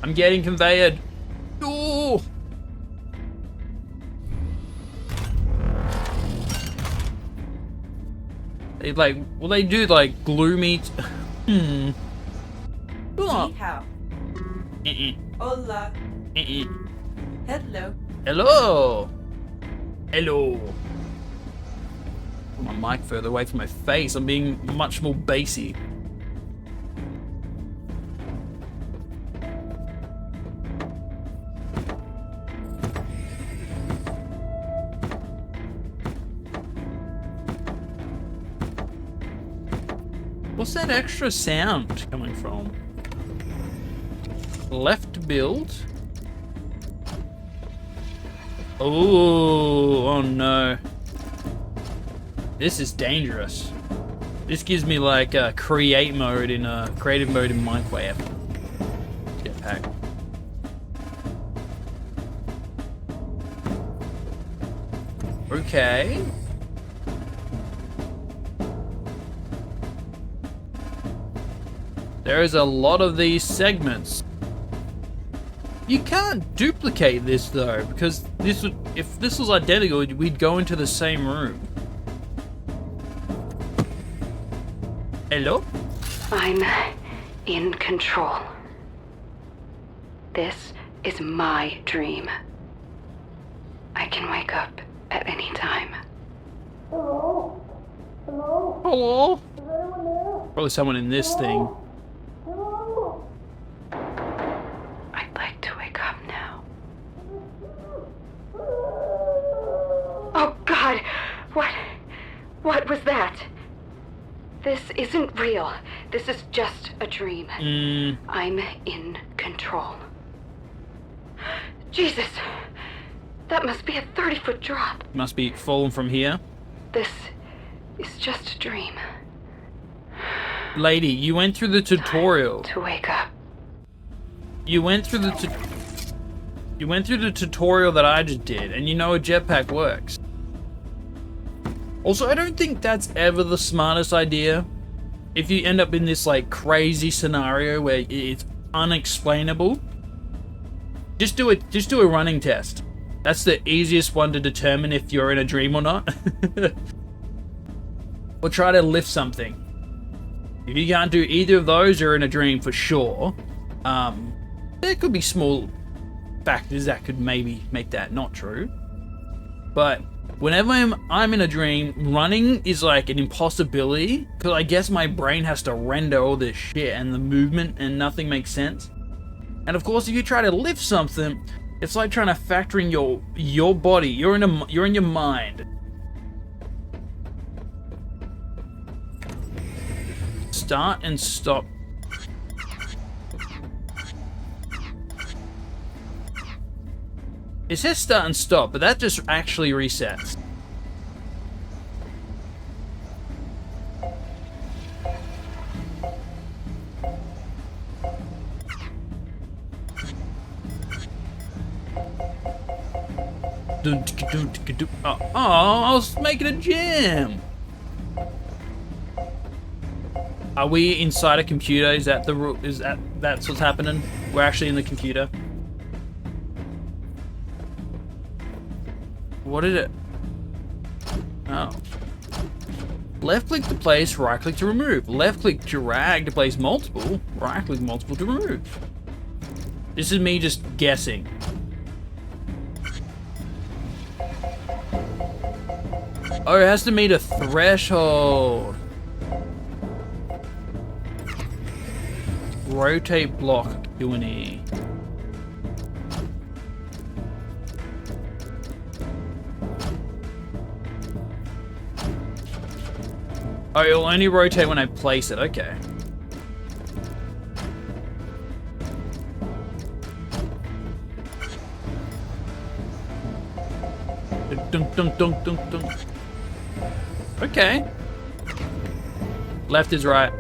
I'm getting conveyed. Ooh. They like, will they do like gloomy? Hmm. Ni hao. Hola. Hello. Hello. Hello. Put my mic further away from my face. I'm being much more bassy. What's that extra sound coming from? Left build. Oh no. This is dangerous. This gives me like a creative mode in Minecraft. Jetpack. Okay. There is a lot of these segments. You can't duplicate this though, because this would, if this was identical, we'd go into the same room. Hello? I'm in control. This is my dream. I can wake up at any time. Hello? Probably someone in this thing. I'd like to wake up now. Oh God! What was that? This isn't real. This is just a dream. I'm in control. Jesus! That must be a 30-foot drop. Must be fallen from here. This is just a dream. Lady, you went through the tutorial. To wake up. You went through the tutorial that I just did, and you know a jetpack works. Also, I don't think that's ever the smartest idea. If you end up in this like crazy scenario where it's unexplainable, just do a running test. That's the easiest one to determine if you're in a dream or not. Or try to lift something. If you can't do either of those, you're in a dream for sure. There could be small factors that could maybe make that not true. But whenever I'm in a dream, running is like an impossibility, because I guess my brain has to render all this shit and the movement and nothing makes sense. And of course, if you try to lift something, it's like trying to factor in your body. You're in your mind. Start and stop. It says start and stop, but that just actually resets. Oh, I was making a jam. Are we inside a computer? Is that that's what's happening? We're actually in the computer. What did it? Oh. Left click to place, right click to remove. Left click drag to place multiple, right click multiple to remove. This is me just guessing. Oh, it has to meet a threshold. Rotate block Q and E. Oh, it'll only rotate when I place it. Okay. Dunk, dunk, dunk, dunk, dunk. Okay. Left is right.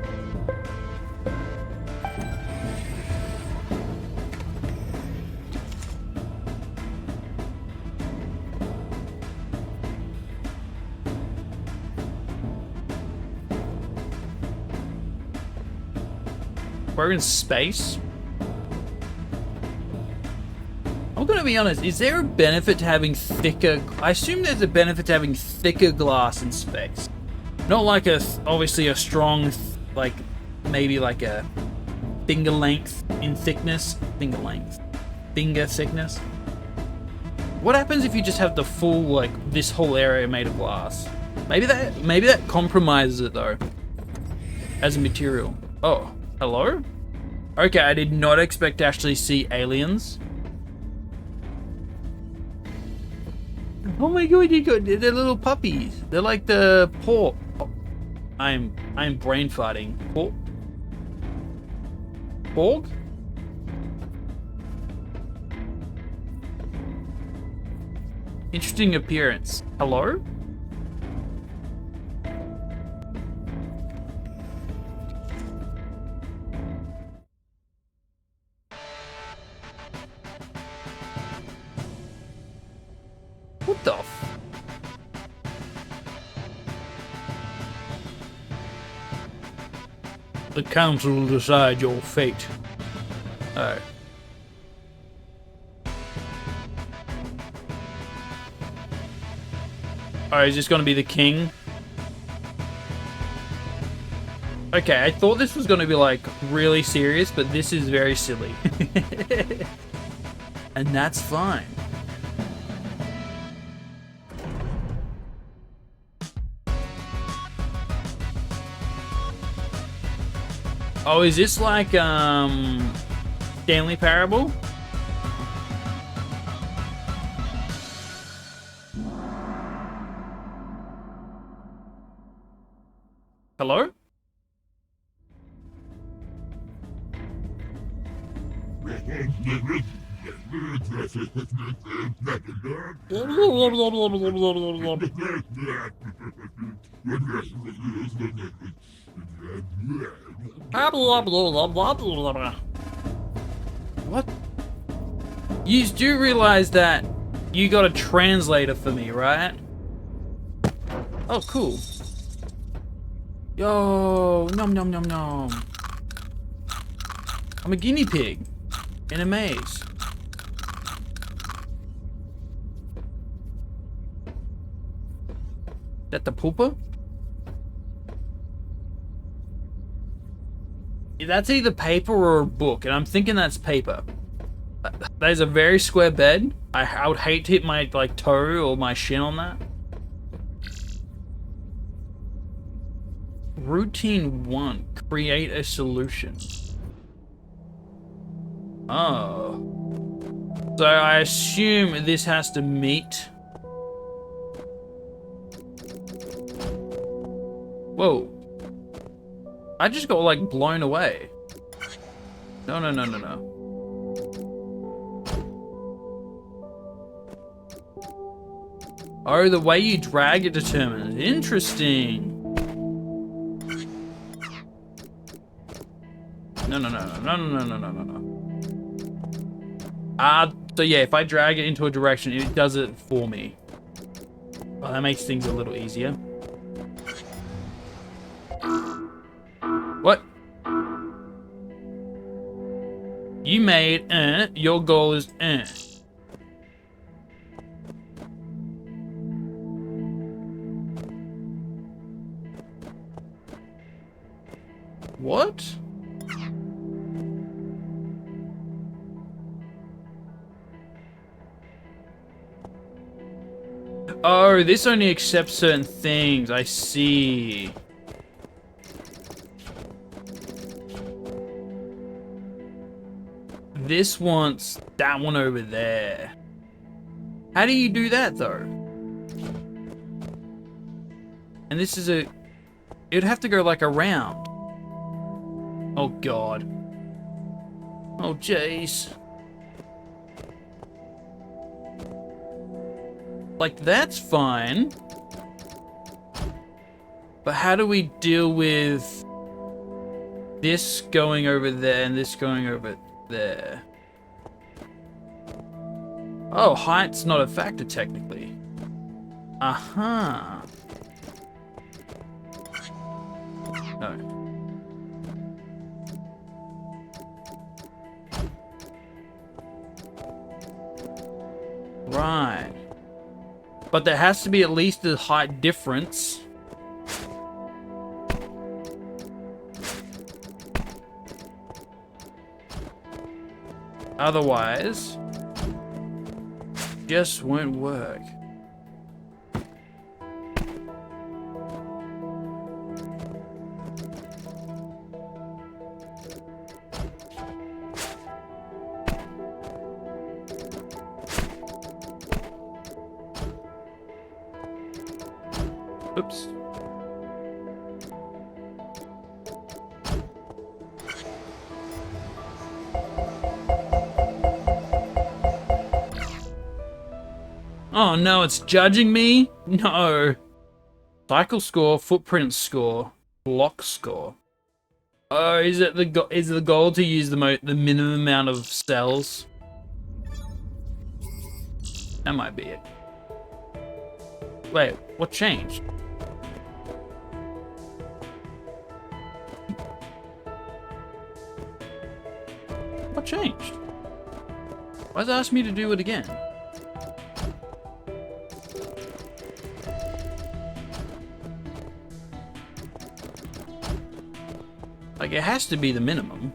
We're in space. gonna be honest, is there a benefit to having thicker... I assume there's a benefit to having thicker glass in space. Not like obviously a strong, like, maybe like a finger length in thickness. Finger thickness. What happens if you just have the full, like, this whole area made of glass? Maybe that compromises it, though. As a material. Oh, hello? Okay, I did not expect to actually see aliens. Oh my god, they're little puppies. They're like the paw. Oh, I'm brain farting. Porg? Interesting appearance. Hello? What the f... The council will decide your fate. Oh. Oh, is this gonna be the king? Okay, I thought this was gonna be like really serious, but this is very silly. And that's fine. Oh, is this like Stanley Parable? Hello? What? You do realize that you got a translator for me, right? Oh, cool. Yo, nom nom nom nom. I'm a guinea pig in a maze. Is that the pooper? That's either paper or a book, and I'm thinking that's paper. There's a very square bed. I would hate to hit my like toe or my shin on that. Routine 1. Create a solution. Oh. So I assume this has to meet... Whoa. I just got like blown away. No, no, no, no, no. Oh, the way you drag it determines. Interesting. No, no, no, no, no, no, no, no, no, no. So yeah, if I drag it into a direction, it does it for me. Well, that makes things a little easier. What? You made, your goal is, What? Oh, this only accepts certain things. I see. This wants that one over there. How do you do that, though? And this is a... It'd have to go, like, around. Oh, God. Oh, jeez. Like, that's fine. But how do we deal with this going over there and this going over there? Oh, height's not a factor, technically. Aha. No. Right. But there has to be at least a height difference. Otherwise, just won't work. Oops. Oh no, it's judging me? No. Cycle score, footprint score, block score. Oh, is it the goal to use the minimum amount of cells? That might be it. Wait, what changed? What changed? Why does it ask me to do it again? Like, it has to be the minimum.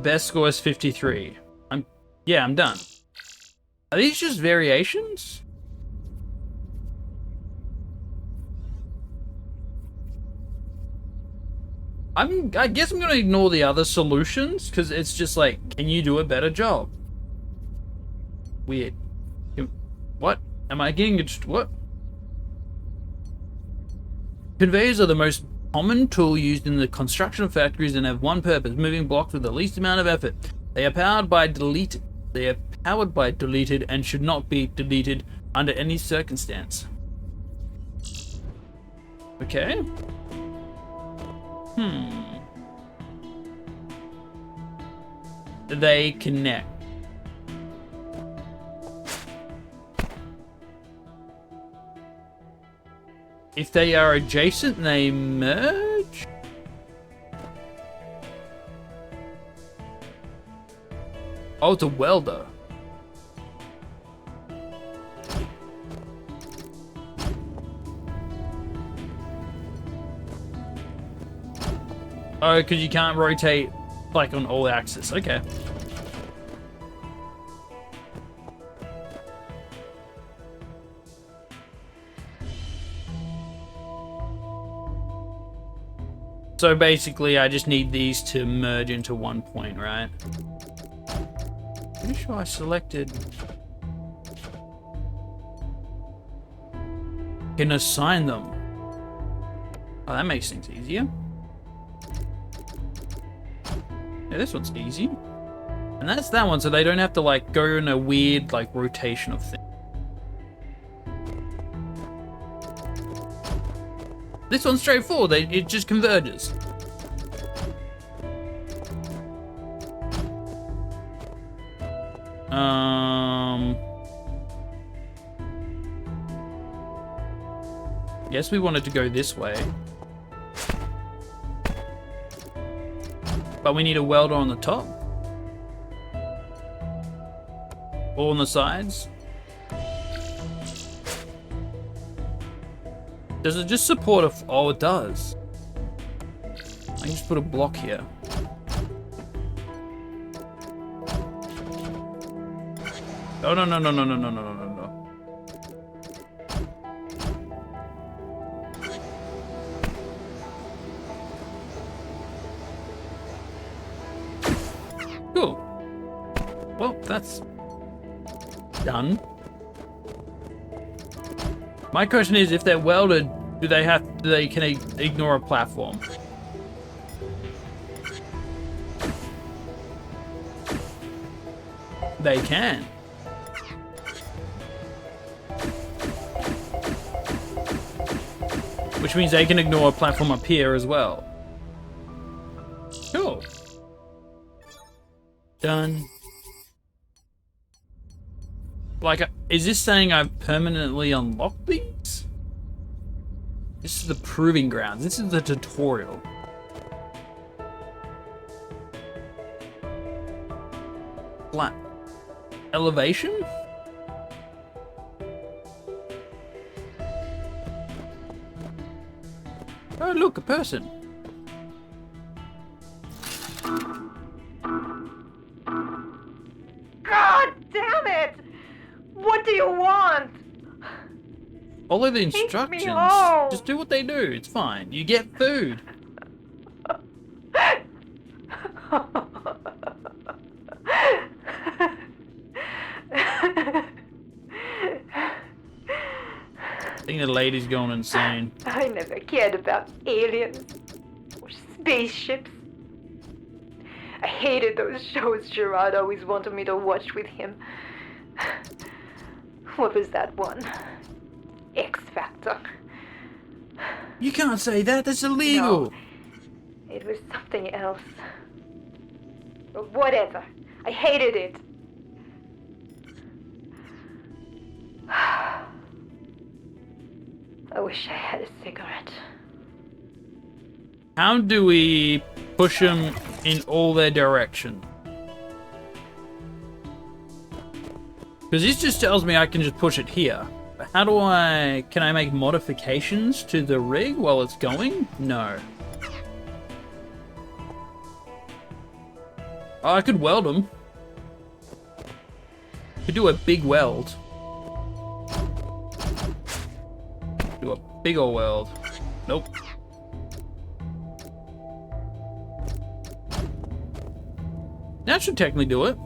Best score is 53. I'm done. Are these just variations? I guess I'm gonna ignore the other solutions because it's just like, can you do a better job? Weird. What? Am I getting it? What? Conveyors are the most common tool used in the construction of factories and have one purpose: moving blocks with the least amount of effort. They are powered by deleted and should not be deleted under any circumstance. Okay. They connect. If they are adjacent, they merge? Oh, it's a welder. Oh, because you can't rotate like on all axes. Okay. So basically, I just need these to merge into one point, right? Pretty sure I selected... Can assign them. Oh, that makes things easier. Yeah, this one's easy. And that's that one, so they don't have to, like, go in a weird, like, rotation of things. This one's straightforward, it just converges. Guess we wanted to go this way. But we need a welder on the top. Or on the sides. Does it just support a... Oh, it does. I can just put a block here. Oh, no, no, no, no, no, no, no, no, no, no. Cool. Well, that's done. My question is, if they're welded, can they ignore a platform? They can. Which means they can ignore a platform up here as well. Cool. Done. Like, is this saying I've permanently unlocked these? This is the proving grounds. This is the tutorial. Flat. Elevation? Oh, look, a person. God damn it! What do you want? Follow the me instructions. home. Just do what they do. It's fine. You get food. I think the lady's going insane. I never cared about aliens or spaceships. I hated those shows Gerard always wanted me to watch with him. What was that one? X Factor. You can't say that. That's illegal. No, it was something else. But whatever. I hated it. I wish I had a cigarette. How do we push them in all their direction? Because this just tells me I can just push it here. But how do can I make modifications to the rig while it's going? No. Oh, I could weld them. Could do a big weld. Do a big ol' weld. Nope. That should technically do it.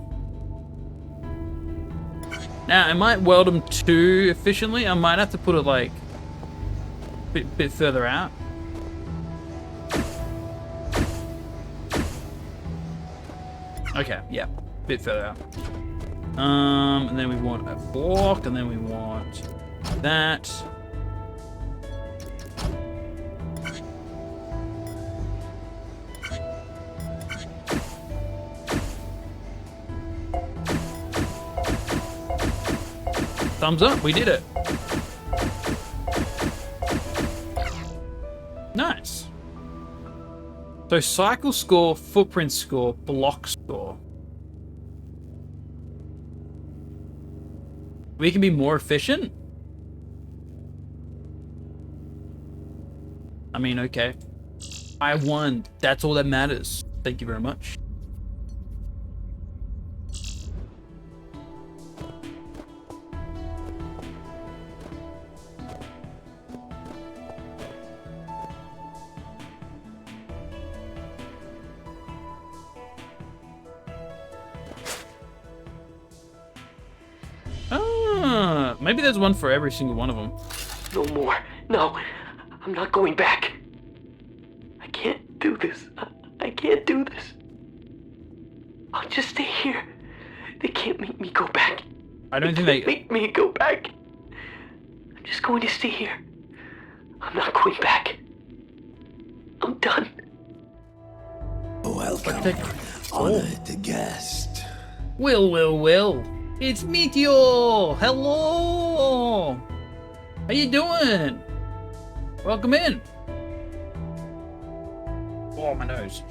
Now, I might weld them too efficiently. I might have to put it like a bit further out. Okay, yeah, bit further out. And then we want a block, and then we want that. Thumbs up, we did it. Nice. So cycle score, footprint score, block score. We can be more efficient? I mean, okay. I won. That's all that matters. Thank you very much. Maybe there's one for every single one of them. No more. No, I'm not going back. I can't do this. I can't do this. I'll just stay here. They can't make me go back. I don't think they make me go back. I'm just going to stay here. I'm not going back. I'm done. Welcome, honored guest. Will. It's Meteor! Hello! How you doing? Welcome in. Oh, my nose.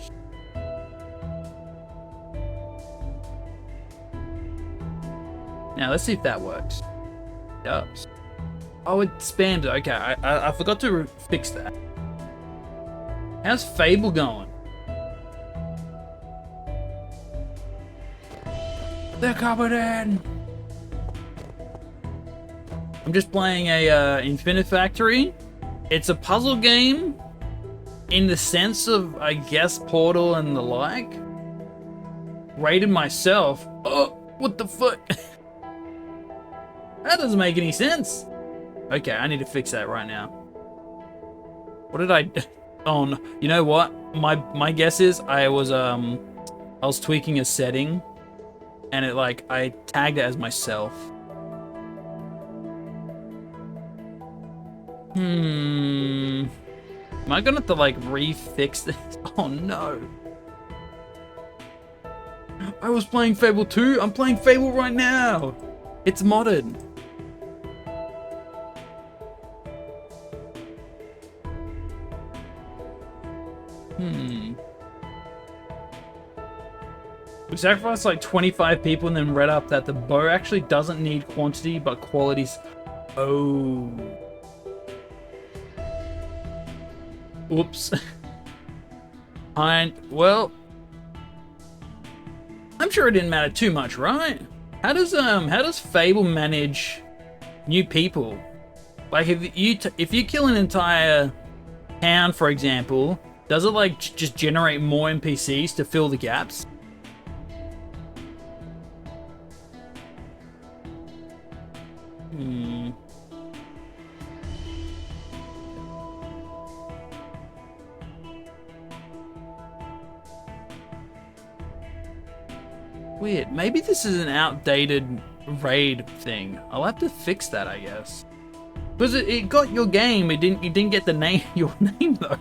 Now, let's see if that works. It does. Oh, it expanded. Okay, I forgot to fix that. How's Fable going? They're coming in! I'm just playing a Infinifactory. It's a puzzle game in the sense of, I guess, Portal and the like. Rated myself. Oh, what the fuck? That doesn't make any sense. Okay, I need to fix that right now. What did I... Oh, no. You know what? My guess is I was tweaking a setting. And it I tagged it as myself. Am I gonna have to like refix this? Oh no. I was playing Fable 2. I'm playing Fable right now. It's modded. We sacrificed like 25 people and then read up that the bow actually doesn't need quantity but qualities. Oh. Oops. Well, I'm sure it didn't matter too much, right? How does Fable manage new people? Like if you kill an entire town, for example, does it like just generate more NPCs to fill the gaps? Weird. Maybe this is an outdated raid thing. I'll have to fix that, I guess. Because it got your game. It didn't get the name, your name though.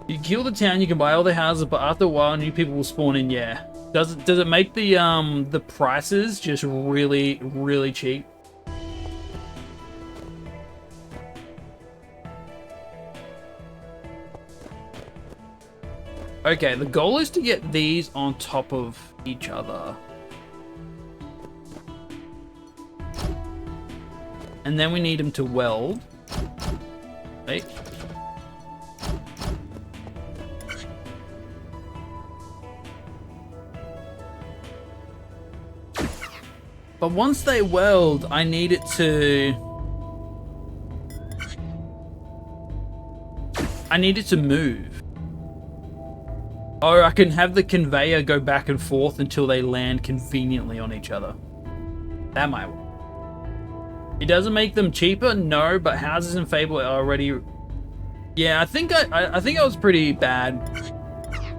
You kill the town, you can buy all the houses, but after a while, new people will spawn in. Yeah. Does it make the prices just really, really cheap? Okay, the goal is to get these on top of each other. And then we need them to weld. Wait. But once they weld, I need it to move. Oh, I can have the conveyor go back and forth until they land conveniently on each other. That might work. It doesn't make them cheaper, no, but houses in Fable are already... Yeah, I think I was pretty bad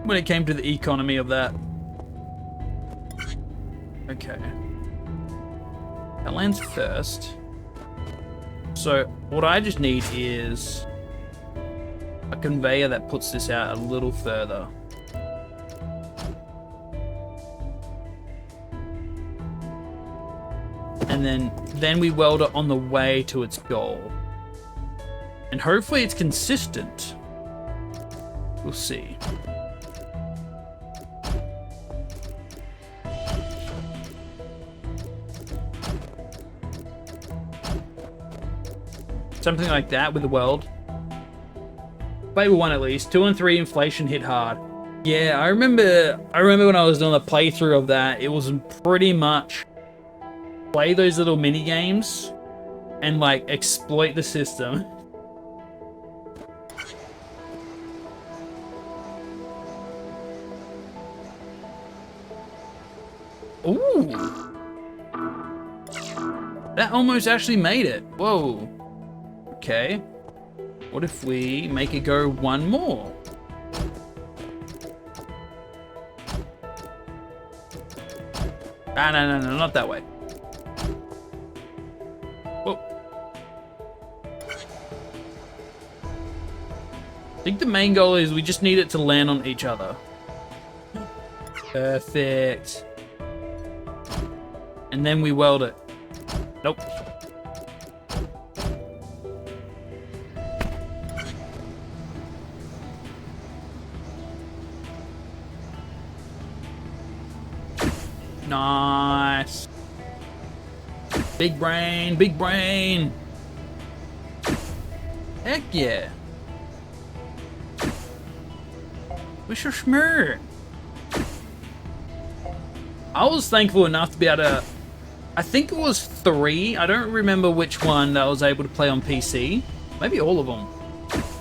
when it came to the economy of that. Okay. That lands first. So, what I just need is a conveyor that puts this out a little further. And then we weld it on the way to its goal. And hopefully it's consistent. We'll see. Something like that with the weld. Fable 1 at least. 2 and 3 inflation hit hard. Yeah, I remember when I was doing a playthrough of that, it was pretty much play those little mini games and like exploit the system. Ooh. That almost actually made it. Whoa. Okay. What if we make it go one more? Ah, no, not that way. Whoa. I think the main goal is we just need it to land on each other. Perfect. And then we weld it. Nope. Nice. Big brain, big brain. Heck yeah. What's your schmear? I was thankful enough to be able to... I think it was 3. I don't remember which one that I was able to play on PC. Maybe all of them.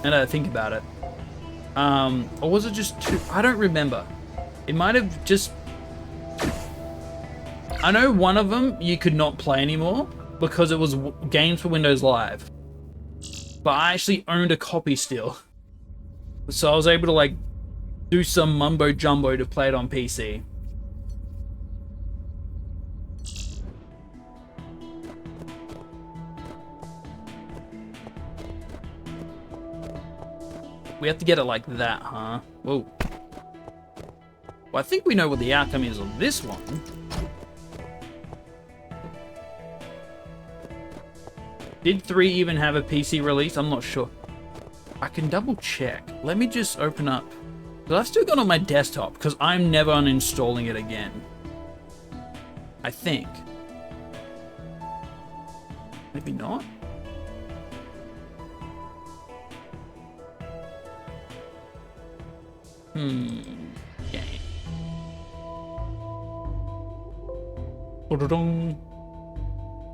Now that I think about it. Or was it just 2? I don't remember. It might have just... I know one of them you could not play anymore because it was games for Windows Live. But I actually owned a copy still. So I was able to like do some mumbo jumbo to play it on PC. We have to get it like that, huh? Whoa. Well, I think we know what the outcome is on this one. Did 3 even have a PC release? I'm not sure. I can double check. Let me just open up. But I've still got it on my desktop because I'm never uninstalling it again. I think. Maybe not. Okay.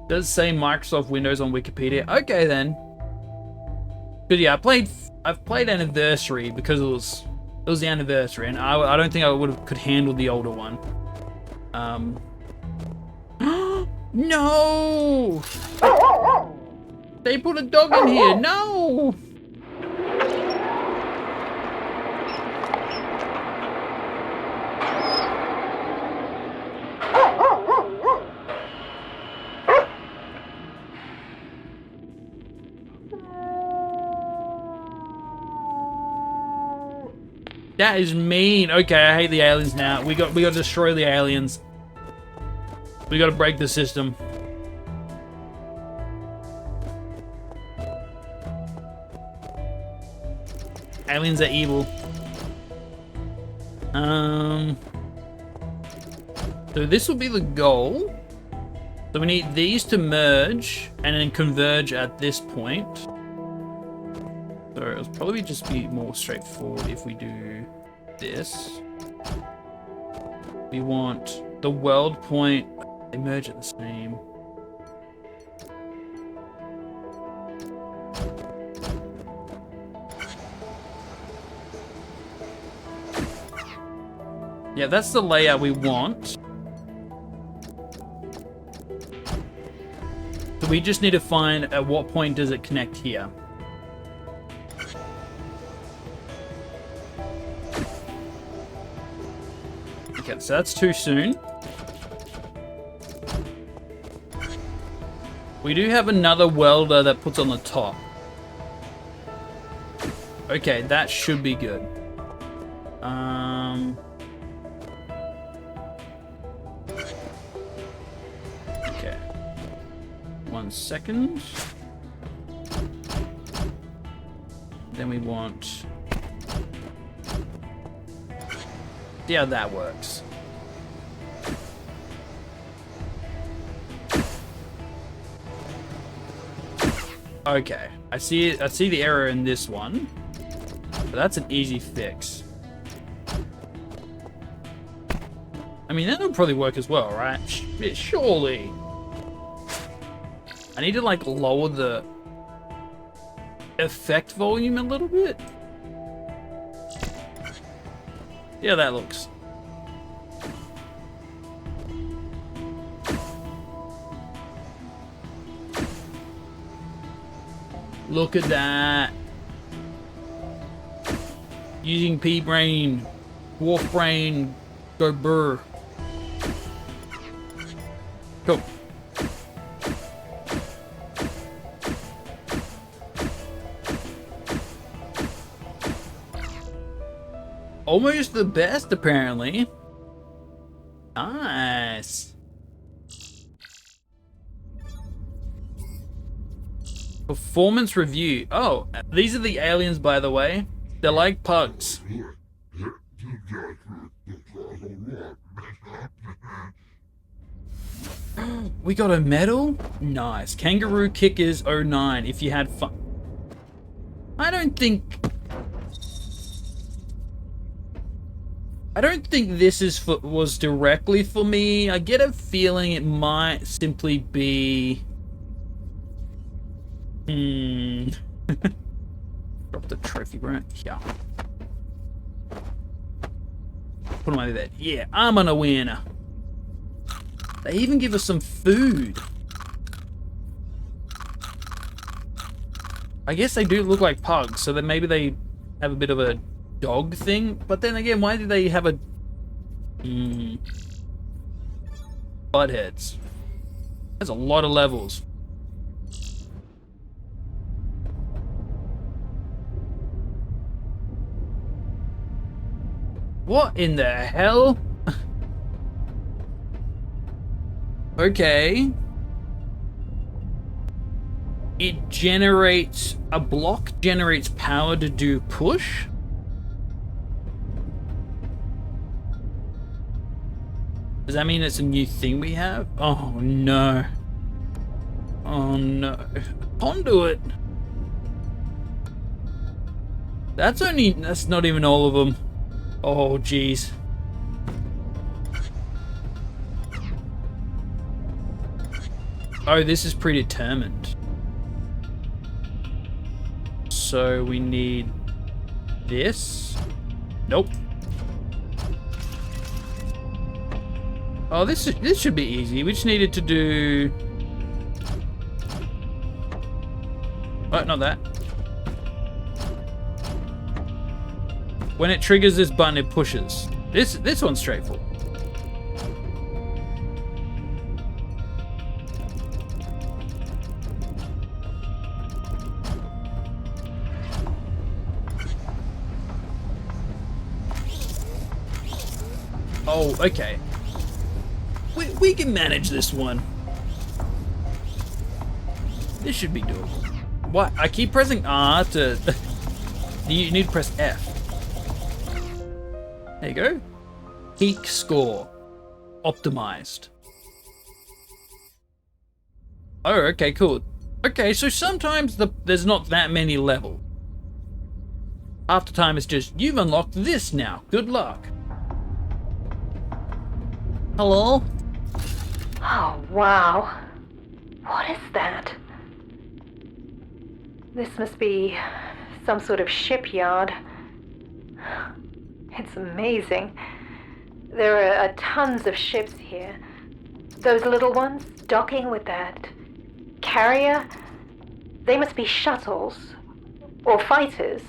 Does say Microsoft Windows on Wikipedia. Okay then. But yeah, I've played Anniversary because it was the anniversary, and I don't think I could handle the older one. No! They put a dog in here. No! That is mean. Okay, I hate the aliens now. We got to destroy the aliens. We got to break the system. Aliens are evil. So this will be the goal. So we need these to merge and then converge at this point. So it'll probably just be more straightforward if we do this. We want the world point. They merge at the same. Yeah, that's the layout we want. So we just need to find at what point does it connect here. Okay, so that's too soon. We do have another welder that puts on the top. Okay, that should be good. Okay. 1 second. Then we want... See how that works. Okay, I see it. I see the error in this one, but that's an easy fix. I mean, that would probably work as well, right? Surely. I need to like lower the effect volume a little bit. Yeah, that looks. Look at that. Using P-Brain, Wolf Brain, go burr. Cool. Almost the best, apparently. Nice. Performance review. Oh, these are the aliens, by the way. They're like pugs. We got a medal? Nice. Kangaroo Kickers 09 if you had fun. I don't think this is was directly for me. I get a feeling it might simply be... Drop the trophy, bro. Yeah. Put him over there. Yeah, I'm gonna win. They even give us some food. I guess they do look like pugs, so then maybe they have a bit of a dog thing. But then again, why do they have a... Buttheads. There's a lot of levels. What in the hell? Okay. It generates... A block generates power to do push? Does that mean it's a new thing we have? Oh no. Oh no. Conduit. That's not even all of them. Oh jeez. Oh, this is predetermined. So we need this. Nope. Oh, this should be easy. We just needed to do... Oh, not that. When it triggers this button, it pushes. This one's straightforward. Oh, okay. We can manage this one. This should be doable. What? I keep pressing R to... You need to press F. There you go. Peak score. Optimized. Oh, okay, cool. Okay, so sometimes there's not that many levels. After time, it's just, you've unlocked this now. Good luck. Hello? Oh, wow. What is that? This must be some sort of shipyard. It's amazing. There are tons of ships here. Those little ones docking with that carrier, they must be shuttles or fighters.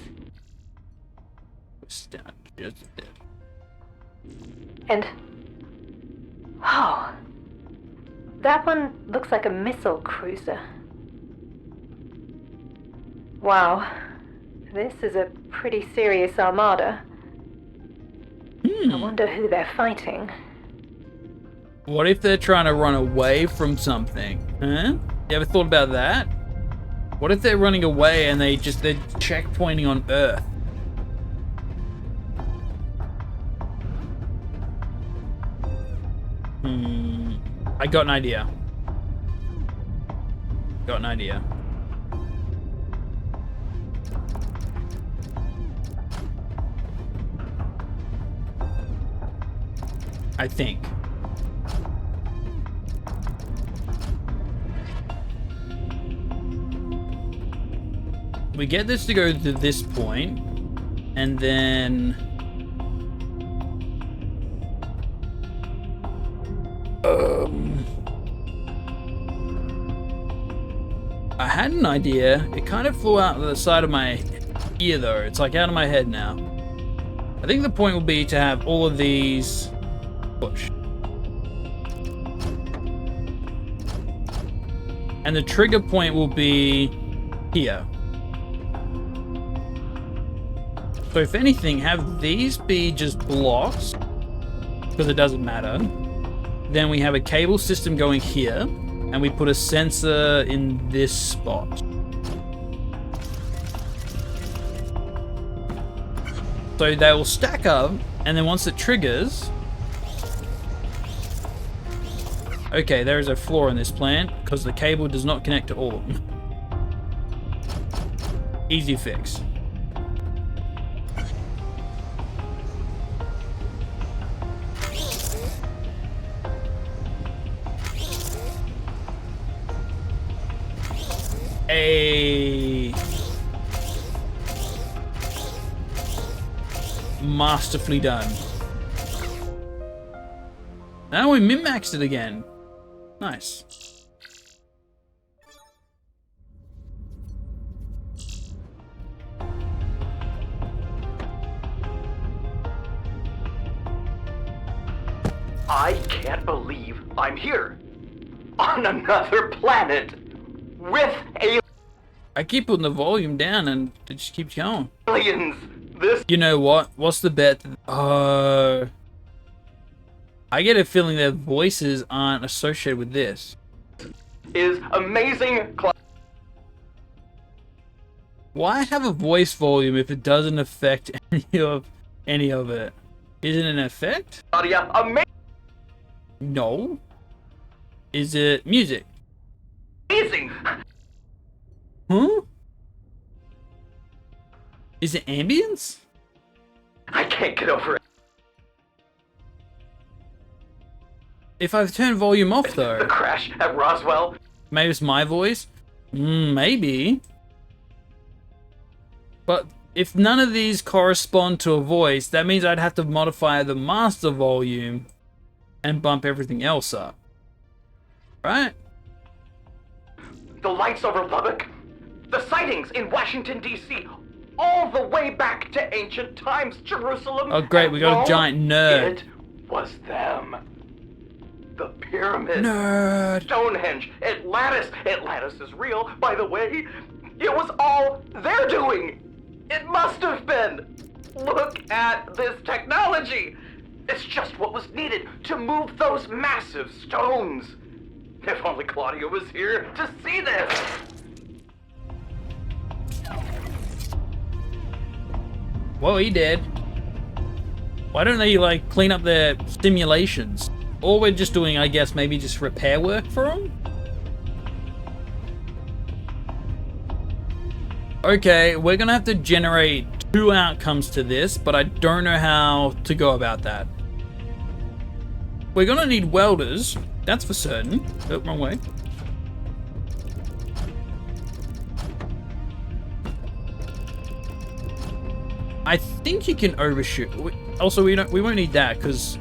And oh, that one looks like a missile cruiser. Wow, this is a pretty serious armada. I wonder who they're fighting. What if they're trying to run away from something? Huh? You ever thought about that? What if they're running away and they're checkpointing on Earth? I got an idea. Got an idea. I think. We get this to go to this point, and then... I had an idea. It kind of flew out of the side of my ear though. It's like out of my head now. I think the point will be to have all of these push. And the trigger point will be here. So if anything, have these be just blocks, because it doesn't matter. Then we have a cable system going here, and we put a sensor in this spot. So they will stack up, and then once it triggers... Okay, there is a flaw in this plan, because the cable does not connect to all of them. Easy fix. Hey. Masterfully done. Now we min-maxed it again. Nice. I can't believe I'm here. On another planet. With I keep putting the volume down and it just keeps going. aliens. This You know what? What's the bet? I get a feeling their voices aren't associated with this. is amazing. Why have a voice volume if it doesn't affect any of it? Is it an effect? Claudia, No. Is it music? amazing. Huh? Is it ambience? I can't get over it. If I turn volume off The though, crash at Roswell. maybe it's my voice? Maybe. But if none of these correspond to a voice, that means I'd have to modify the master volume and bump everything else up. Right? The lights over Lubbock. The sightings in Washington, D.C. All the way back to ancient times, Jerusalem. Oh great, and we got Rome. a giant nerd. It was them. The pyramids. Nerd. Stonehenge. Atlantis. Atlantis is real, by the way. It was all their doing. It must have been. Look at this technology. It's just what was needed to move those massive stones. If only Claudia was here to see this. Well, he did. Why don't they, like, clean up their simulations? Or we're just doing, I guess, maybe just repair work for them? Okay, we're gonna have to generate 2 outcomes to this, but I don't know how to go about that. We're gonna need welders, that's for certain. Oh, wrong way. I think you can overshoot. Also, we won't need that because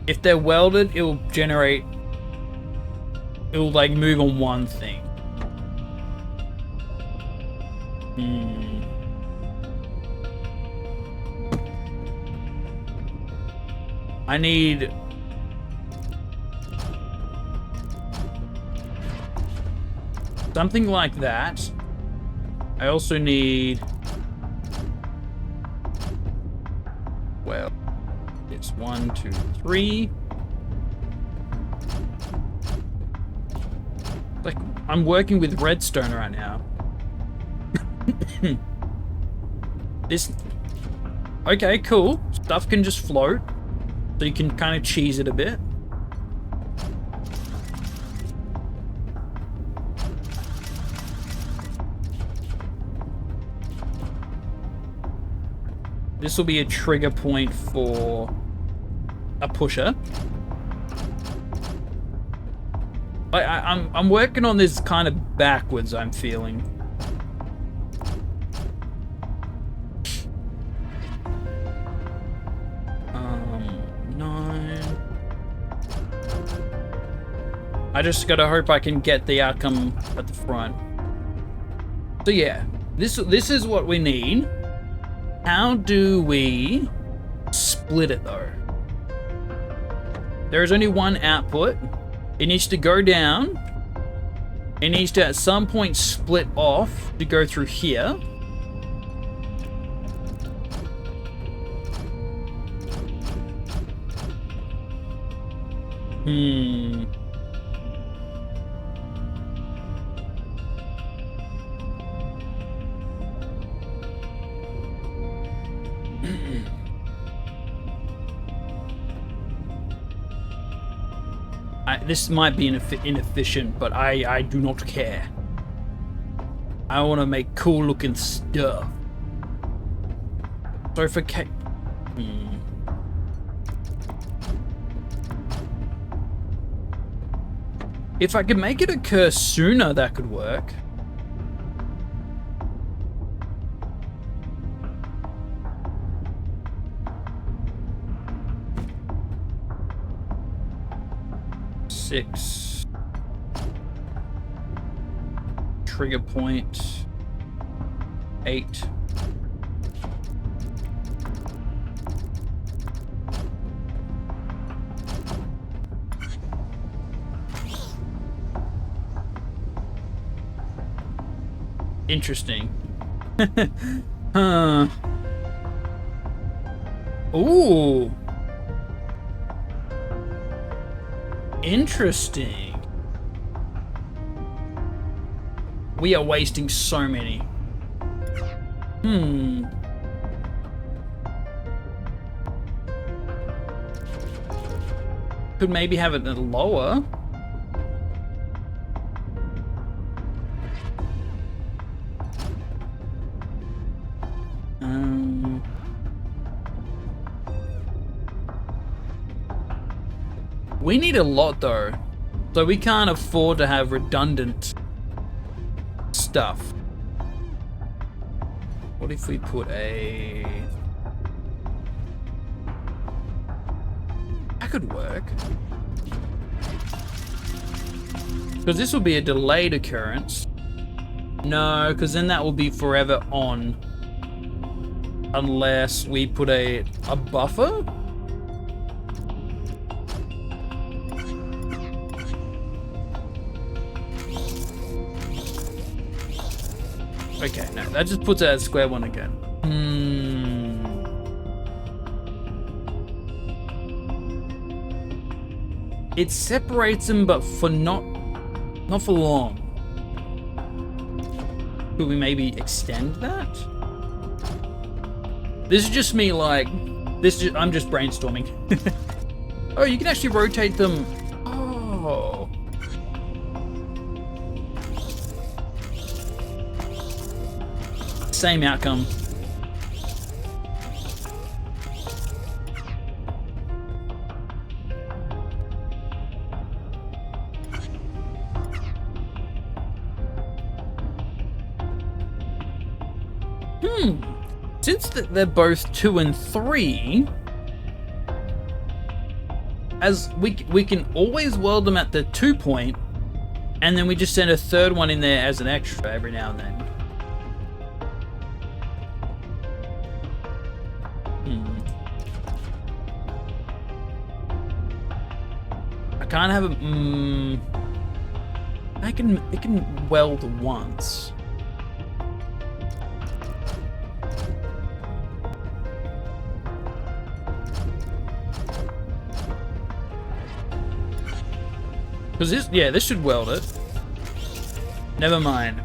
if they're welded, it will generate. It will like move on one thing. I need. Something like that. I also need. Well, it's 1, 2, 3. Like, I'm working with redstone right now. This. Okay, cool. Stuff can just float. So you can kind of cheese it a bit. This will be a trigger point for a pusher. I'm working on this kind of backwards, I'm feeling. I just gotta hope I can get the outcome at the front. So yeah, this is what we need. How do we split it though? There is only one output. It needs to go down. It needs to at some point split off to go through here. This might be inefficient, but I do not care. I want to make cool looking stuff. So for if I could make it occur sooner, that could work. Six. Trigger point. 8. Interesting. Huh. Ooh. Interesting. We are wasting so many. Could maybe have it a little lower. We need a lot though, so we can't afford to have redundant stuff. What if we put a... That could work. Because this will be a delayed occurrence. No, because then that will be forever on. Unless we put a buffer? Okay, no, that just puts it at square one again. It separates them, but for not for long. Could we maybe extend that? This is just me, like, I'm just brainstorming. Oh, you can actually rotate them. Oh. Same outcome. Since they're both 2 and 3, as we can always weld them at the 2 point, and then we just send a third one in there as an extra every now and then. I can't have a. It can weld once. Because this should weld it. Never mind.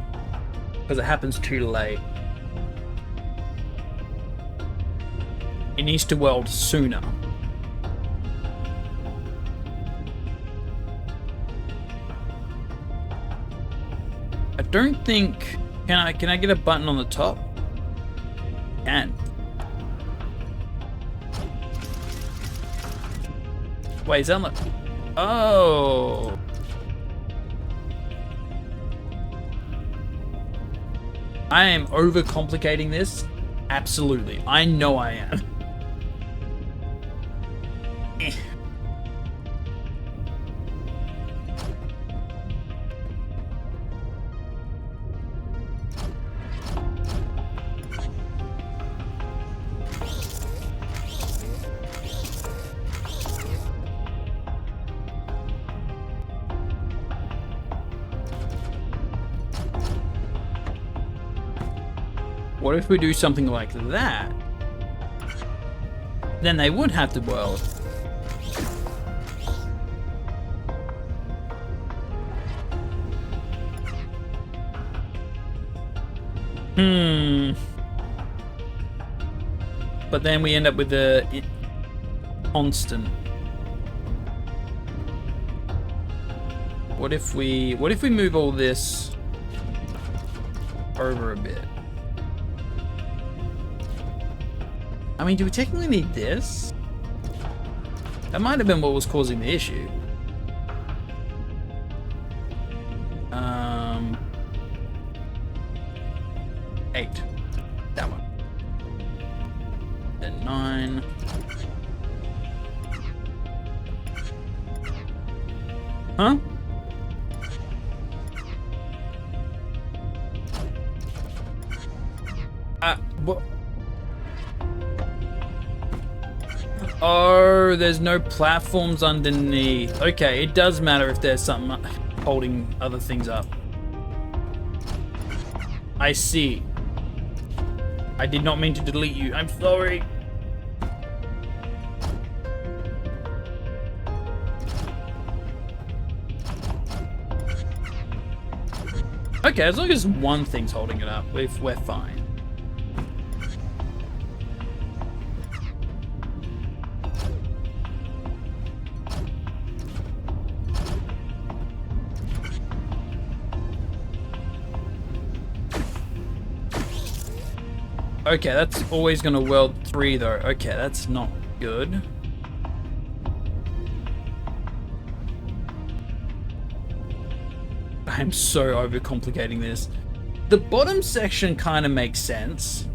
Because it happens too late. It needs to weld sooner. I don't think... Can I get a button on the top? Can. Wait, is that like... Oh. I am overcomplicating this. Absolutely. I know I am. What if we do something like that? Then they would have to weld. But then we end up with a constant. What if we move all this over a bit? I mean, do we technically need this? That might have been what was causing the issue. 8. That one. Then 9. Huh? What? Oh, there's no platforms underneath. Okay, it does matter if there's something holding other things up. I see. I did not mean to delete you. I'm sorry. Okay, as long as one thing's holding it up, we're fine. Okay, that's always gonna weld 3 though. Okay, that's not good. I'm so overcomplicating this. The bottom section kind of makes sense.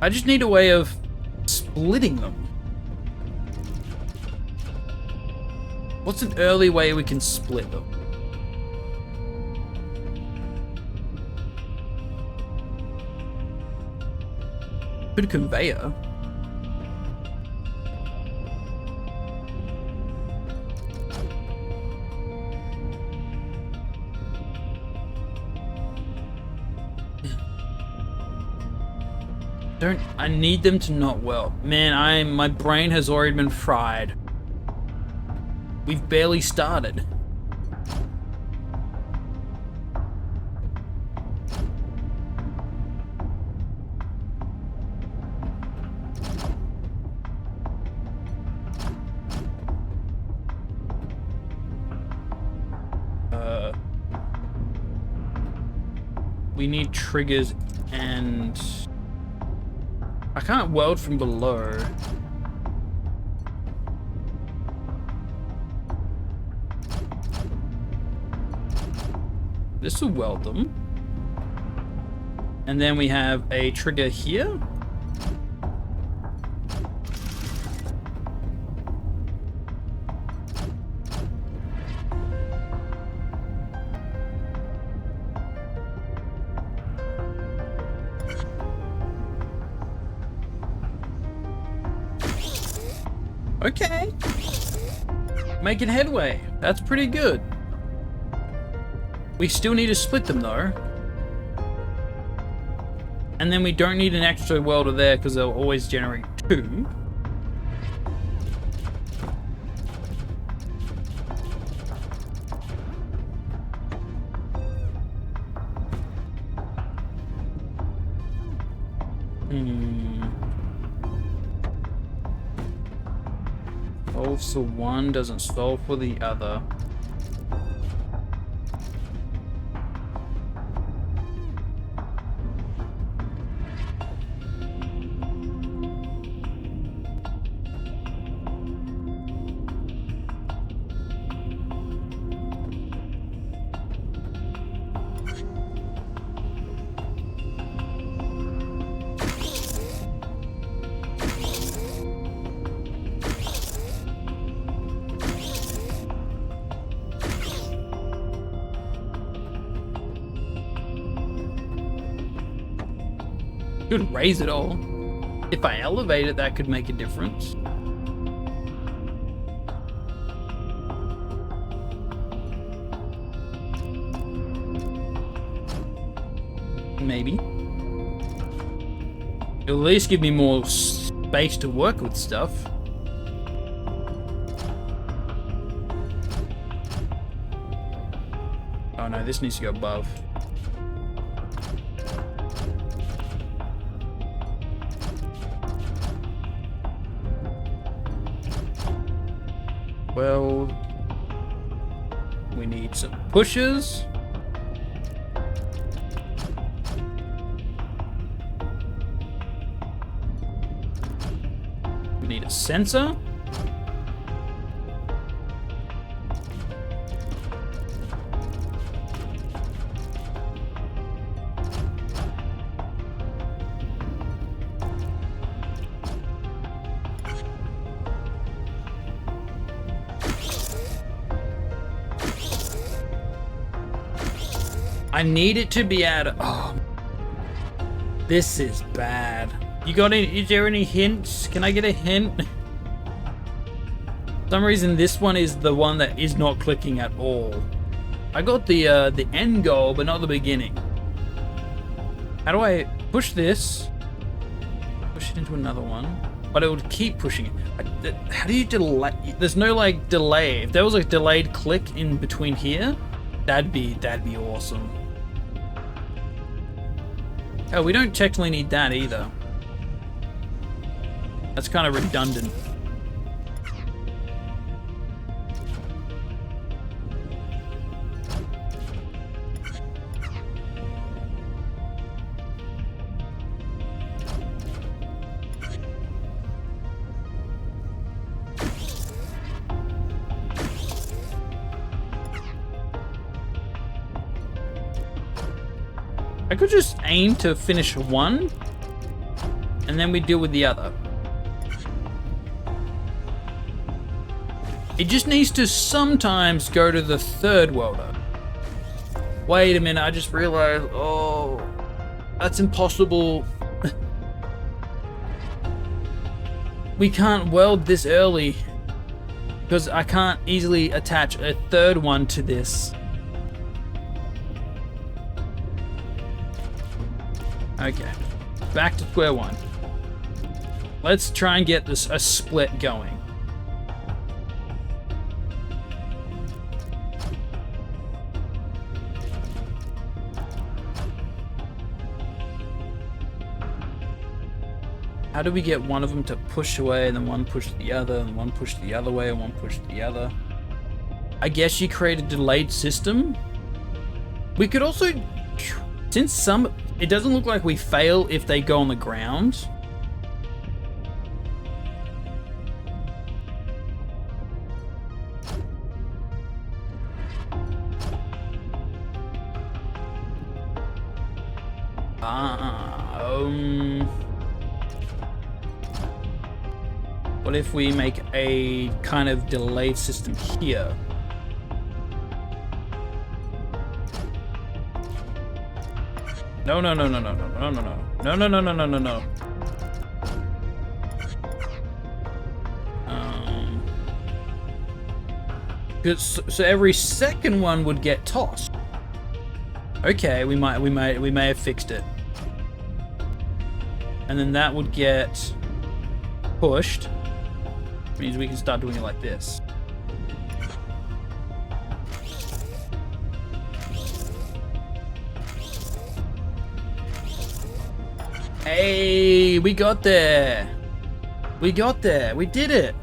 I just need a way of splitting them. What's an early way we can split them? Put a conveyor. I need them to not weld. Man, my brain has already been fried. We've barely started. We need triggers and I can't weld from below. This will weld them. And then we have a trigger here. Okay. Making headway. That's pretty good. We still need to split them though. And then we don't need an extra welder there because they'll always generate 2. Solves for one, doesn't solve for the other. Could raise it all. If I elevate it, that could make a difference. Maybe. It'll at least give me more space to work with stuff. Oh no, this needs to go above. Well, we need some pushers. We need a sensor. I need it to be out of... Oh, this is bad. You got any? Is there any hints? Can I get a hint? For some reason, this one is the one that is not clicking at all. I got the end goal, but not the beginning. How do I push this? Push it into another one, but it would keep pushing it. How do you delay? There's no like delay. If there was a delayed click in between here, That'd be awesome. Oh, we don't technically need that either. That's kind of redundant. I could just aim to finish one, and then we deal with the other. It just needs to sometimes go to the third welder. Wait a minute, I just realized, oh, that's impossible. We can't weld this early, because I can't easily attach a third one to this. Okay, back to square one. Let's try and get this a split going. How do we get one of them to push away, and then one push the other, and one push the other way, and one push the other? I guess you create a delayed system. We could also, since some, it doesn't look like we fail if they go on the ground. What if we make a kind of delayed system here? No, no, no, no, no, no, no, no, no, no, no, no, no, no, no, no. So every second one would get tossed. Okay, we may have fixed it. And then that would get pushed. Means we can start doing it like this. Hey, we got there. We got there. We did it.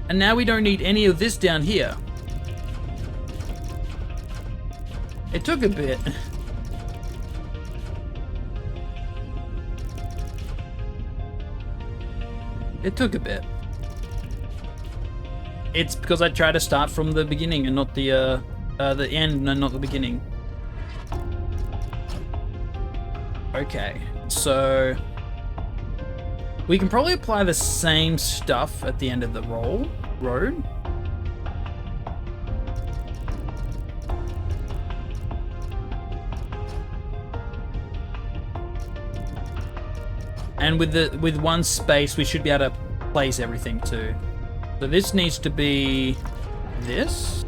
And now we don't need any of this down here. It took a bit. It took a bit. It's because I tried to start from the beginning and not the end and not the beginning. Okay, so we can probably apply the same stuff at the end of the road. And with one space, we should be able to place everything too. So this needs to be this.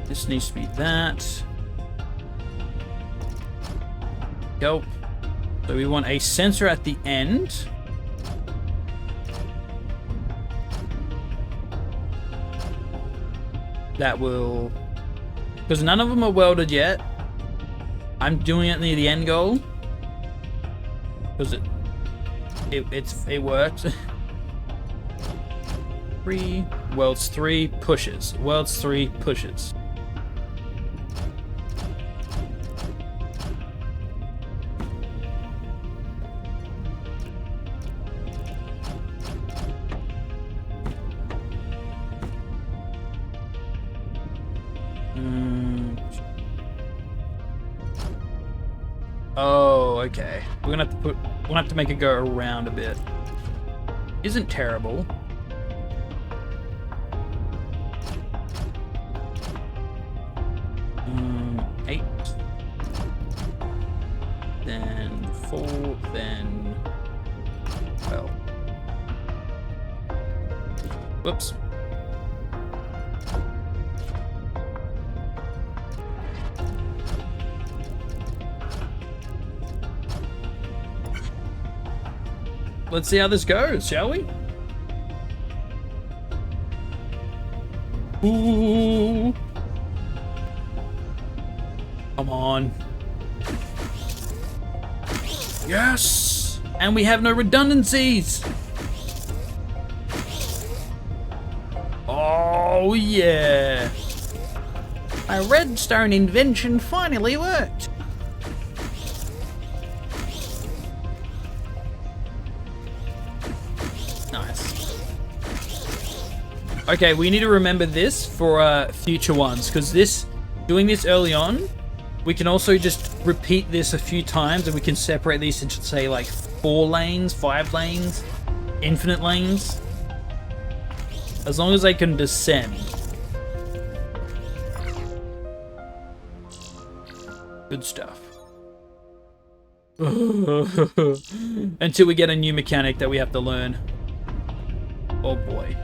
This needs to be that. Go. So we want a sensor at the end. That will, because none of them are welded yet. I'm doing it near the end goal because it works. 3 welds, 3 pushes. Welds, 3 pushes. Oh, okay. We're gonna have to make it go around a bit. Isn't terrible. Eight. Then 4. Then 12. Whoops. Let's see how this goes, shall we? Ooh. Come on. Yes! And we have no redundancies! Oh yeah! My redstone invention finally worked! Nice. Okay, we need to remember this for future ones, because doing this early on, we can also just repeat this a few times and we can separate these into, say, like 4 lanes, 5 lanes, infinite lanes. As long as they can descend. Good stuff. Until we get a new mechanic that we have to learn. Oh boy.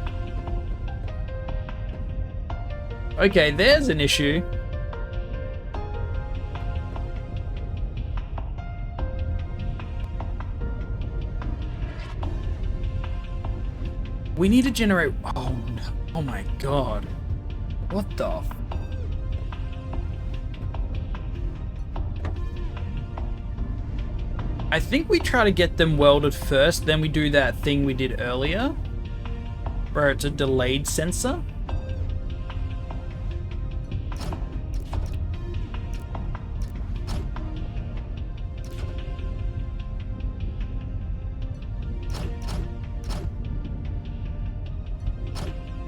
Okay, there's an issue. We need to generate... Oh, no. Oh my god. What the... I think we try to get them welded first, then we do that thing we did earlier. Where it's a delayed sensor.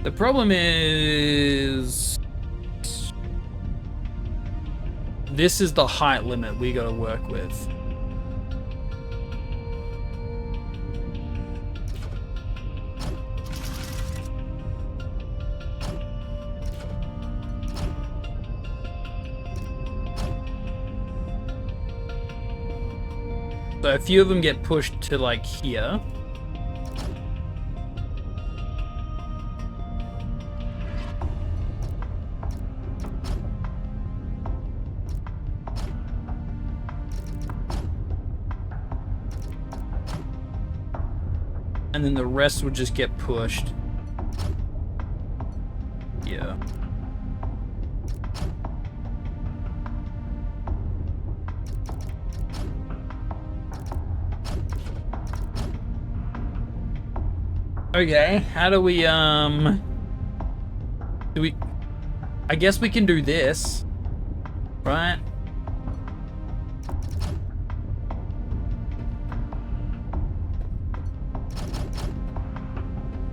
The problem is... This is the height limit we gotta work with. So a few of them get pushed to like here. And then the rest would just get pushed. Yeah. Okay, how do we, I guess we can do this, right?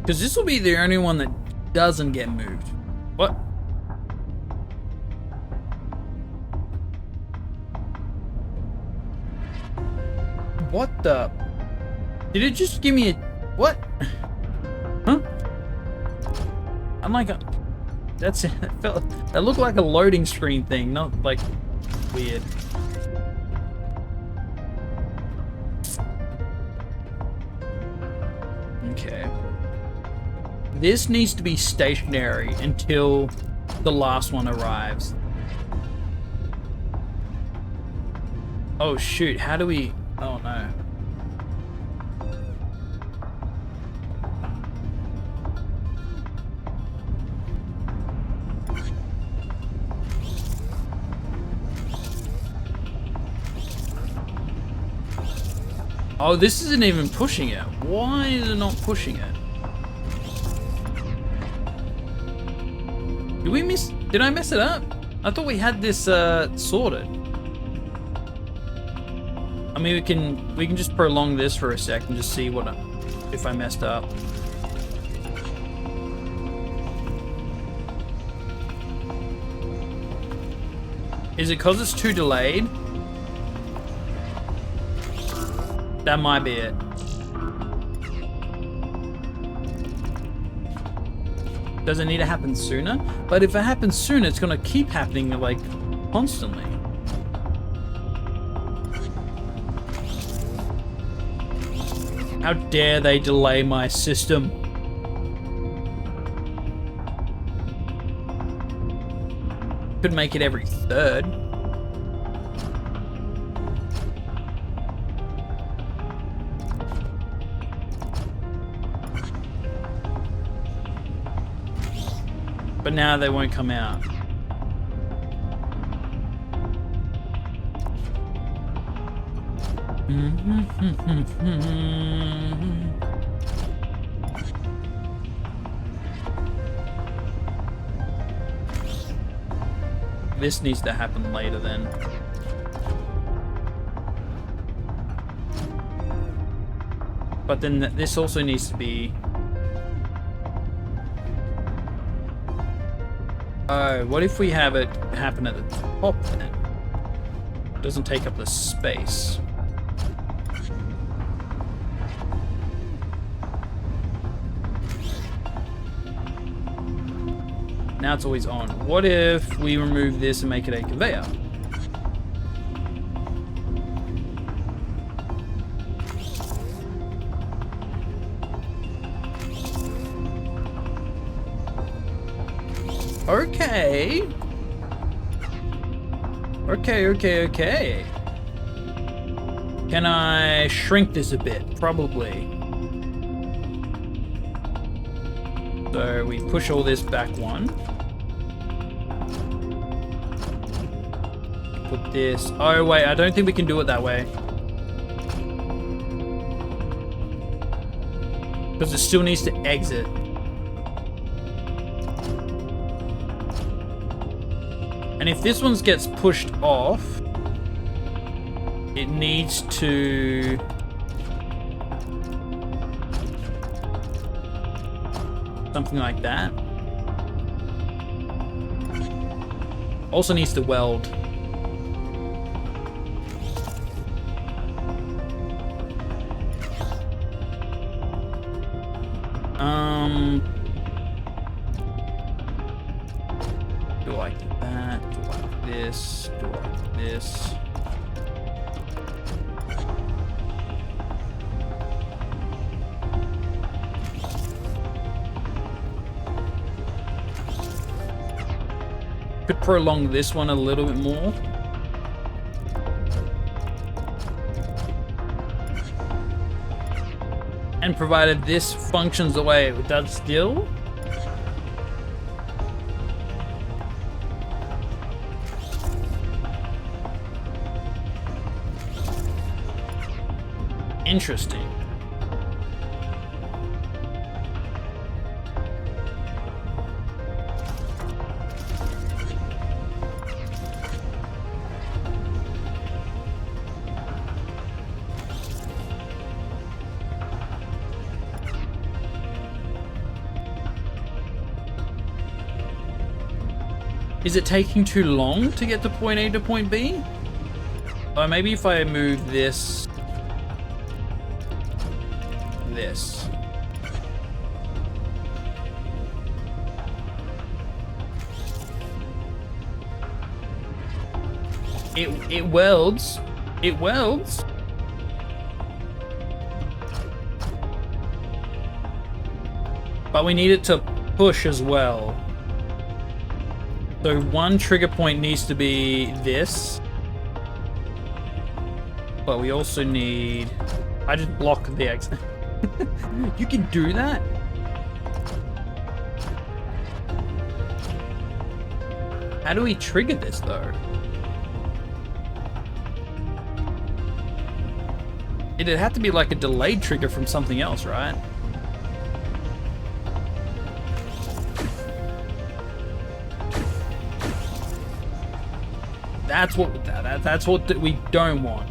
Because this will be the only one that doesn't get moved. What? What the? Did it just give me a... What? Huh? I'm like a... That's it. That looked like a loading screen thing, not like weird. Okay. This needs to be stationary until the last one arrives. Oh shoot, how do we... Oh no. Oh, this isn't even pushing it. Why is it not pushing it? Did we miss... Did I mess it up? I thought we had this sorted. I mean, we can just prolong this for a sec and just see what if I messed up. Is it because it's too delayed? That might be it. Does it need to happen sooner? But if it happens sooner, it's gonna keep happening like constantly. How dare they delay my system? Could make it every third. But now they won't come out. This needs to happen later then. But then this also needs to be... Oh, what if we have it happen at the top then? It doesn't take up the space. Now it's always on. What if we remove this and make it a conveyor? Okay. Okay. Can I shrink this a bit? Probably. So we push all this back one. Put this... Oh wait, I don't think we can do it that way. Because it still needs to exit. And if this one gets pushed off, it needs to... Something like that. Also needs to weld. Do like that, do like this, do like this. Could prolong this one a little bit more. And provided this functions the way it does still. Interesting. Is it taking too long to get to point A to point B? Or maybe if I move this... This. It welds. It welds. But we need it to push as well. So one trigger point needs to be this. But we also need... I just block the exit. You can do that? How do we trigger this though? It'd have to be like a delayed trigger from something else, right? That's what we don't want.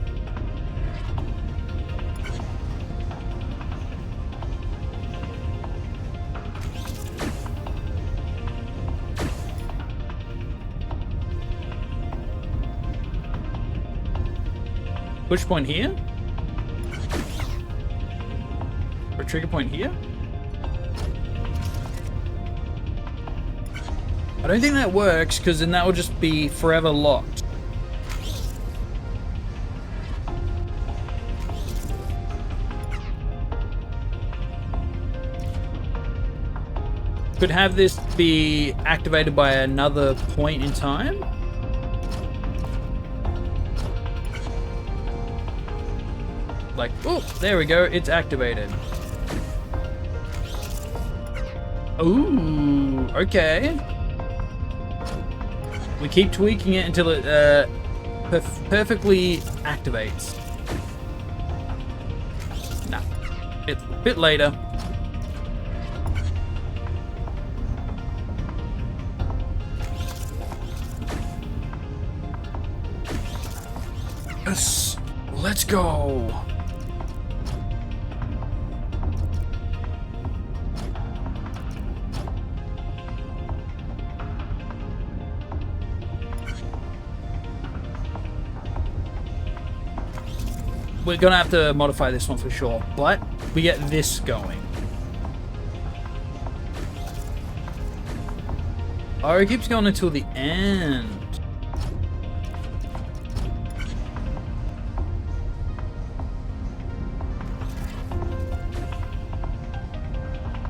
Push point here? Or trigger point here? I don't think that works, because then that will just be forever locked. Could have this be activated by another point in time? Like, oh, there we go, it's activated. Ooh, okay. We keep tweaking it until it perfectly activates. Bit later. Yes. Let's go. We're gonna have to modify this one for sure, but we get this going. Oh, it keeps going until the end.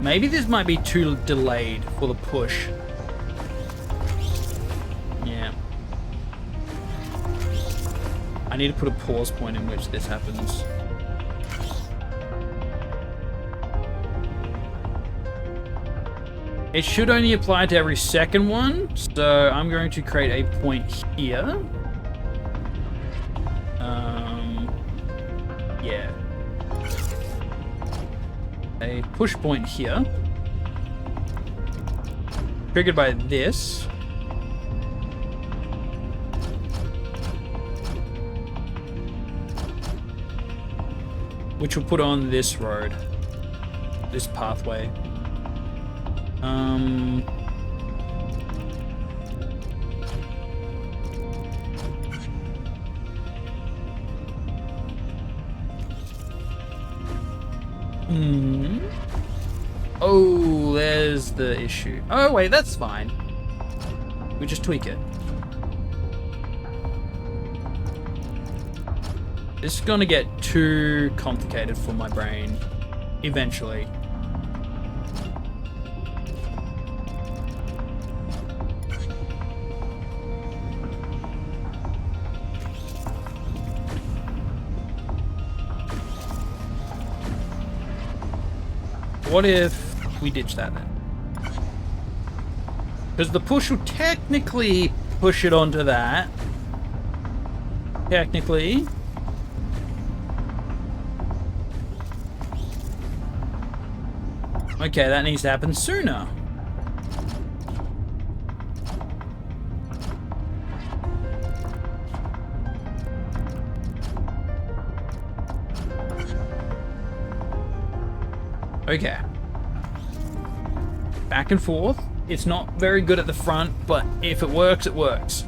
Maybe this might be too delayed for the push. Yeah. I need to put a pause point in which this happens. It should only apply to every second one, so I'm going to create a point here. Yeah. A push point here. Triggered by this. Which will put on this road. This pathway. Oh, there's the issue. Oh, wait, that's fine. We just tweak it. This is gonna get too complicated for my brain. Eventually. What if we ditch that then? Because the push will technically push it onto that. Technically. Okay, that needs to happen sooner. Okay. Back and forth. It's not very good at the front, but if it works, it works.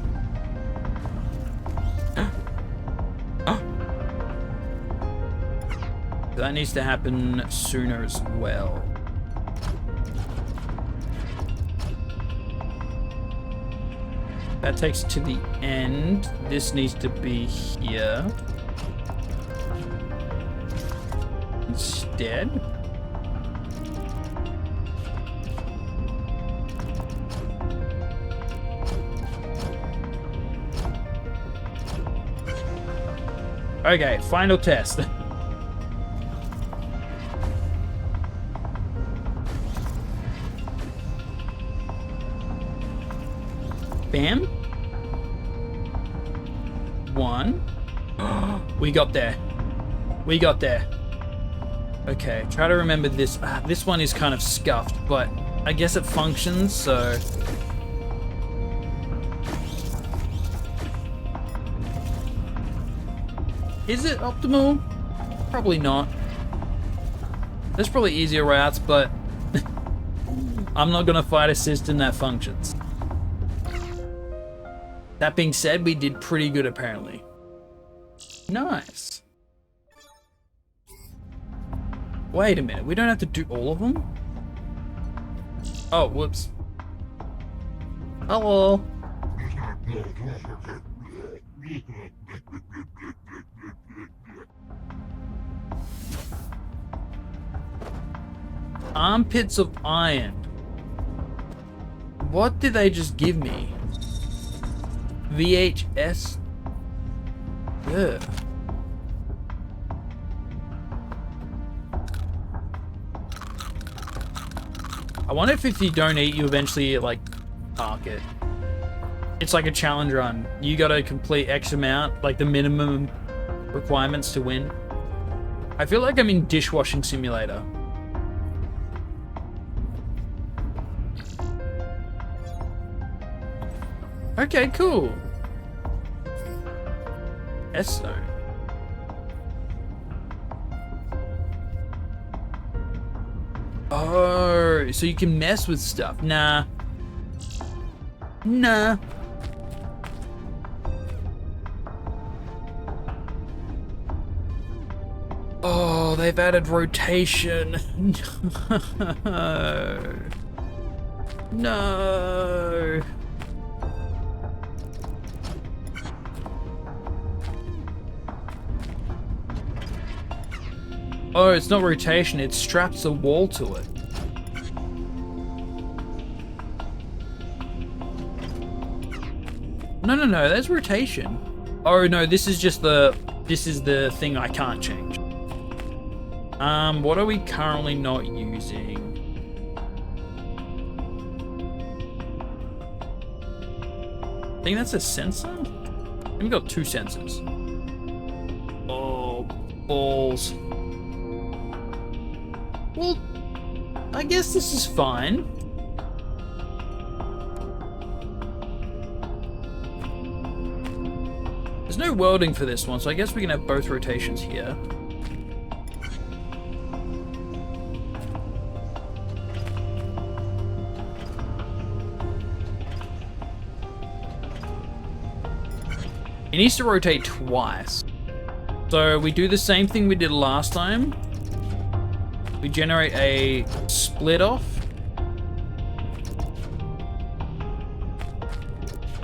That needs to happen sooner as well. That takes it to the end. This needs to be here. Instead. Okay, final test. Bam. One. We got there. We got there. Okay, try to remember this. This one is kind of scuffed, but I guess it functions, so... Is it optimal? Probably not. There's probably easier routes, but I'm not gonna fight a system that functions. That being said, we did pretty good apparently. Nice. Wait a minute, we don't have to do all of them? Oh, whoops. Hello. Armpits of iron. What did they just give me? VHS? Ugh. I wonder if you don't eat, you eventually, like, park it. It's like a challenge run. You gotta complete X amount, like the minimum requirements to win. I feel like I'm in dishwashing simulator. Okay, cool. Eso. Oh, so you can mess with stuff. Nah. Nah. Oh, they've added rotation. No. No. Oh, it's not rotation, it straps a wall to it. No, there's rotation. Oh no, this is the thing I can't change. What are we currently not using? I think that's a sensor? We've got 2 sensors. Oh, balls. Well, I guess this is fine. There's no welding for this one, so I guess we can have both rotations here. It needs to rotate twice. So we do the same thing we did last time. We generate a split off.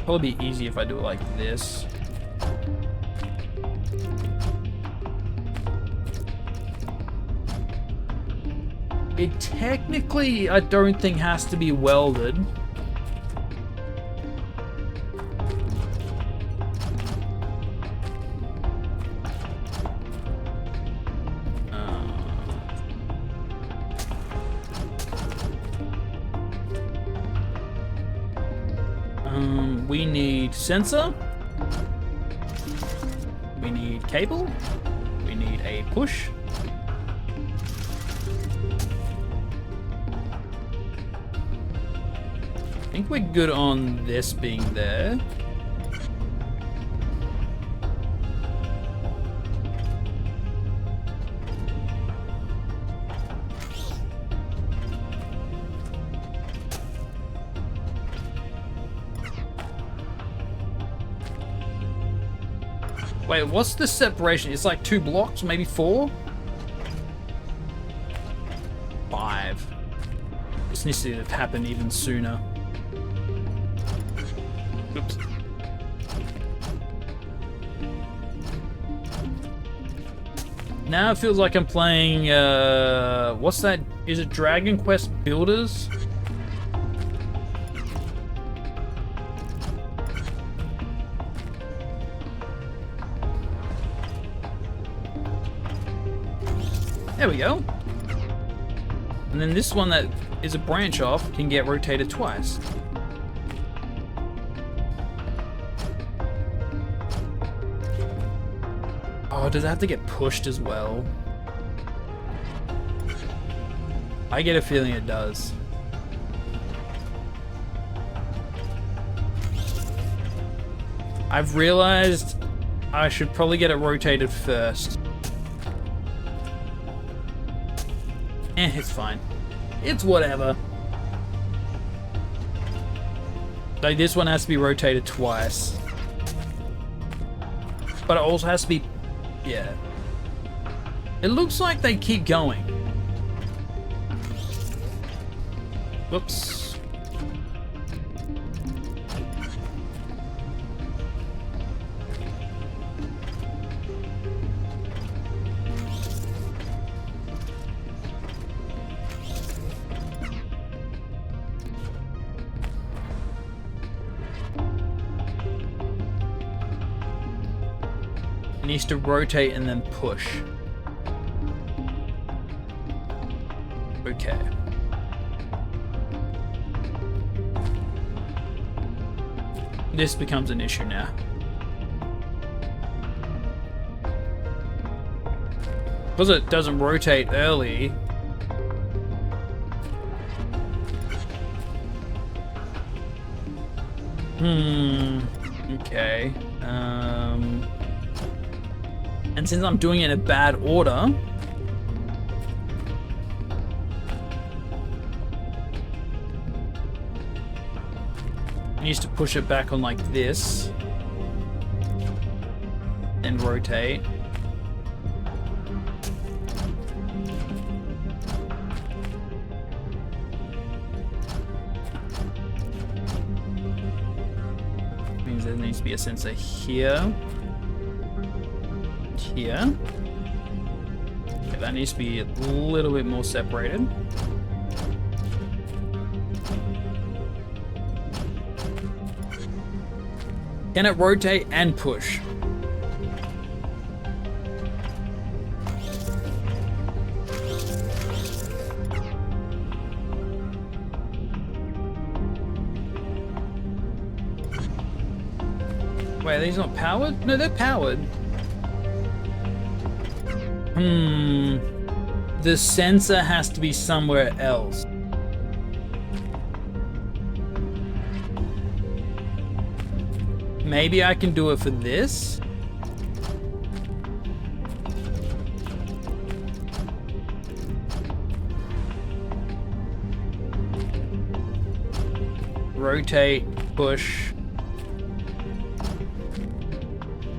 Probably be easy if I do it like this. It technically, I don't think, has to be welded. We need sensor. We need cable. We need a push. I think we're good on this being there. Wait, what's the separation? It's like 2 blocks, maybe 4? 5. This needs to happen even sooner. Oops. Now it feels like I'm playing, what's that? Is it Dragon Quest Builders? There we go. And then this one that is a branch off can get rotated twice. Oh, does it have to get pushed as well? I get a feeling it does. I've realized I should probably get it rotated first. It's fine. It's whatever. Like, this one has to be rotated twice. But it also has to be... yeah. It looks like they keep going. Whoops. It needs to rotate and then push. Okay. This becomes an issue now. Because it doesn't rotate early. Okay. And since I'm doing it in a bad order, I used to push it back on like this, then rotate. Means there needs to be a sensor here. Here. Okay, that needs to be a little bit more separated. Can it rotate and push? Wait, are these not powered? No, they're powered. The sensor has to be somewhere else. Maybe I can do it for this. Rotate, push.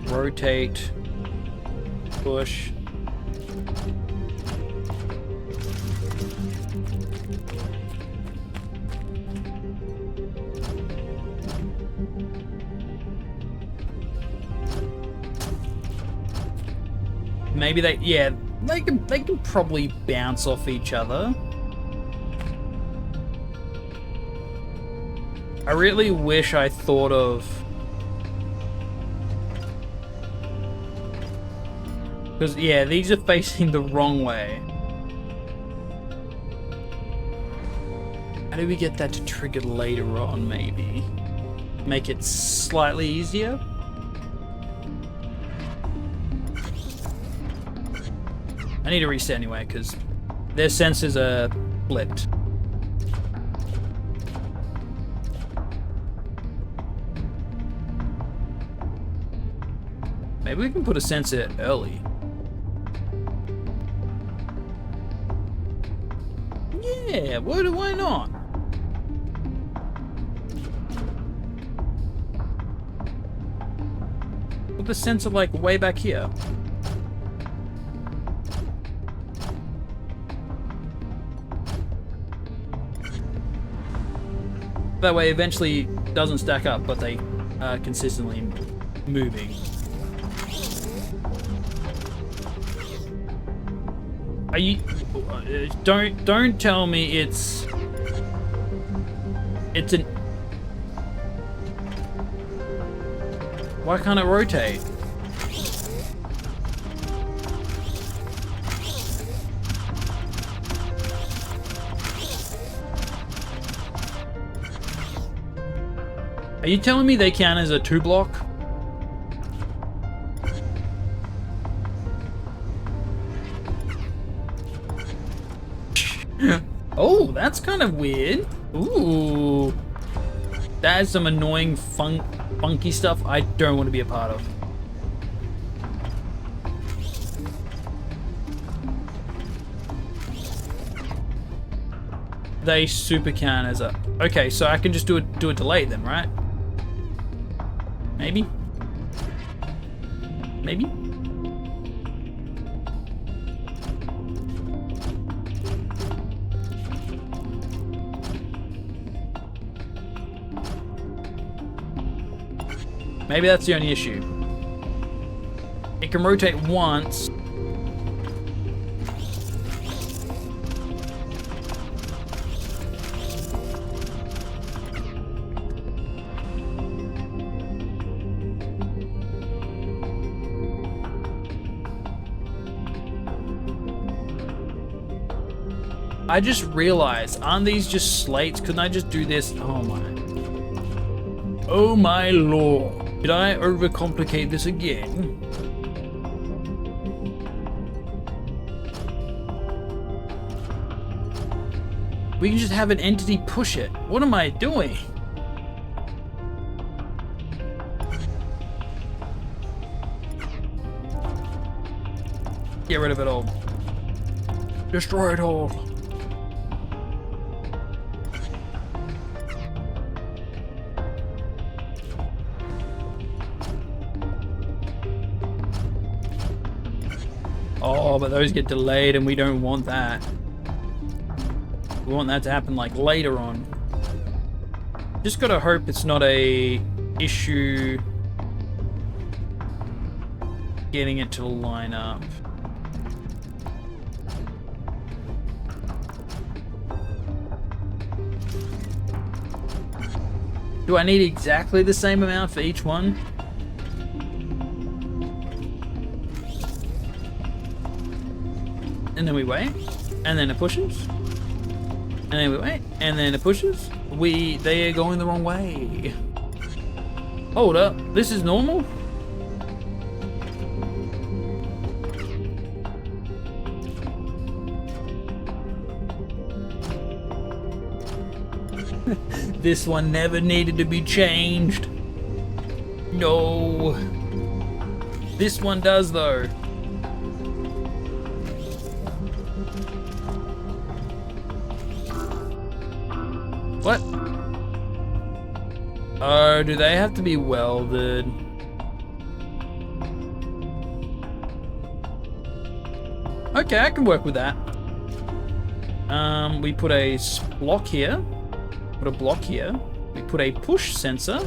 Rotate, push. Maybe they can probably bounce off each other. I really wish I thought of, because yeah, these are facing the wrong way. How do we get that to trigger later on? Maybe make it slightly easier. I need to reset anyway, because their sensors are flipped. Maybe we can put a sensor early. Yeah, why not? Put the sensor like way back here. That way eventually doesn't stack up, but they are consistently moving. Are you... Don't tell me it's an... Why can't it rotate? Are you telling me they count as a 2-block? Oh, that's kind of weird. Ooh. That is some annoying funky stuff I don't want to be a part of. They super count as a... Okay, so I can just do a delay then, right? Maybe? Maybe? Maybe that's the only issue. It can rotate once. I just realized, aren't these just slates? Couldn't I just do this? Oh my. Oh my lord. Did I overcomplicate this again? We can just have an entity push it. What am I doing? Get rid of it all. Destroy it all. Oh, but those get delayed and we don't want that. We want that to happen like later on. Just gotta hope it's not a issue getting it to line up. Do I need exactly the same amount for each one? And then we wait, and then it pushes, and then we wait, and then it pushes. They are going the wrong way. Hold up, this is normal? This one never needed to be changed. No. This one does though. What? Oh, do they have to be welded? Okay, I can work with that. We put a block here. Put a block here. We put a push sensor.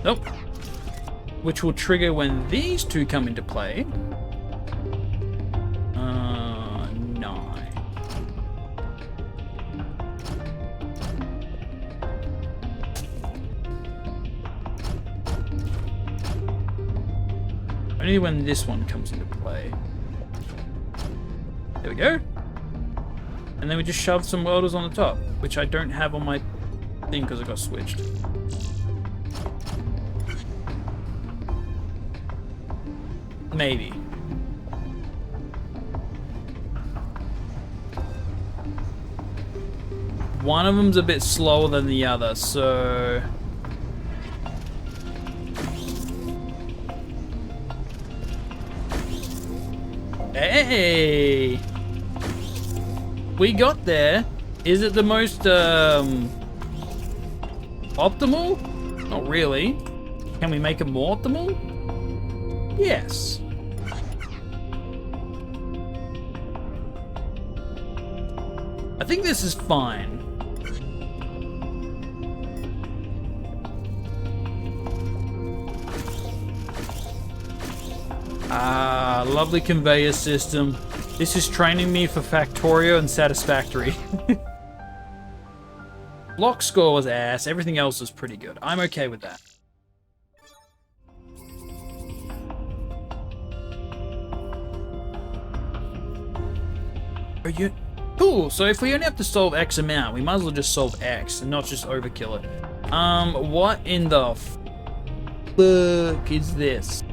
Nope. Which will trigger when these two come into play. No. Only when this one comes into play. There we go. And then we just shove some welders on the top, which I don't have on my thing because it got switched. Maybe. One of them's a bit slower than the other, so... Hey! We got there. Is it the most, optimal? Not really. Can we make it more optimal? Yes. I think this is fine. Ah, lovely conveyor system. This is training me for Factorio and Satisfactory. Block score was ass. Everything else was pretty good. I'm okay with that. Are you... Cool, so if we only have to solve X amount, we might as well just solve X and not just overkill it. What in the fuck is this?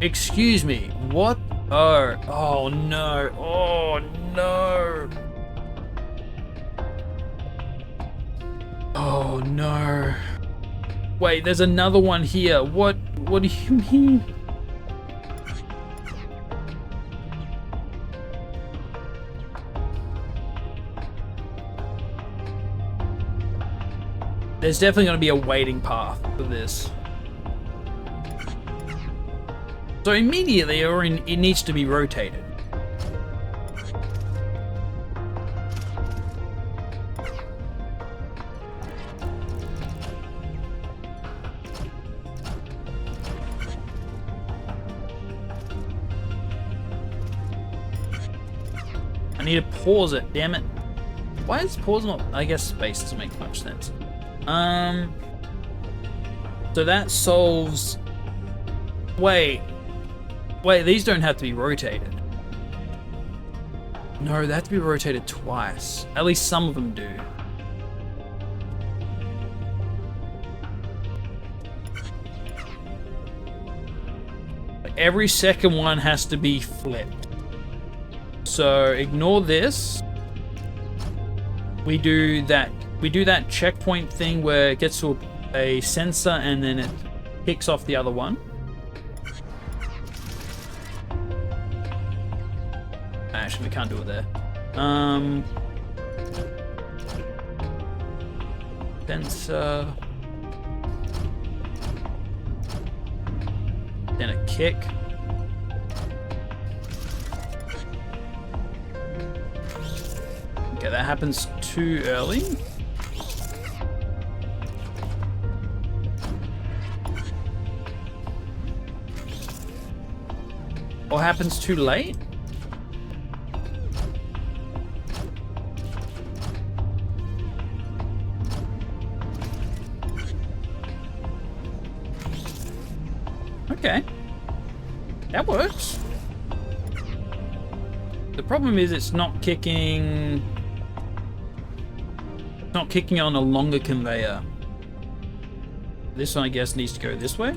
Excuse me, what? Oh no, oh no. Oh no. Wait, there's another one here. What do you mean? There's definitely going to be a waiting path for this. So immediately, it needs to be rotated. I need to pause it, damn it. Why is pause not? I guess space doesn't make much sense. So that solves... Wait, these don't have to be rotated. No, they have to be rotated twice. At least some of them do. Every second one has to be flipped. So ignore this. we do that checkpoint thing where it gets to a sensor and then it picks off the other one. Actually, we can't do it there. Sensor. Then a kick. Okay, that happens too early. Or happens too late? Okay. That works. The problem is it's not kicking... not kicking on a longer conveyor. This one, I guess, needs to go this way.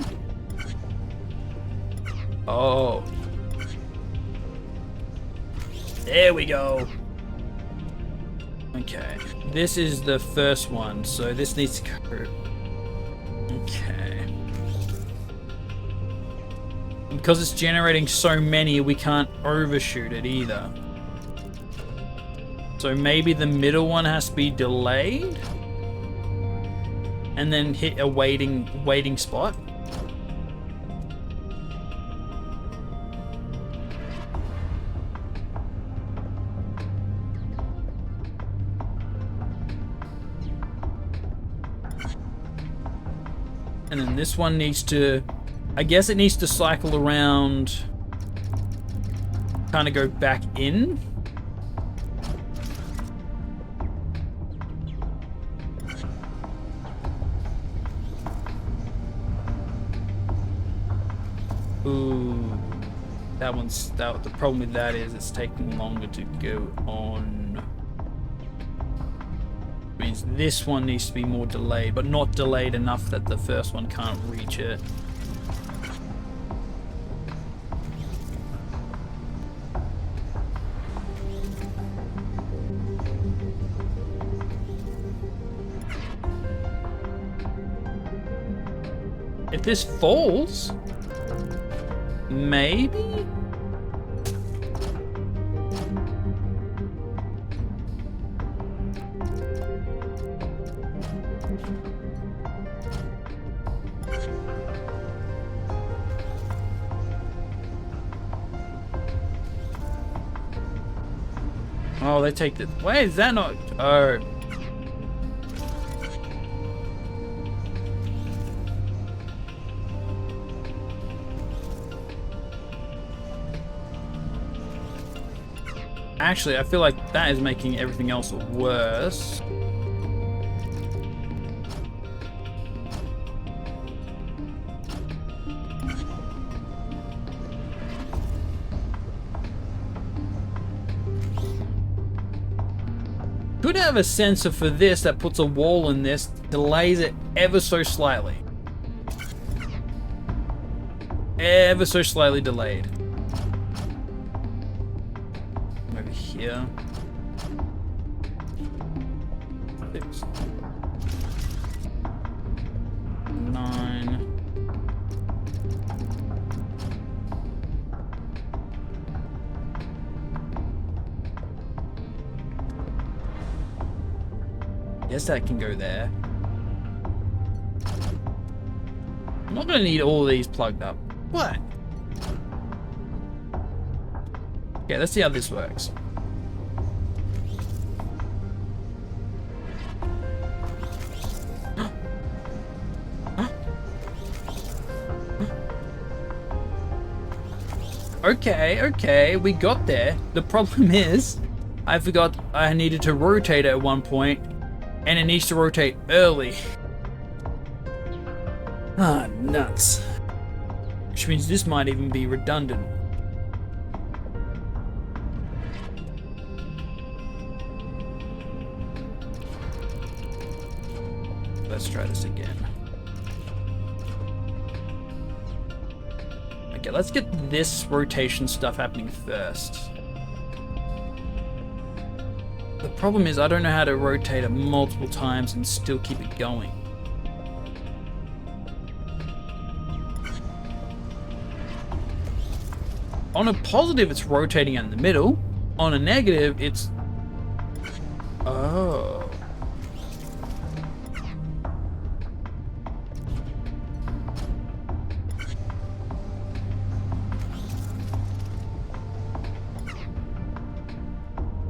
Oh. There we go. Okay. This is the first one, so this needs to go... Okay. Because it's generating so many, we can't overshoot it either. So maybe the middle one has to be delayed and then hit a waiting spot. And then this one needs to, I guess it needs to cycle around, kind of go back in. Ooh, the problem with that is it's taking longer to go on. Means this one needs to be more delayed, but not delayed enough that the first one can't reach it. If this falls, maybe? Oh, they take the... Wait, is that not... Oh. Actually, I feel like that is making everything else worse. Could have a sensor for this that puts a wall in this, delays it ever so slightly. Ever so slightly delayed. Over here. 6, 9. Guess that can go there. I'm not gonna need all of these plugged up. What? Okay, let's see how this works. Okay, we got there. The problem is, I forgot I needed to rotate it at one point, and it needs to rotate early. Ah, nuts. Which means this might even be redundant. Let's try this again. Okay, let's get this rotation stuff happening first. The problem is I don't know how to rotate it multiple times and still keep it going. On a positive, it's rotating in the middle. On a negative, it's... Oh.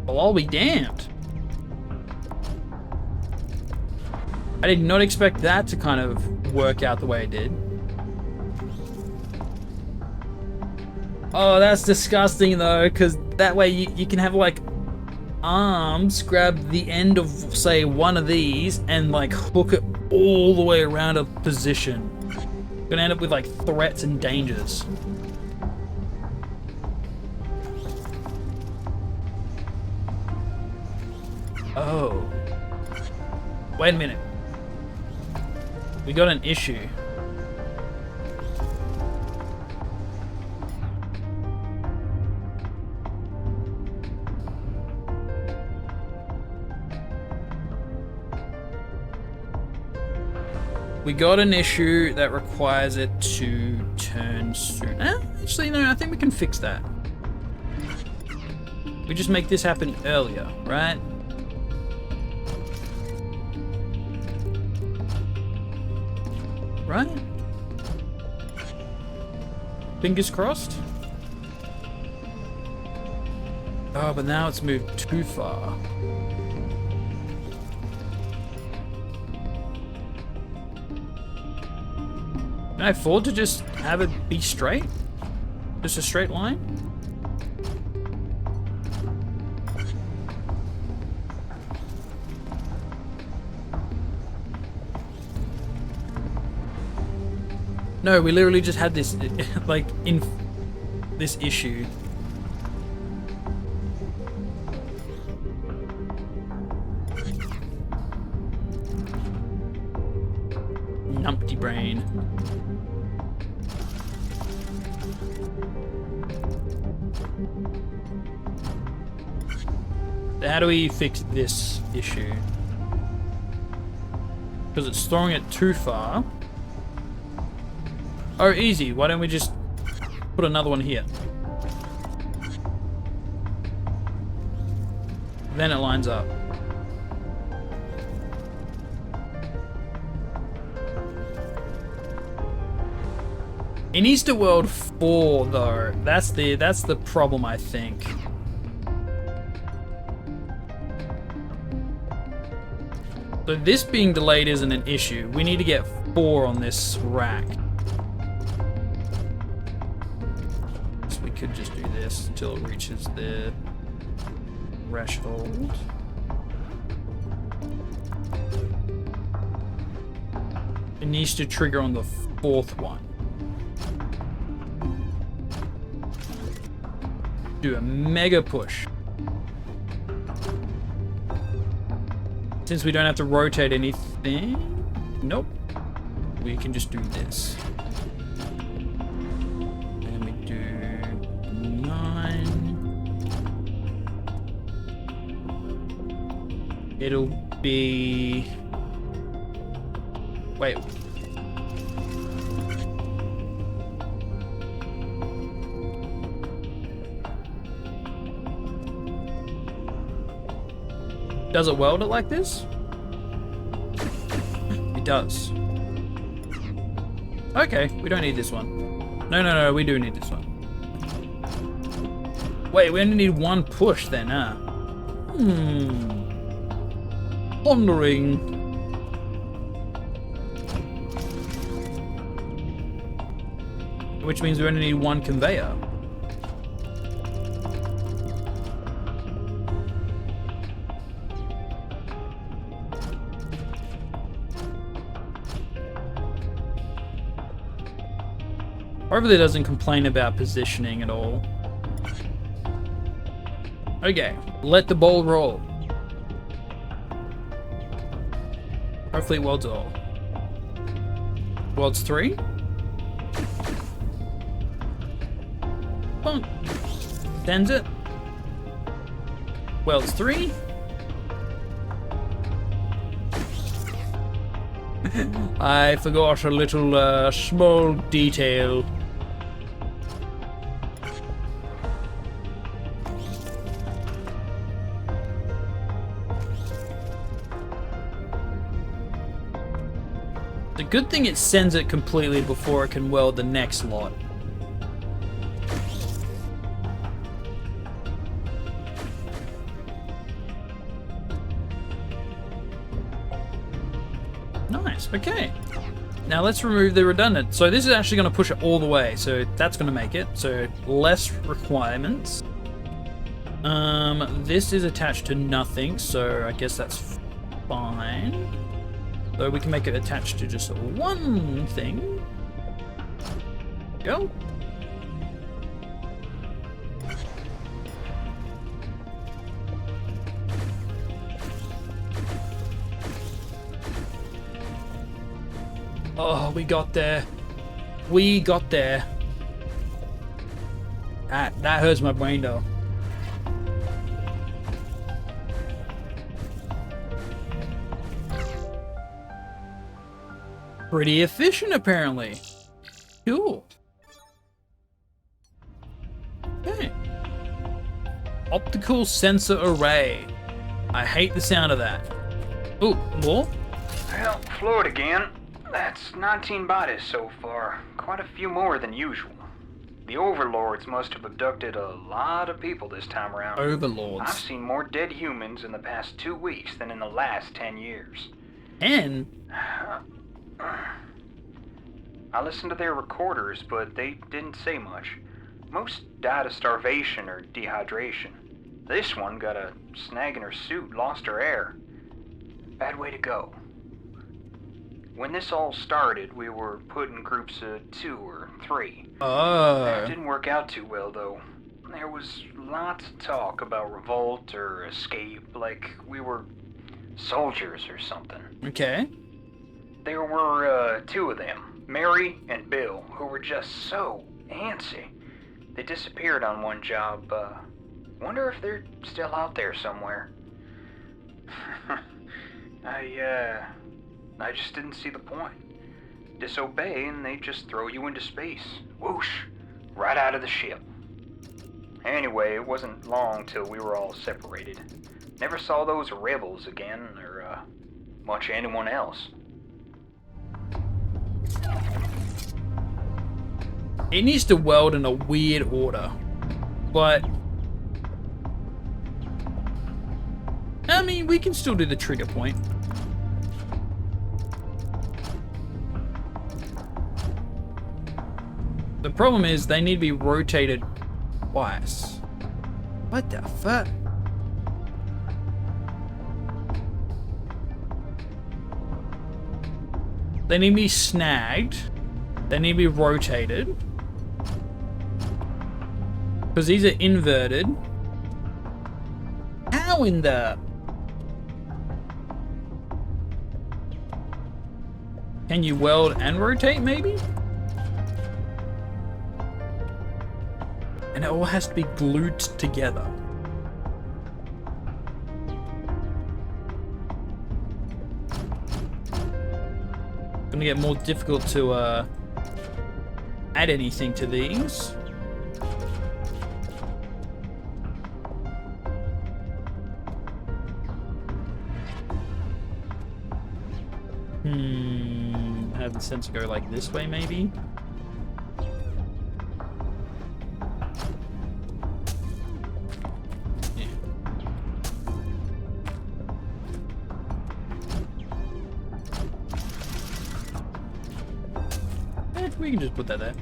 Well, I'll be damned. I did not expect that to kind of work out the way it did. Oh, that's disgusting though, because that way you can have like arms grab the end of, say, one of these and like hook it all the way around a position. You're gonna end up with like threats and dangers. Oh. Wait a minute. We got an issue. We got an issue that requires it to turn soon. Actually, no, I think we can fix that. We just make this happen earlier, right? Right? Fingers crossed. Oh, but now it's moved too far. Can I afford to just have it be straight? Just a straight line? No, we literally just had this, like, in this issue. Numpty brain. So how do we fix this issue? Because it's throwing it too far. Oh, easy. Why don't we just put another one here? Then it lines up. It needs to world 4 though. That's the problem, I think. So this being delayed isn't an issue. We need to get 4 on this rack. So we could just do this until it reaches the threshold. It needs to trigger on the 4th one. Do a mega push. Since we don't have to rotate anything, nope. We can just do this. And we do 9. It'll be... Wait. Does it weld it like this? It does. Okay, we don't need this one. No, we do need this one. Wait, we only need 1 push then, huh? Pondering. Which means we only need 1 conveyor. Hopefully it doesn't complain about positioning at all. Okay, let the ball roll. Hopefully it welds it all. Welds 3. Bonk. Sends it. Welds 3. I forgot a little small detail. The good thing it sends it completely before it can weld the next lot. Nice, okay. Now let's remove the redundant. So this is actually going to push it all the way. So that's going to make it. So less requirements. This is attached to nothing. So I guess that's fine. So we can make it attached to just one thing. Go. Oh, we got there. We got there. That hurts my brain though. Pretty efficient apparently. Cool. Okay. Optical sensor array. I hate the sound of that. Ooh, more? Well, Floyd again. That's 19 bodies so far. Quite a few more than usual. The overlords must have abducted a lot of people this time around. Overlords. I've seen more dead humans in the past 2 weeks than in the last 10 years. And I listened to their recorders, but they didn't say much. Most died of starvation or dehydration. This one got a snag in her suit, lost her air. Bad way to go. When this all started, we were put in groups of 2 or 3. That didn't work out too well, though. There was lots of talk about revolt or escape, like we were soldiers or something. okay. There were 2 of them, Mary and Bill, who were just so antsy. They disappeared on one job. Wonder if they're still out there somewhere. I just didn't see the point. Disobey and they just throw you into space. Whoosh! Right out of the ship. Anyway, it wasn't long till we were all separated. Never saw those rebels again, or much of anyone else. It needs to weld in a weird order. But I mean, we can still do the trigger point. The problem is they need to be rotated twice. What the fuck? They need to be snagged. They need to be rotated. Because these are inverted. How in the... Can you weld and rotate, maybe? And it all has to be glued together. Gonna get more difficult to add anything to these. Have the sensor go like this way, maybe? Yeah. We can just put that there.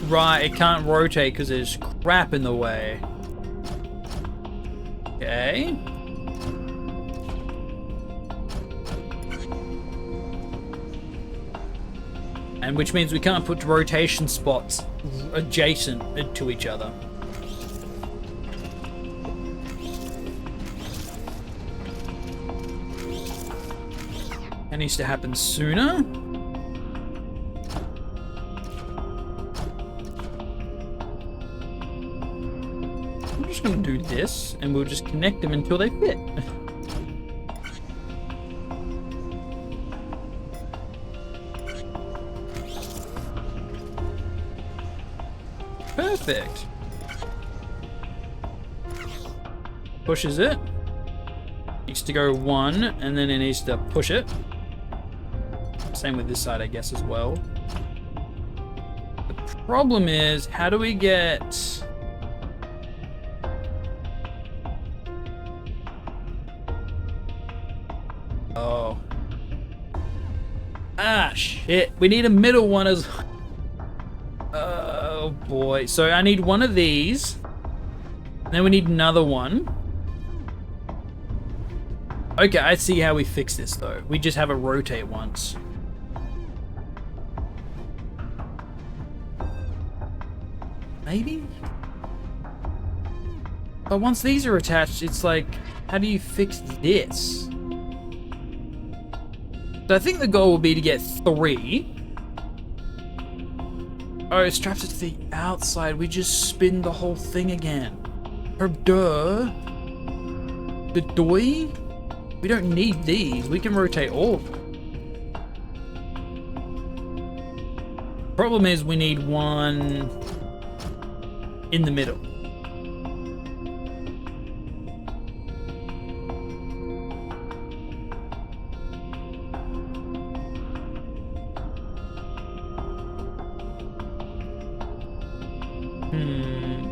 Right, it can't rotate because there's crap in the way. Okay. And which means we can't put rotation spots adjacent to each other. That needs to happen sooner. I'm just going to do this, and we'll just connect them until they fit. Perfect. Pushes it. Needs to go 1, and then it needs to push it. Same with this side, I guess, as well. The problem is, how do we get... Oh. Ah, shit. We need a middle one as... Oh, boy. So I need one of these. And then we need another one. Okay, I see how we fix this, though. We just have it rotate once. Maybe? But once these are attached, it's like, how do you fix this? So I think the goal will be to get 3. Oh, it straps it to the outside. We just spin the whole thing again. Oh, duh. The doy? We don't need these. We can rotate all of them. Problem is we need one in the middle.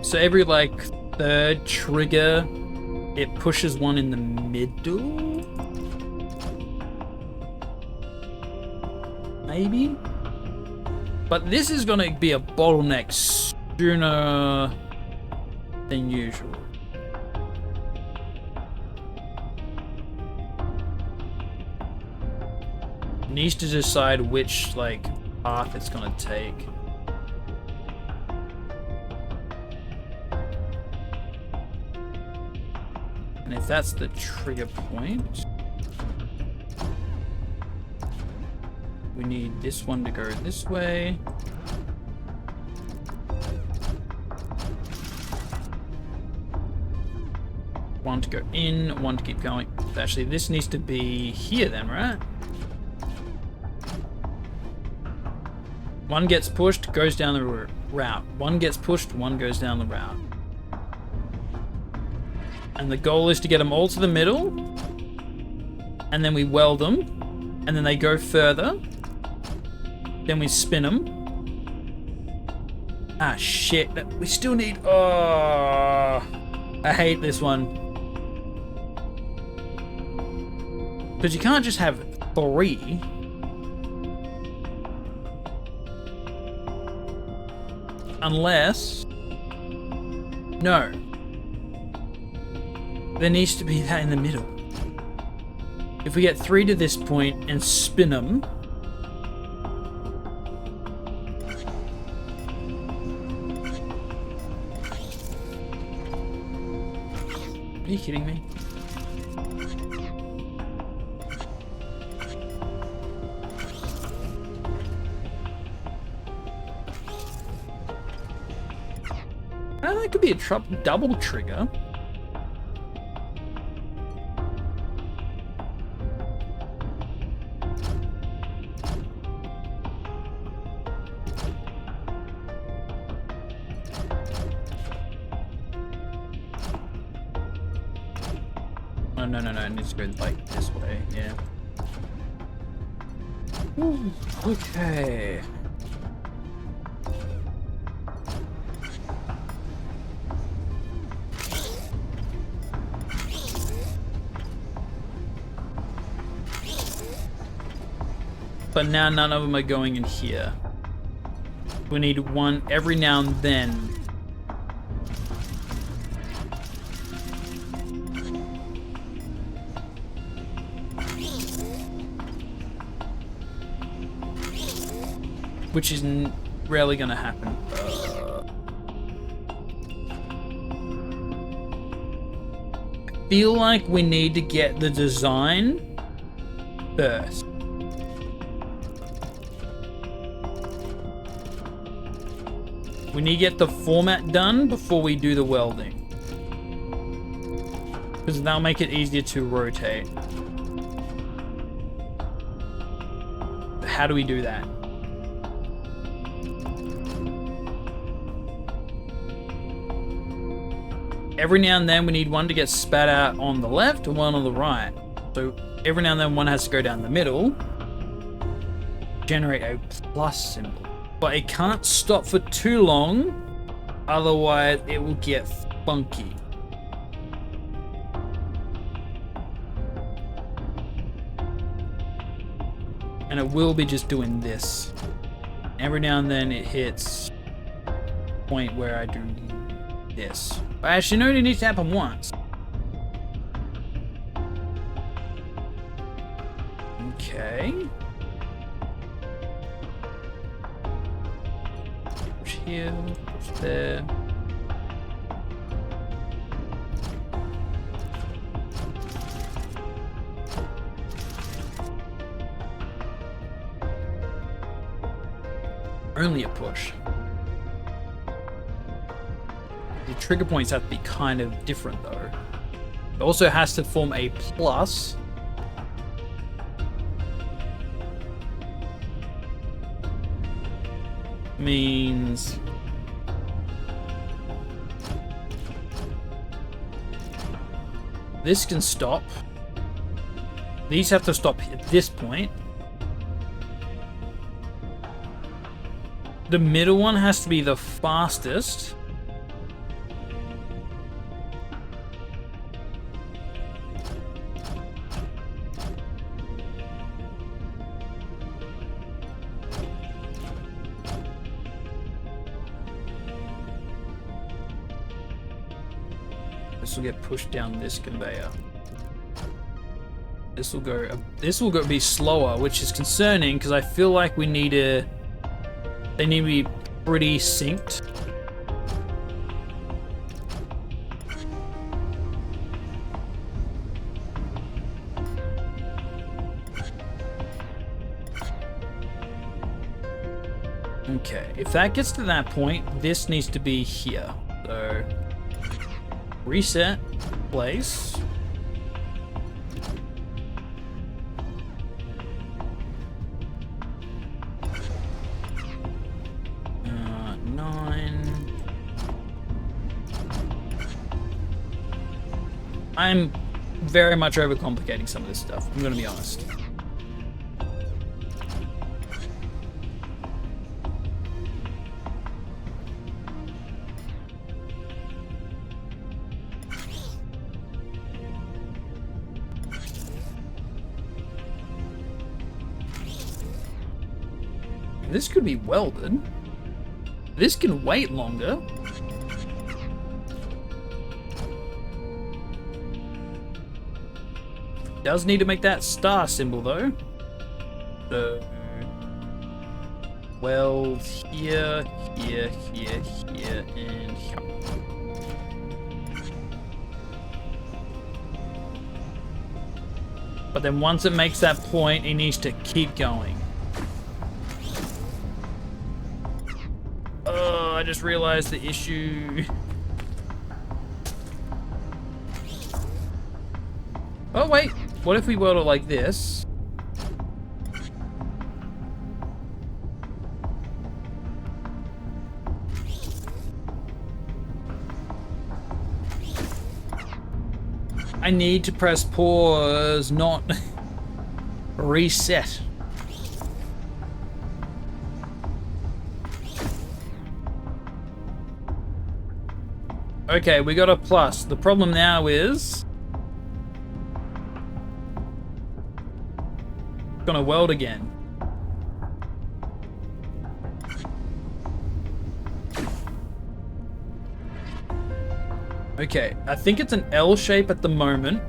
So every like third trigger, it pushes one in the middle? Maybe? But this is gonna be a bottleneck sooner than usual. Needs to decide which like path it's gonna take. And if that's the trigger point, we need this one to go this way. One to go in, one to keep going. Actually, this needs to be here then, right? One gets pushed, goes down the route. One gets pushed, one goes down the route. And the goal is to get them all to the middle, and then we weld them, and then they go further. Then we spin them. Ah, shit. We still need... Oh, I hate this one. Because you can't just have 3. Unless... No. There needs to be that in the middle. If we get 3 to this point and spin them... Are you kidding me? Oh, that could be a double trigger. Oh, no, it needs to go like this way, yeah. Ooh, okay. But now none of them are going in here. We need one every now and then. Which is rarely gonna happen. I feel like we need to get the design first. We need to get the format done before we do the welding. Because that'll make it easier to rotate. How do we do that? Every now and then we need one to get spat out on the left and one on the right. So every now and then one has to go down the middle. Generate a plus symbol. But it can't stop for too long. Otherwise it will get funky. And it will be just doing this. Every now and then it hits a point where I do this. But actually, no, it needs to happen once. Okay. Push here, push there. Only a push. The trigger points have to be kind of different though. It also has to form a plus. Means this can stop. These have to stop at this point. The middle one has to be the fastest. This will get pushed down this conveyor. This will go be slower, which is concerning because I feel like we need to. They need to be pretty synced. Okay, if that gets to that point, this needs to be here. So, reset, place. I'm very much overcomplicating some of this stuff, I'm gonna be honest. This could be welded. This can wait longer. Does need to make that star symbol though. So weld here, here, here, here, and here. But then once it makes that point, it needs to keep going. Oh, I just realized the issue. Oh wait. What if we weld it like this? I need to press pause, not reset. Okay, we got a plus. The problem now is gonna weld again. Okay, I think it's an L shape at the moment.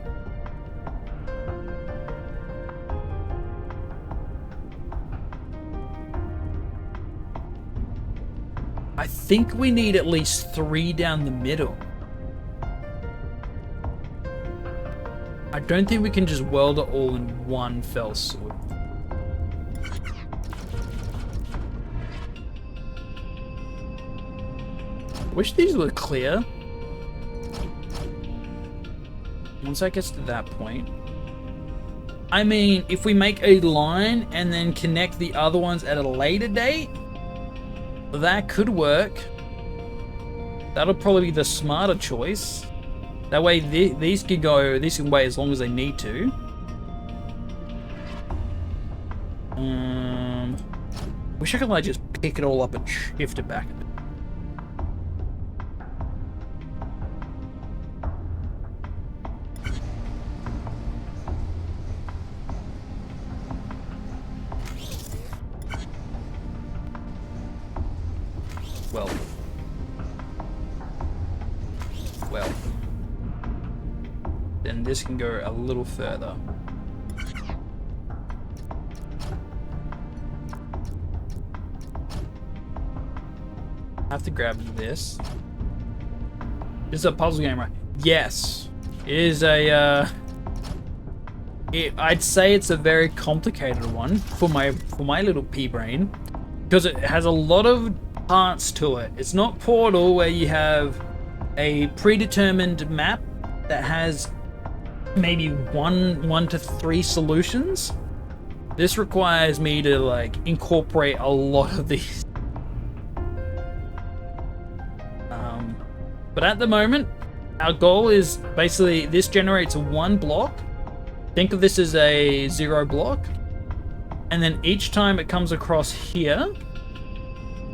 I think we need at least 3 down the middle. I don't think we can just weld it all in one fell swoop. I wish these were clear. Once that gets to that point, I mean, if we make a line and then connect the other ones at a later date, that could work. That'll probably be the smarter choice. That way, these can wait as long as they need to. Wish I could like just pick it all up and shift it back a bit. Well. Then this can go a little further. I have to grab this. This is a puzzle game, right? Yes. It is a, I'd say it's a very complicated one for my little pea brain. Because it has a lot of parts to it. It's not Portal where you have a predetermined map that has maybe one to three solutions. This requires me to like incorporate a lot of these. But at the moment, our goal is basically this generates one block. Think of this as a 0 block. And then each time it comes across here,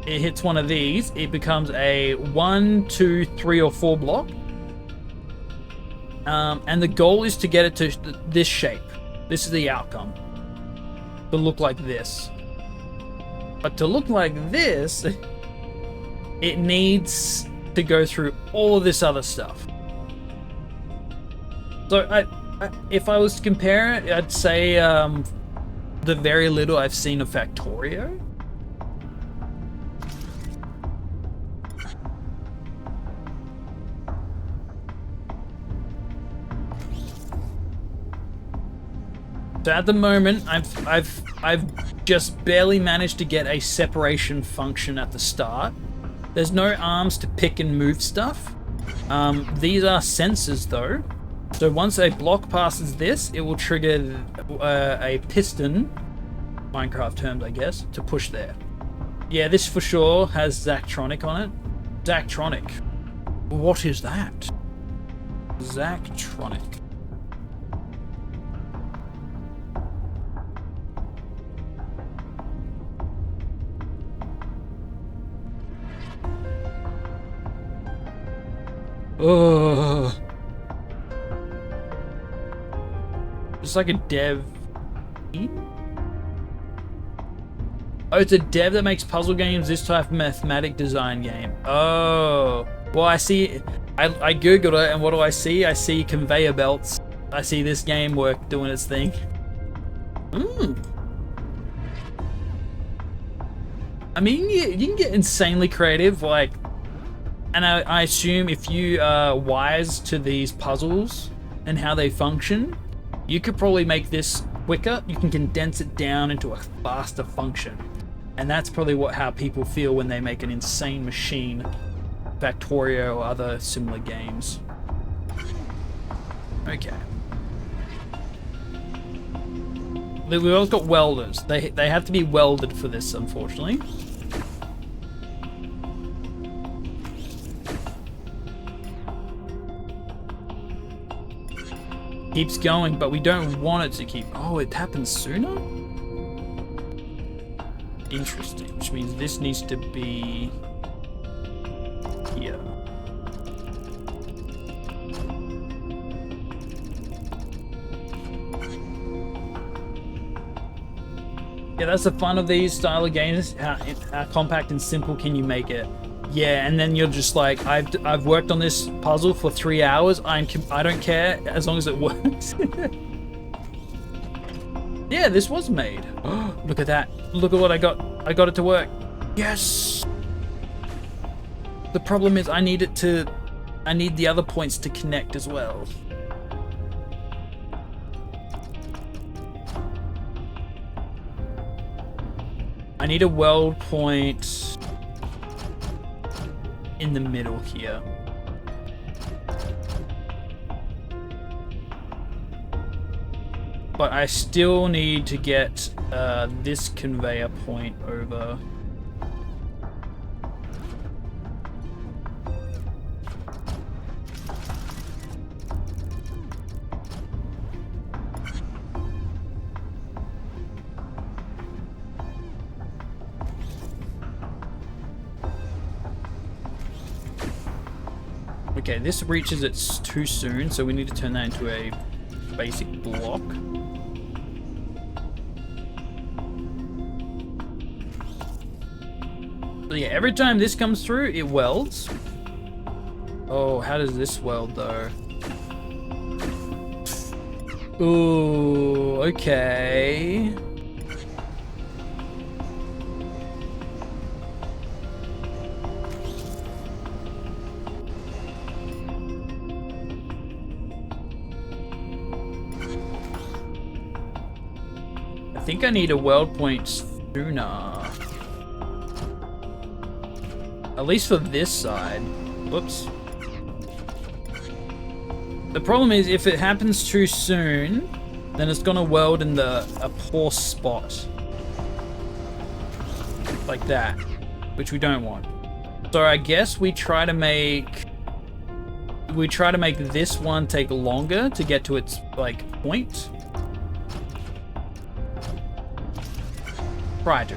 it hits one of these, it becomes a 1, 2, 3, or 4 block. And the goal is to get it to this shape. This is the outcome. To look like this. But to look like this, it needs to go through all of this other stuff. So if I was to compare it, I'd say the very little I've seen of Factorio. So at the moment, I've just barely managed to get a separation function at the start. There's no arms to pick and move stuff. These are sensors though. So once a block passes this, it will trigger a piston, Minecraft terms I guess, to push there. Yeah, this for sure has Zachtronic on it. Zachtronic. What is that? Zachtronic. Oh, it's like a dev. Oh, it's a dev that makes puzzle games. This type of mathematic design game. Oh, well, I see. I googled it, and what do I see? I see conveyor belts. I see this game work doing its thing. I mean, you can get insanely creative, like. And I assume if you are wise to these puzzles and how they function, you could probably make this quicker. You can condense it down into a faster function. And that's probably how people feel when they make an insane machine, Factorio or other similar games. Okay. We've also got welders. They have to be welded for this, unfortunately. Keeps going, but we don't want it to keep. Oh, it happens sooner? Interesting, which means this needs to be here. Yeah, that's the fun of these style of games. How compact and simple can you make it? Yeah, and then you're just like, I've worked on this puzzle for 3 hours. I don't care as long as it works. Yeah, this was made. Look at that. Look at what I got. I got it to work. Yes. The problem is I need the other points to connect as well. I need a weld point in the middle here. But I still need to get this conveyor point over. Okay, this reaches it too soon, so we need to turn that into a basic block. So yeah, every time this comes through, it welds. Oh, how does this weld though? Ooh, okay. I think I need a weld point sooner. At least for this side. Whoops. The problem is if it happens too soon, then it's gonna weld in a poor spot. Like that. Which we don't want. So I guess we try to make this one take longer to get to its like point. Try to.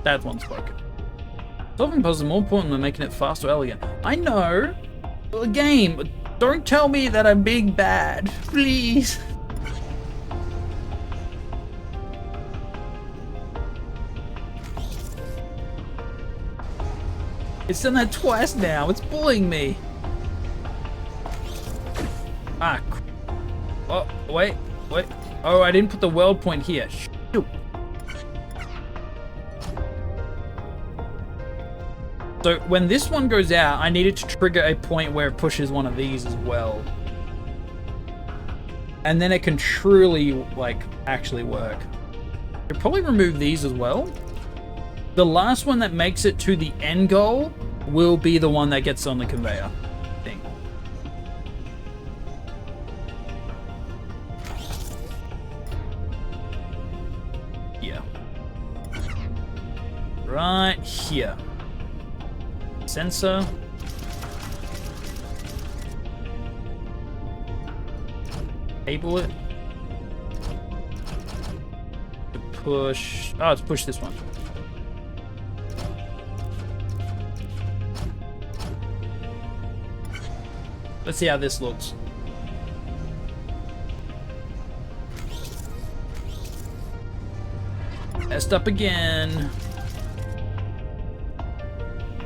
That one's broken. Solving puzzles is more important than making it fast or elegant. I know. A game. Don't tell me that I'm being bad, please. It's done that twice now. It's bullying me. Ah. Oh, wait. Oh, I didn't put the weld point here. Shoot. So when this one goes out, I needed to trigger a point where it pushes one of these as well. And then it can truly, like, actually work. I'll probably remove these as well. The last one that makes it to the end goal will be the one that gets on the conveyor thing. Yeah. Right here. Sensor. Table it. To push. Oh, let's push this one. Let's see how this looks. Messed up again.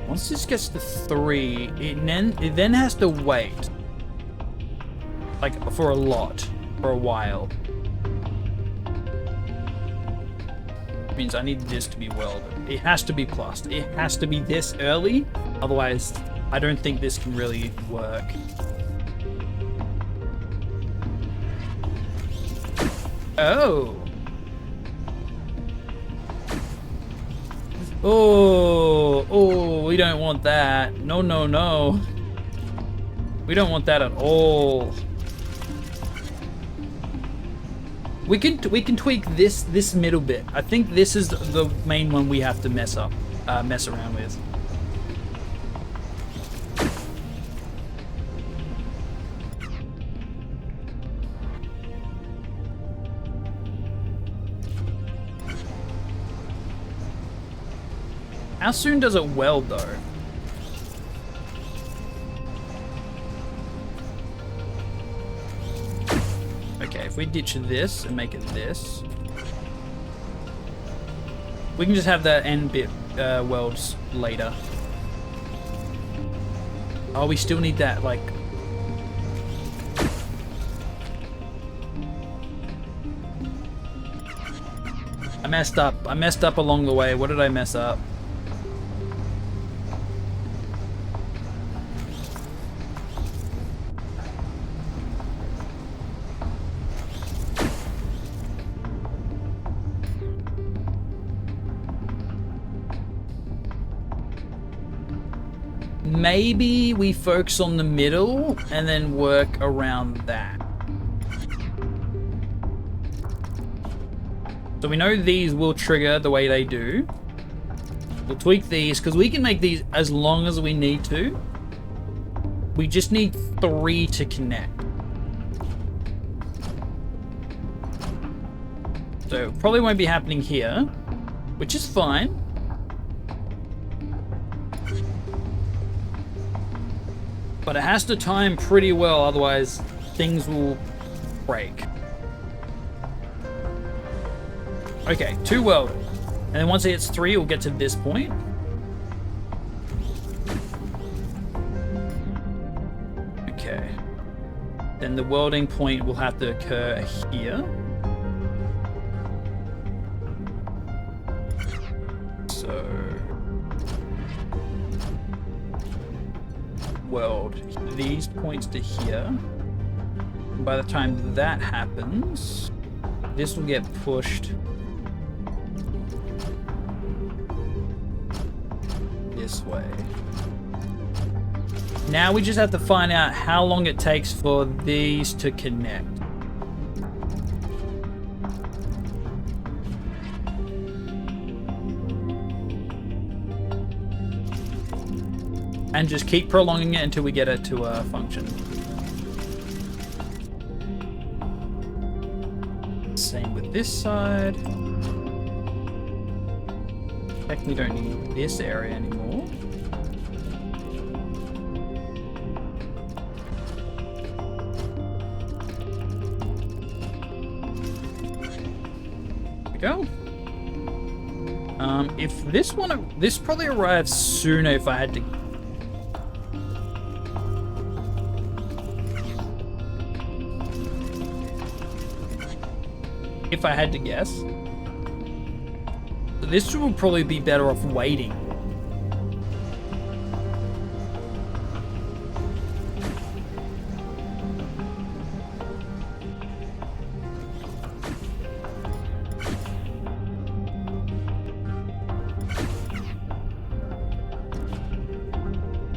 Once this gets to 3, it then has to wait. Like, for a while. Means I need this to be welded. It has to be plussed. It has to be this early. Otherwise, I don't think this can really work. Oh. Oh, we don't want that. No. We don't want that at all. We can tweak this middle bit. I think this is the main one we have to mess around with. How soon does it weld though? Okay, if we ditch this and make it this, we can just have that end bit welds later. Oh, we still need that, like... I messed up along the way. What did I mess up? Maybe we focus on the middle and then work around that. So we know these will trigger the way they do. We'll tweak these, because we can make these as long as we need to. We just need 3 to connect. So it probably won't be happening here, which is fine. But it has to time pretty well, otherwise things will break. Okay, 2 welded. And then once it hits 3, it will get to this point. Okay. Then the welding point will have to occur here. So... weld these points to here. And by the time that happens, this will get pushed this way. Now we just have to find out how long it takes for these to connect. And just keep prolonging it until we get it to function. Same with this side. Technically don't need this area anymore. There we go. If this probably arrives sooner if I had to. If I had to guess. This will probably be better off waiting.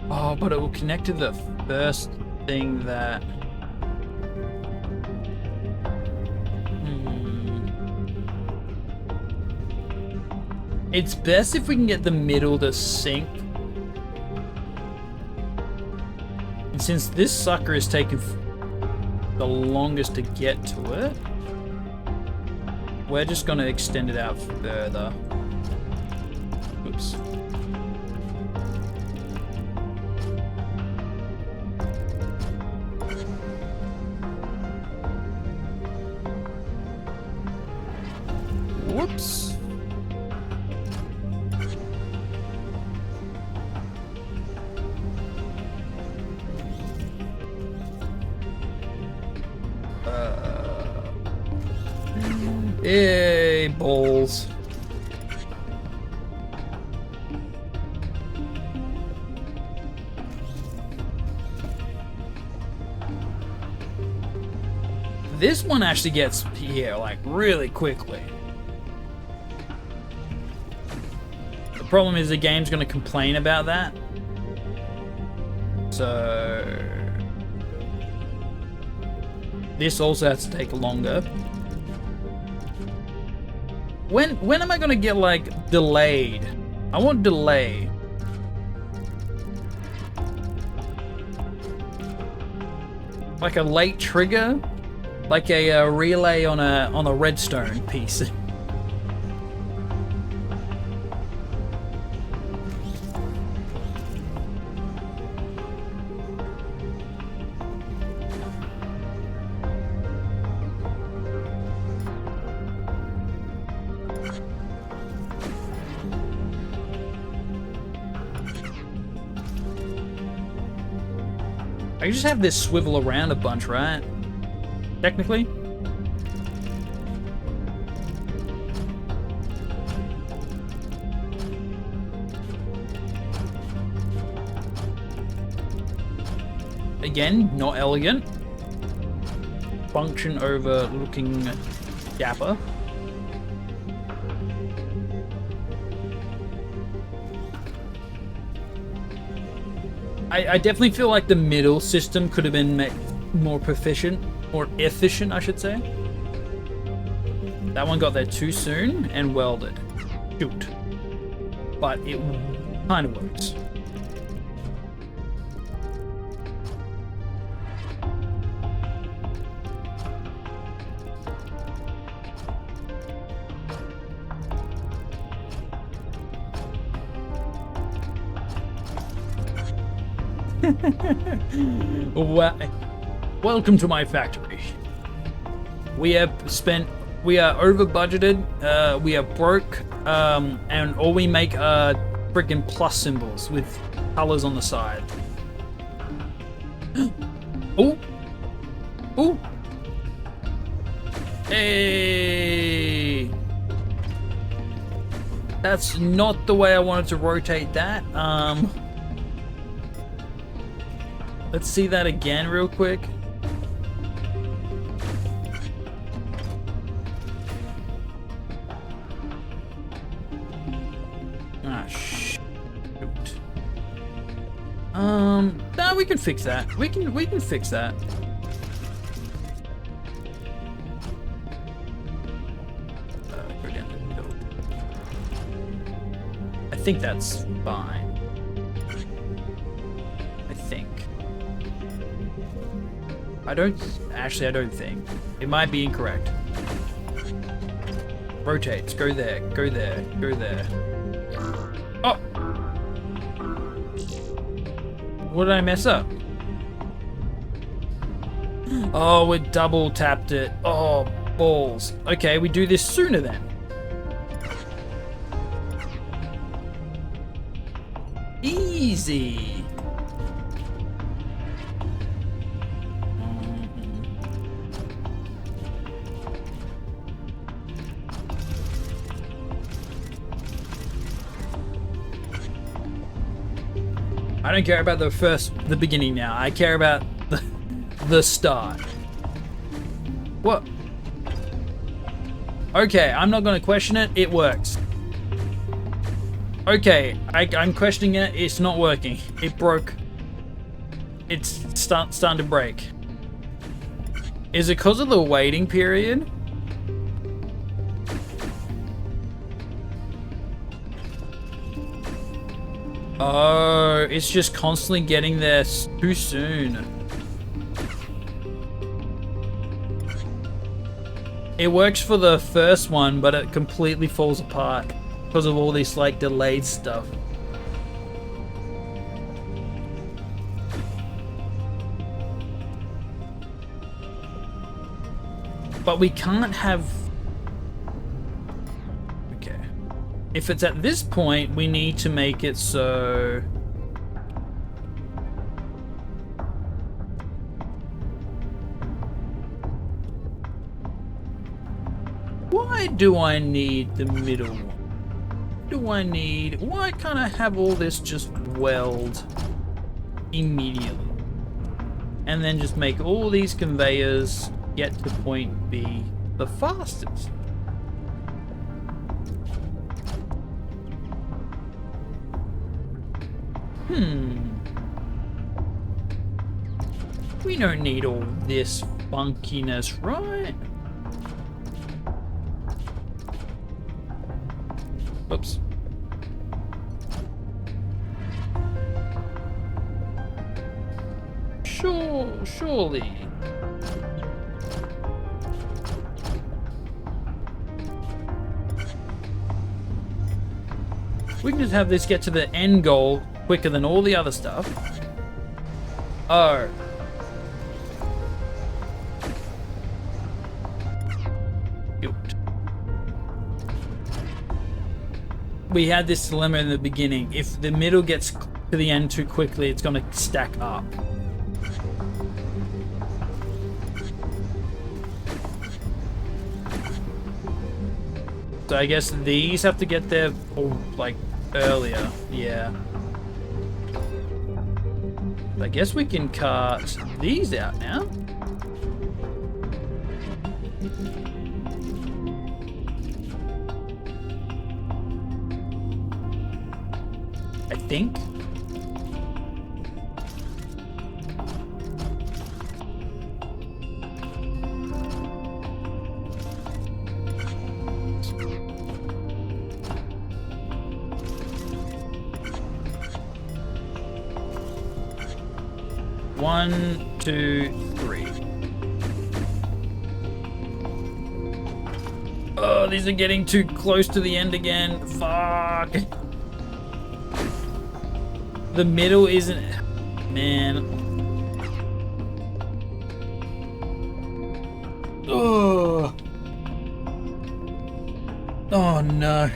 Oh, but it will connect to the first thing that... It's best if we can get the middle to sync. And since this sucker is taking the longest to get to it, we're just going to extend it out further. Oops. Whoops. Hey, balls. This one actually gets here like really quickly. The problem is the game's going to complain about that. So this also has to take longer. When am I gonna get like delayed? I want delay. Like a late trigger, like a relay on a redstone piece. I just have this swivel around a bunch, right? Technically. Again, not elegant. Function over looking dapper. I definitely feel like the middle system could have been more proficient, or efficient, I should say. That one got there too soon and welded. Shoot. But it kind of works. Welcome to my factory. We are over budgeted, we are broke, and all we make are freaking plus symbols with colors on the side. Oh! Oh! Hey! That's not the way I wanted to rotate that. Let's see that again real quick. Ah, shoot. Nah, we can fix that. We can fix that. Go down the middle. I think that's fine. I think. I don't think. It might be incorrect. Rotates. Go there. Go there. Go there. Oh! What did I mess up? Oh, we double tapped it. Oh, balls. Okay, we do this sooner then. Easy. I don't care about the beginning now. I care about the start. What? Okay, I'm not gonna question it. It works. Okay, I'm questioning it. It's not working. It broke. It's starting to break. Is it because of the waiting period? Oh, it's just constantly getting there too soon. It works for the first one, but it completely falls apart because of all this like delayed stuff. But we can't have... Okay. If it's at this point, we need to make it so... Why do I need the middle one? Why can't I have all this just weld immediately? And then just make all these conveyors get to point B the fastest? We don't need all this funkiness, right? Oops. Surely. We can just have this get to the end goal quicker than all the other stuff. Oh. We had this dilemma in the beginning. If the middle gets to the end too quickly, it's going to stack up. So I guess these have to get there, like, earlier. Yeah. I guess we can cut these out now. I think. 1, 2, 3. Oh, these are getting too close to the end again. Fuck. The middle isn't... Man. Oh. Oh no.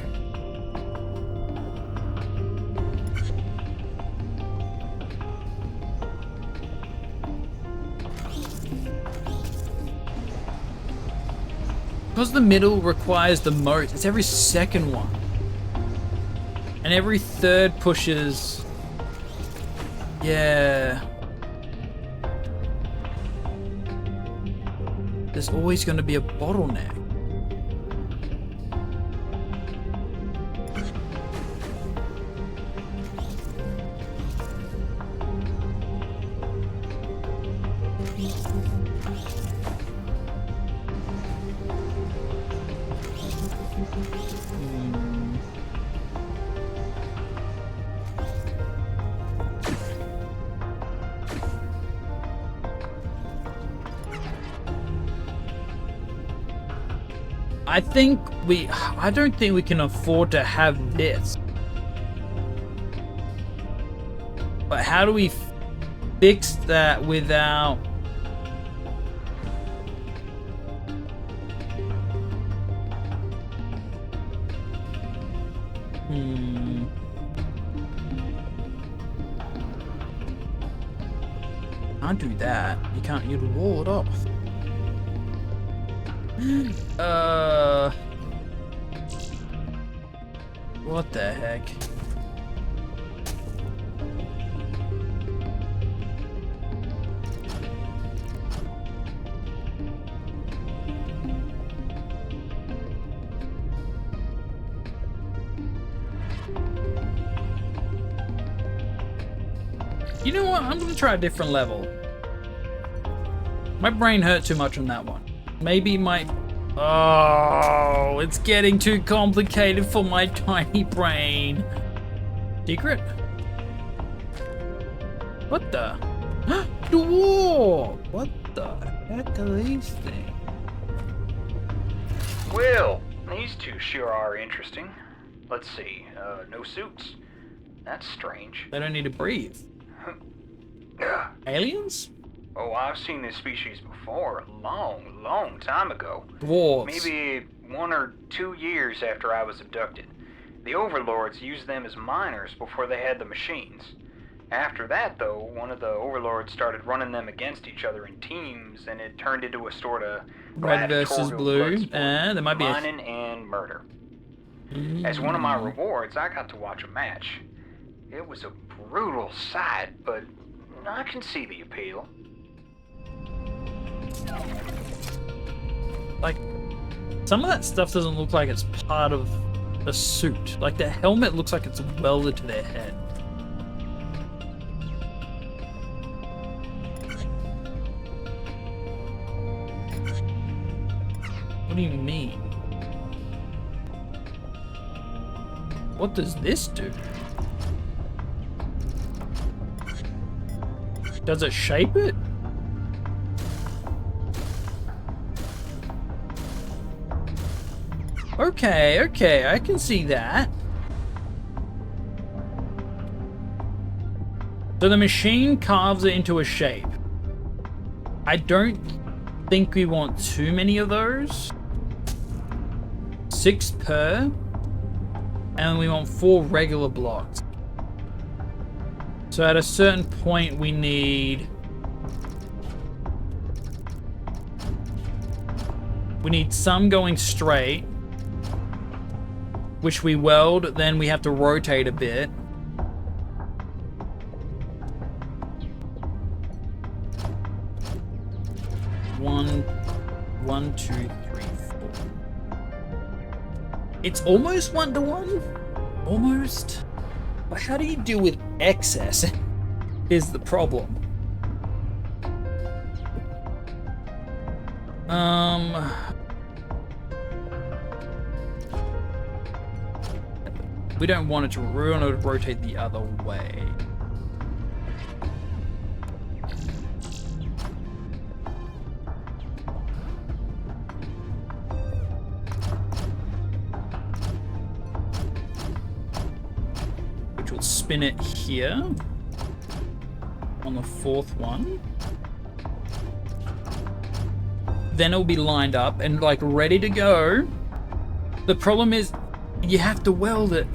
Because the middle requires the most, it's every second one. And every third pushes... Yeah. There's always going to be a bottleneck. I don't think we can afford to have this. But how do we fix that without... Can't do that. You'd wall it off. What the heck? You know what? I'm gonna try a different level. My brain hurt too much on that one. Maybe my... Oh, it's getting too complicated for my tiny brain. Secret? What the? Dwarf! What the heck are these things? Well, these two sure are interesting. Let's see, no suits. That's strange. They don't need to breathe. Aliens? Oh, I've seen this species before, a long time ago. Dwarves. Maybe 1 or 2 years after I was abducted. The overlords used them as miners before they had the machines. After that, though, one of the overlords started running them against each other in teams, and it turned into a sort of red versus blue. There might be mining and murder. As one of my rewards, I got to watch a match. It was a brutal sight, but I can see the appeal. Like, some of that stuff doesn't look like it's part of a suit. Like, the helmet looks like it's welded to their head. What do you mean? What does this do? Does it shape it? Okay, I can see that. So the machine carves it into a shape. I don't think we want too many of those. 6 per. And we want 4 regular blocks. So at a certain point we need... some going straight, which we weld, then we have to rotate a bit. One, 2, 3, 4. It's almost 1-to-1. Almost. But how do you deal with excess? Is the problem. We don't want it to rotate the other way. spin it here on the 4th one. Then it'll be lined up and like ready to go. The problem is you have to weld it.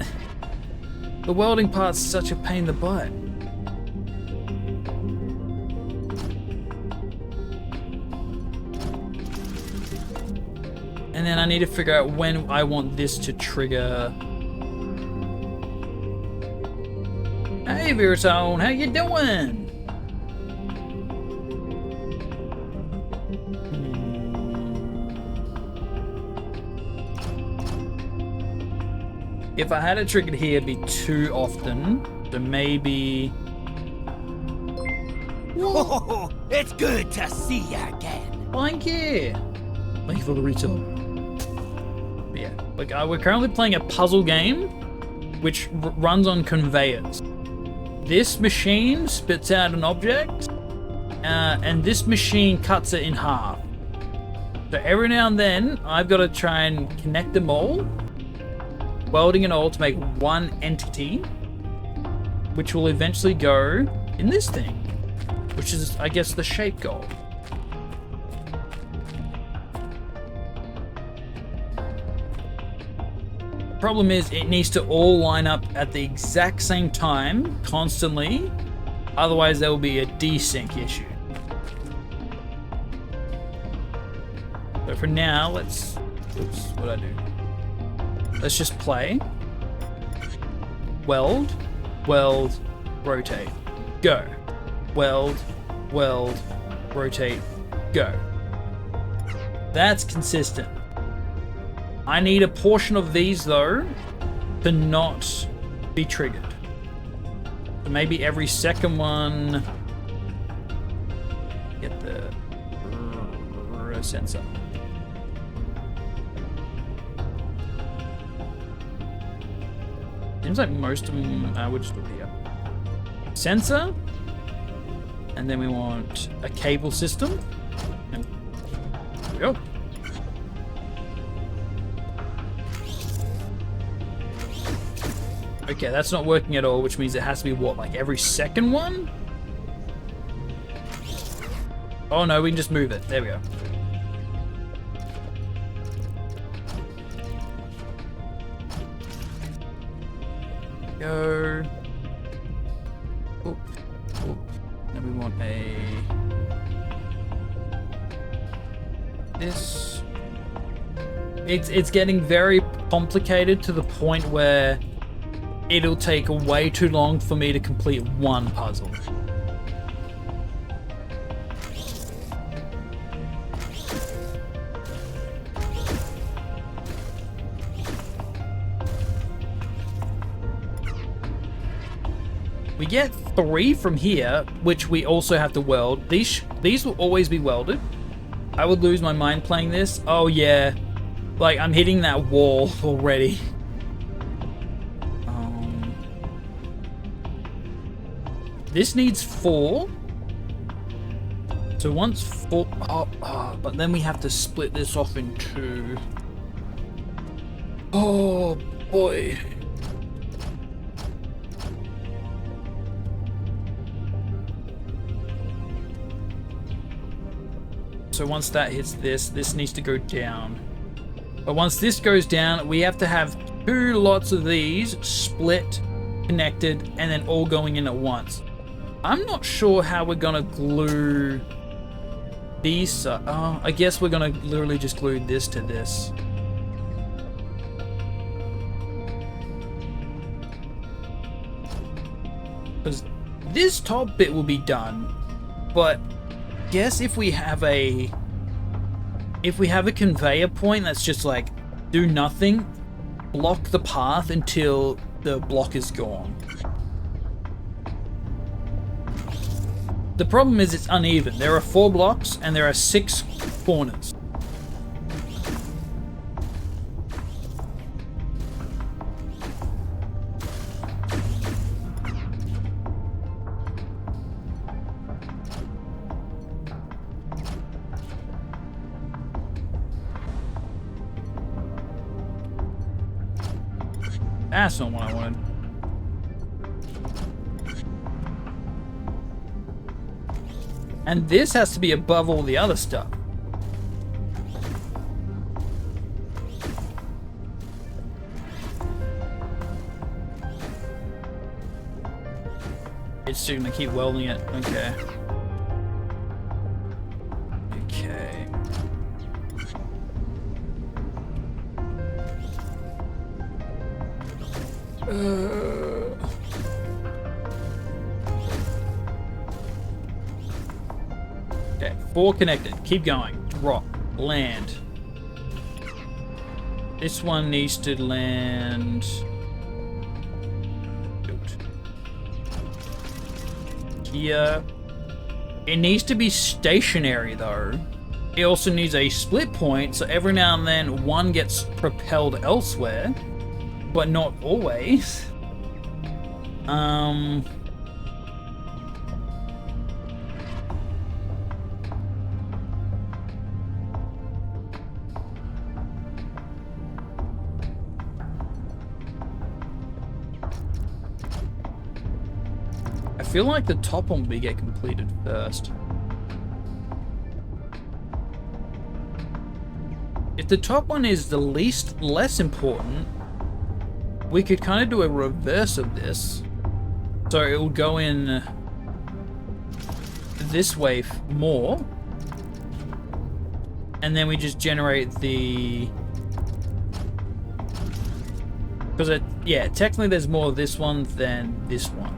The welding part's such a pain in the butt. And then I need to figure out when I want this to trigger. Hey Veritone, how you doing? If I had it triggered here, it'd be too often. So maybe. Oh, it's good to see you again. Thank you. Thank you for the retail. But yeah, like we're currently playing a puzzle game, which runs on conveyors. This machine spits out an object, and this machine cuts it in half. So every now and then, I've got to try and connect them all, welding it all to make one entity, which will eventually go in this thing, which is, I guess, the shape goal. Problem is, it needs to all line up at the exact same time, constantly, otherwise there will be a desync issue. So for now, let's, oops, what'd I do? Let's just play. Weld, weld, rotate, go. Weld, weld, rotate, go. That's consistent. I need a portion of these though to not be triggered. So maybe every second one. Get the sensor. Seems like most of them would just do here. Sensor, and then we want a cable system. And there we go. Okay, that's not working at all, which means it has to be what, like every second one? Oh no, we can just move it. There we go. Go. Oop. Oop. Then we want this. It's getting very complicated to the point where it'll take way too long for me to complete one puzzle. We get 3 from here, which we also have to weld. These will always be welded. I would lose my mind playing this. Oh yeah, like I'm hitting that wall already. This needs 4. So once 4, but then we have to split this off in 2. Oh boy. So once that hits this needs to go down. But once this goes down, we have to have 2 lots of these split, connected, and then all going in at once. I'm not sure how we're gonna glue these. I guess we're gonna literally just glue this to this. Because this top bit will be done, but I guess if we have a conveyor point that's just like do nothing, block the path until the block is gone. The problem is it's uneven. There are 4 blocks and there are 6 corners. That's not what I wanted. And this has to be above all the other stuff. It's still gonna keep welding it. Okay. Okay. Okay, 4 connected. Keep going. Drop. Land. This one needs to land. Here. It needs to be stationary though. It also needs a split point, so every now and then one gets propelled elsewhere, but not always. I feel like the top one will get completed first. If the top one is the less important, we could kind of do a reverse of this. So it will go in this way more. And then we just generate the... Because, yeah, technically there's more of this one than this one.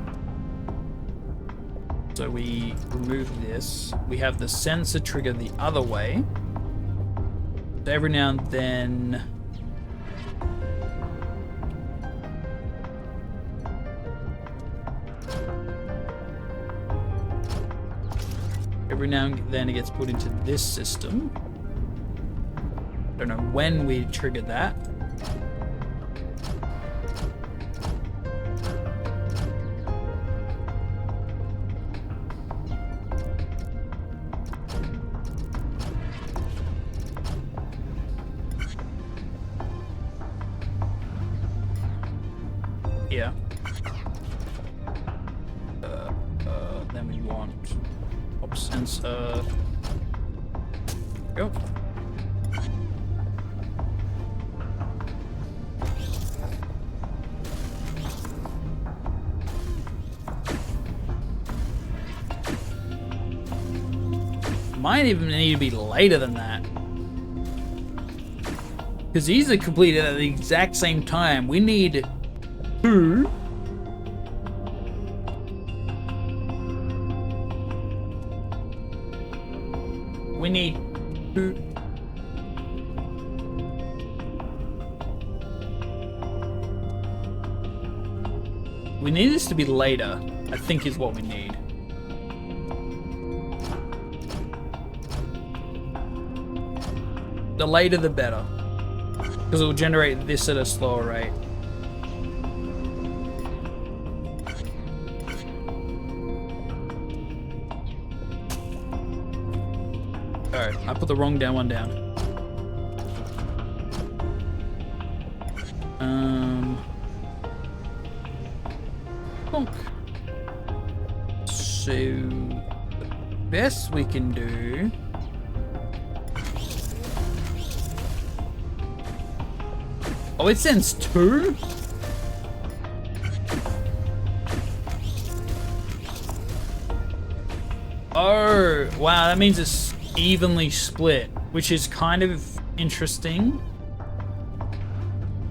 So we remove this. We have the sensor trigger the other way. So every now and then... Every now and then it gets put into this system. Don't know when we trigger that. Yeah. Then we want pop sensor. Go. Might even need to be later than that. Because these are completed at the exact same time. We need 2. We need 2. We need this to be later, I think is what we need. The later the better. Because it will generate this at a slower rate. Alright, I put the wrong one down. Bonk. So, the best we can do... Oh, it sends 2? Oh, wow, that means it's evenly split, which is kind of interesting.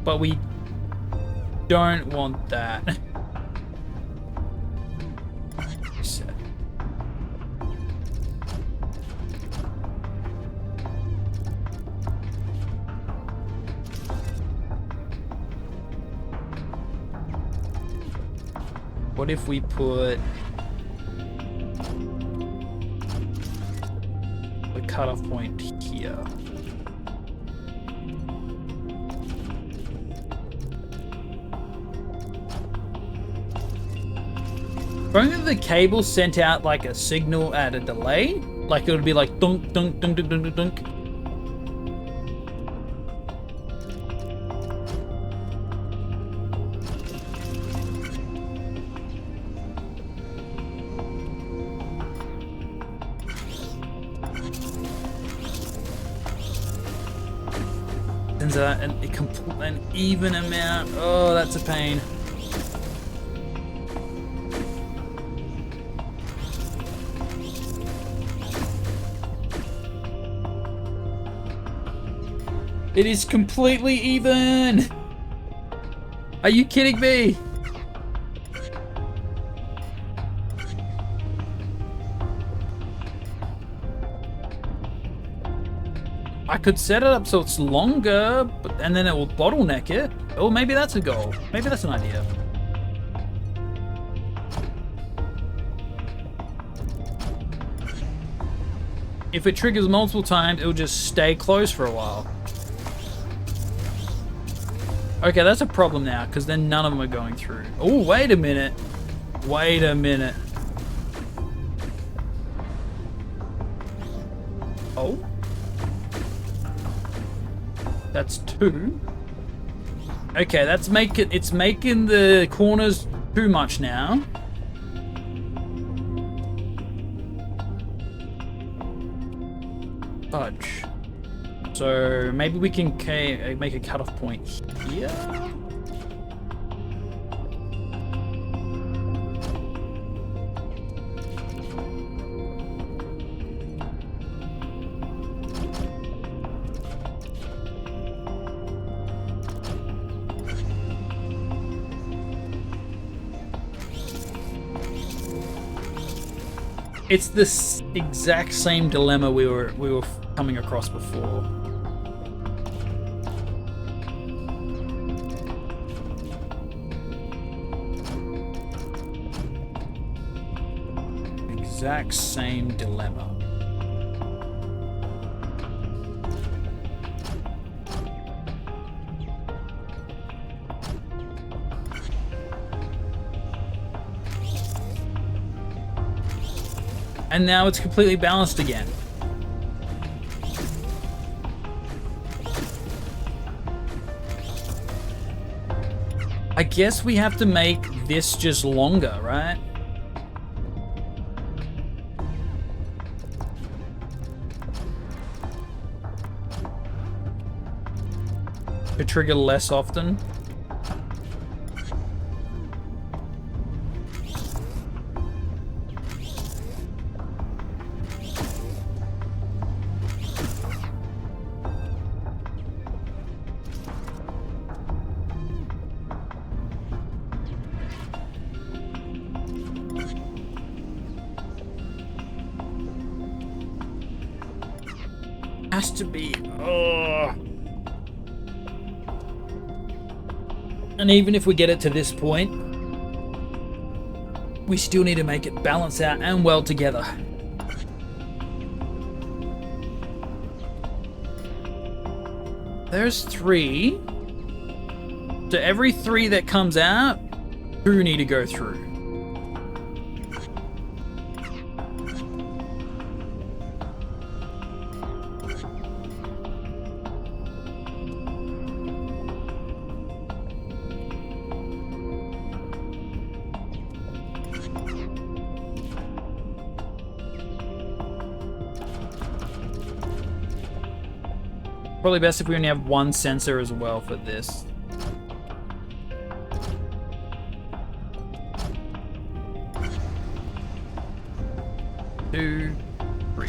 But we don't want that. What if we put the cutoff point here? Only the cable sent out like a signal at a delay, like it would be like dunk dunk dunk dunk dunk dunk. lines are an even amount. Oh, that's a pain. It is completely even. Are you kidding me? I could set it up so it's longer, and then it will bottleneck it. Oh, maybe that's a goal. Maybe that's an idea. If it triggers multiple times, it'll just stay closed for a while. Okay, that's a problem now, because then none of them are going through. Oh, wait a minute. Wait a minute. Oh? That's 2. Okay, it's making the corners too much now. Fudge. So maybe we can make a cutoff point here. It's this exact same dilemma we were coming across before. Exact same dilemma. And now it's completely balanced again. I guess we have to make this just longer, right? To trigger less often. Has to be. Oh. And even if we get it to this point, we still need to make it balance out and well together. There's 3. So every 3 that comes out, 2 need to go through. Probably best if we only have 1 sensor as well for this. Two, 3.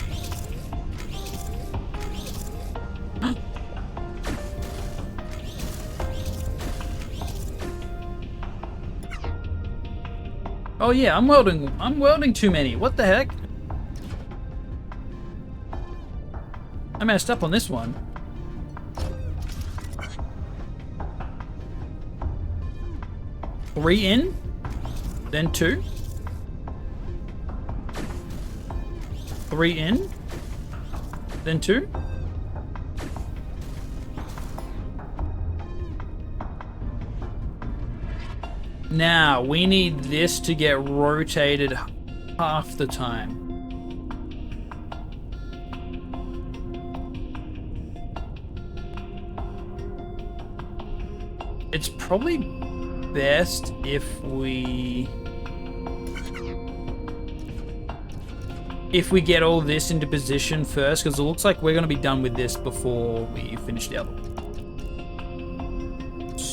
Oh yeah, I'm welding too many. What the heck? I messed up on this one. Three in, then 2. 3 in, then 2. Now, we need this to get rotated half the time. It's probably best if we get all this into position first, because it looks like we're going to be done with this before we finish the other one.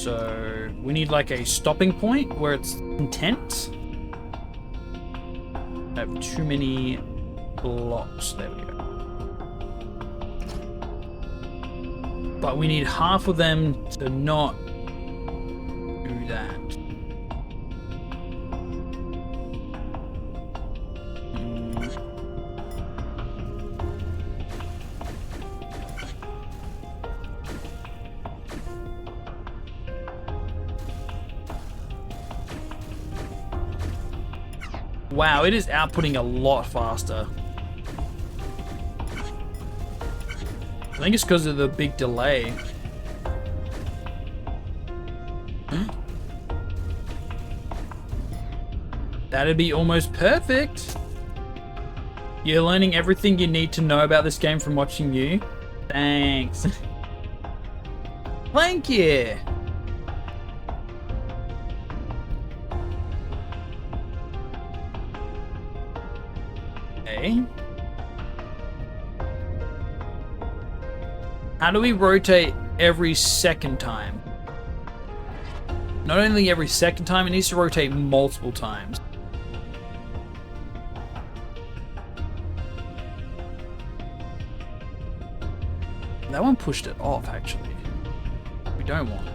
So we need like a stopping point where it's intent. I have too many blocks. There we go. But we need half of them to not do that. Wow, it is outputting a lot faster. I think it's because of the big delay. That'd be almost perfect. You're learning everything you need to know about this game from watching you. Thanks. Thank you. Okay. How do we rotate every second time? Not only every second time, it needs to rotate multiple times. That one pushed it off, actually. We don't want it.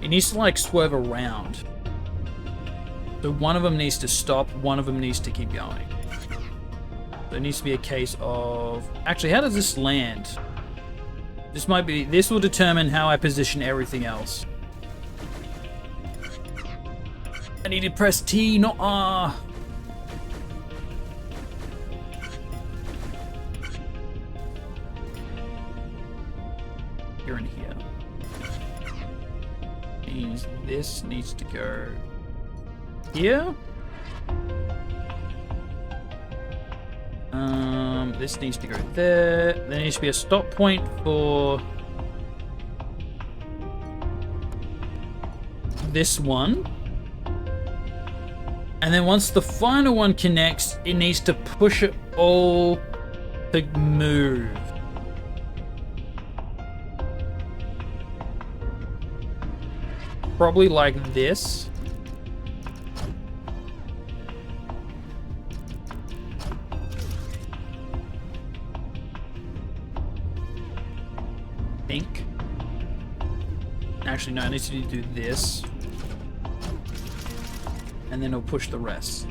It needs to, like, swerve around. So one of them needs to stop, one of them needs to keep going. So it needs to be a case of... Actually, how does this land? This might be... This will determine how I position everything else. I need to press T, not R. You're in here. Means this needs to go here. This needs to go there. There needs to be a stop point for this one. And then once the final one connects, it needs to push it all to move. Probably like this. Think. Actually, no, I need to do this. And then it'll push the rest.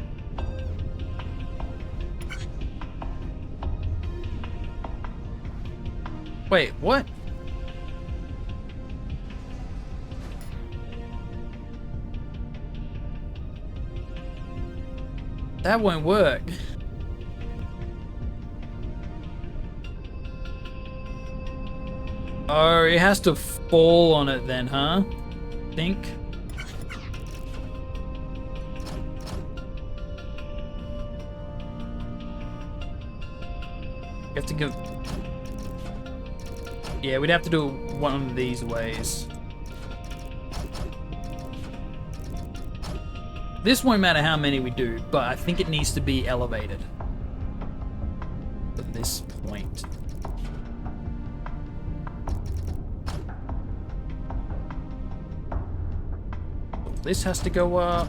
Wait, what? That won't work. Oh, it has to fall on it then, huh? Think. You have to give... Yeah, we'd have to do it one of these ways. This won't matter how many we do, but I think it needs to be elevated. At this point. This has to go up.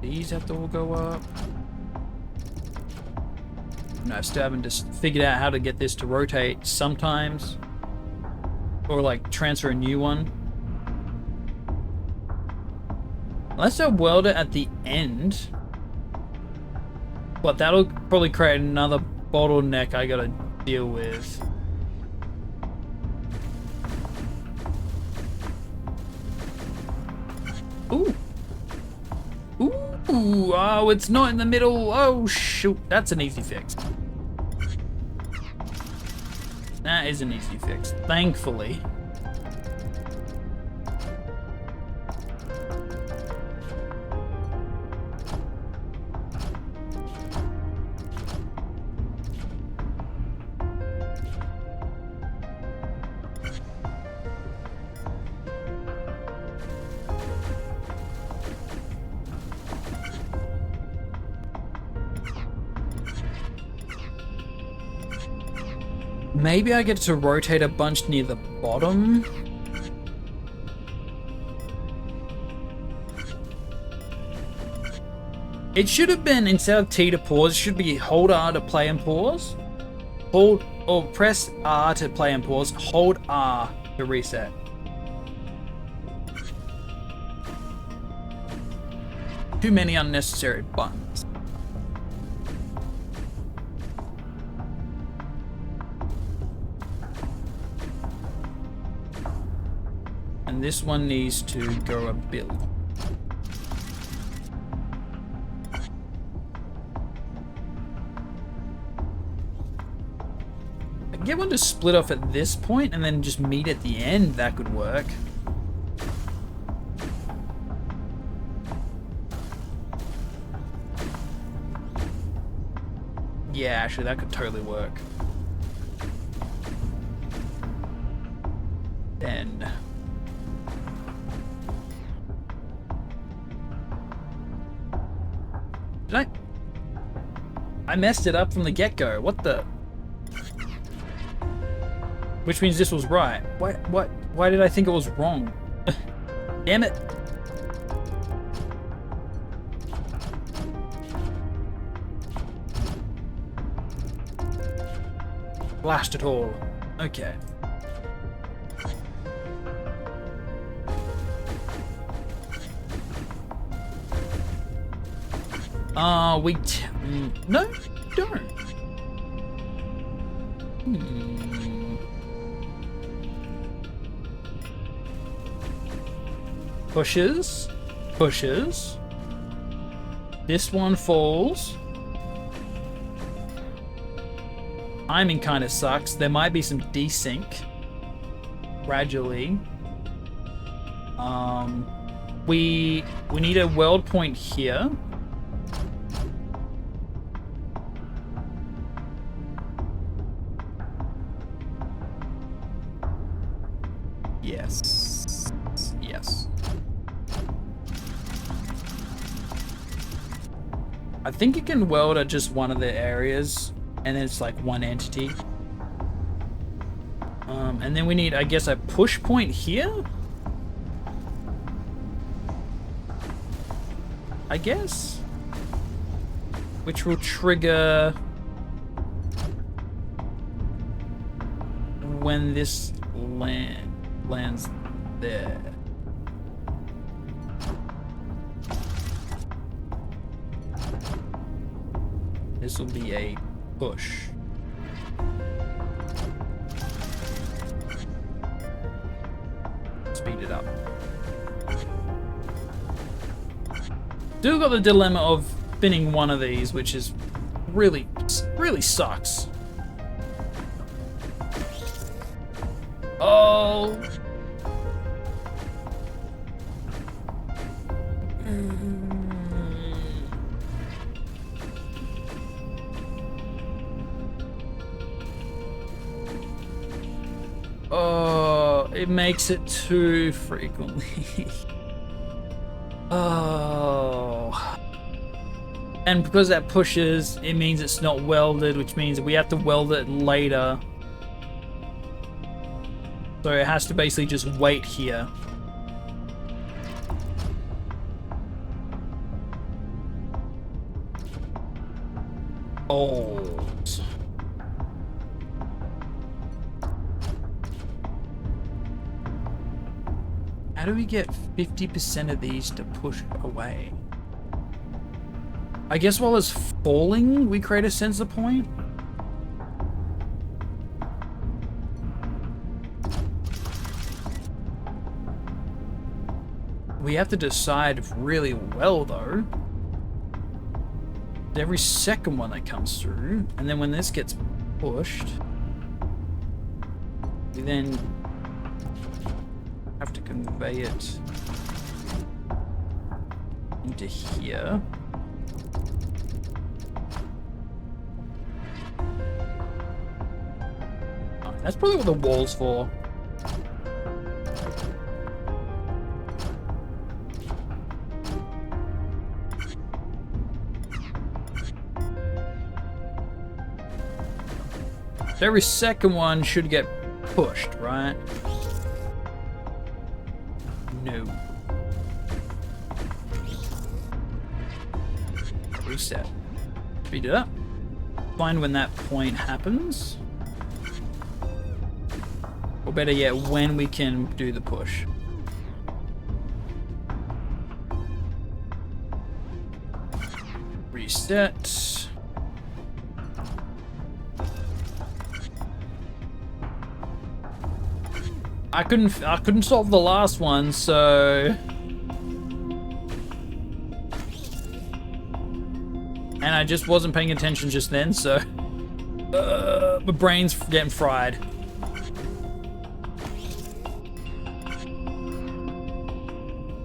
These have to all go up. No, I still haven't just figured out how to get this to rotate sometimes. Or like transfer a new one. Unless I weld it at the end. But that'll probably create another bottleneck I gotta deal with. Ooh. Ooh, oh, it's not in the middle. Oh, shoot. That's an easy fix. That is an easy fix, thankfully. Maybe I get to rotate a bunch near the bottom. It should have been, instead of T to pause, it should be hold R to play and pause. Hold, or press R to play and pause. Hold R to reset. Too many unnecessary buttons. And this one needs to go a bit. I can get one to split off at this point and then just meet at the end. That could work. Yeah, actually, that could totally work. Then. Did I messed it up from the get-go. What the? Which means this was right. Why did I think it was wrong? Damn it. Blast it all. Okay. No, don't. Pushes. This one falls. Timing kind of sucks. There might be some desync gradually. We need a world point here. Yes. I think you can weld at just one of the areas, and then it's like one entity. And then we need, I guess, a push point here? I guess? Which will trigger when this lands there. This will be a push. Speed it up. Still got the dilemma of spinning one of these, which is really sucks. Oh. Oh, it makes it too frequently. Oh. And because that pushes, it means it's not welded, which means we have to weld it later. So it has to basically just wait here. Oh. How do we get 50% of these to push away? I guess while it's falling, we create a sensor point? We have to decide really well, though. Every second one that comes through, and then when this gets pushed, we then have to convey it into here. Oh, that's probably what the wall's for. So every second one should get pushed, right? No. Reset. Speed it up. Find when that point happens. Or better yet, when we can do the push. Reset. I couldn't solve the last one, so. And I just wasn't paying attention just then, so my brain's getting fried.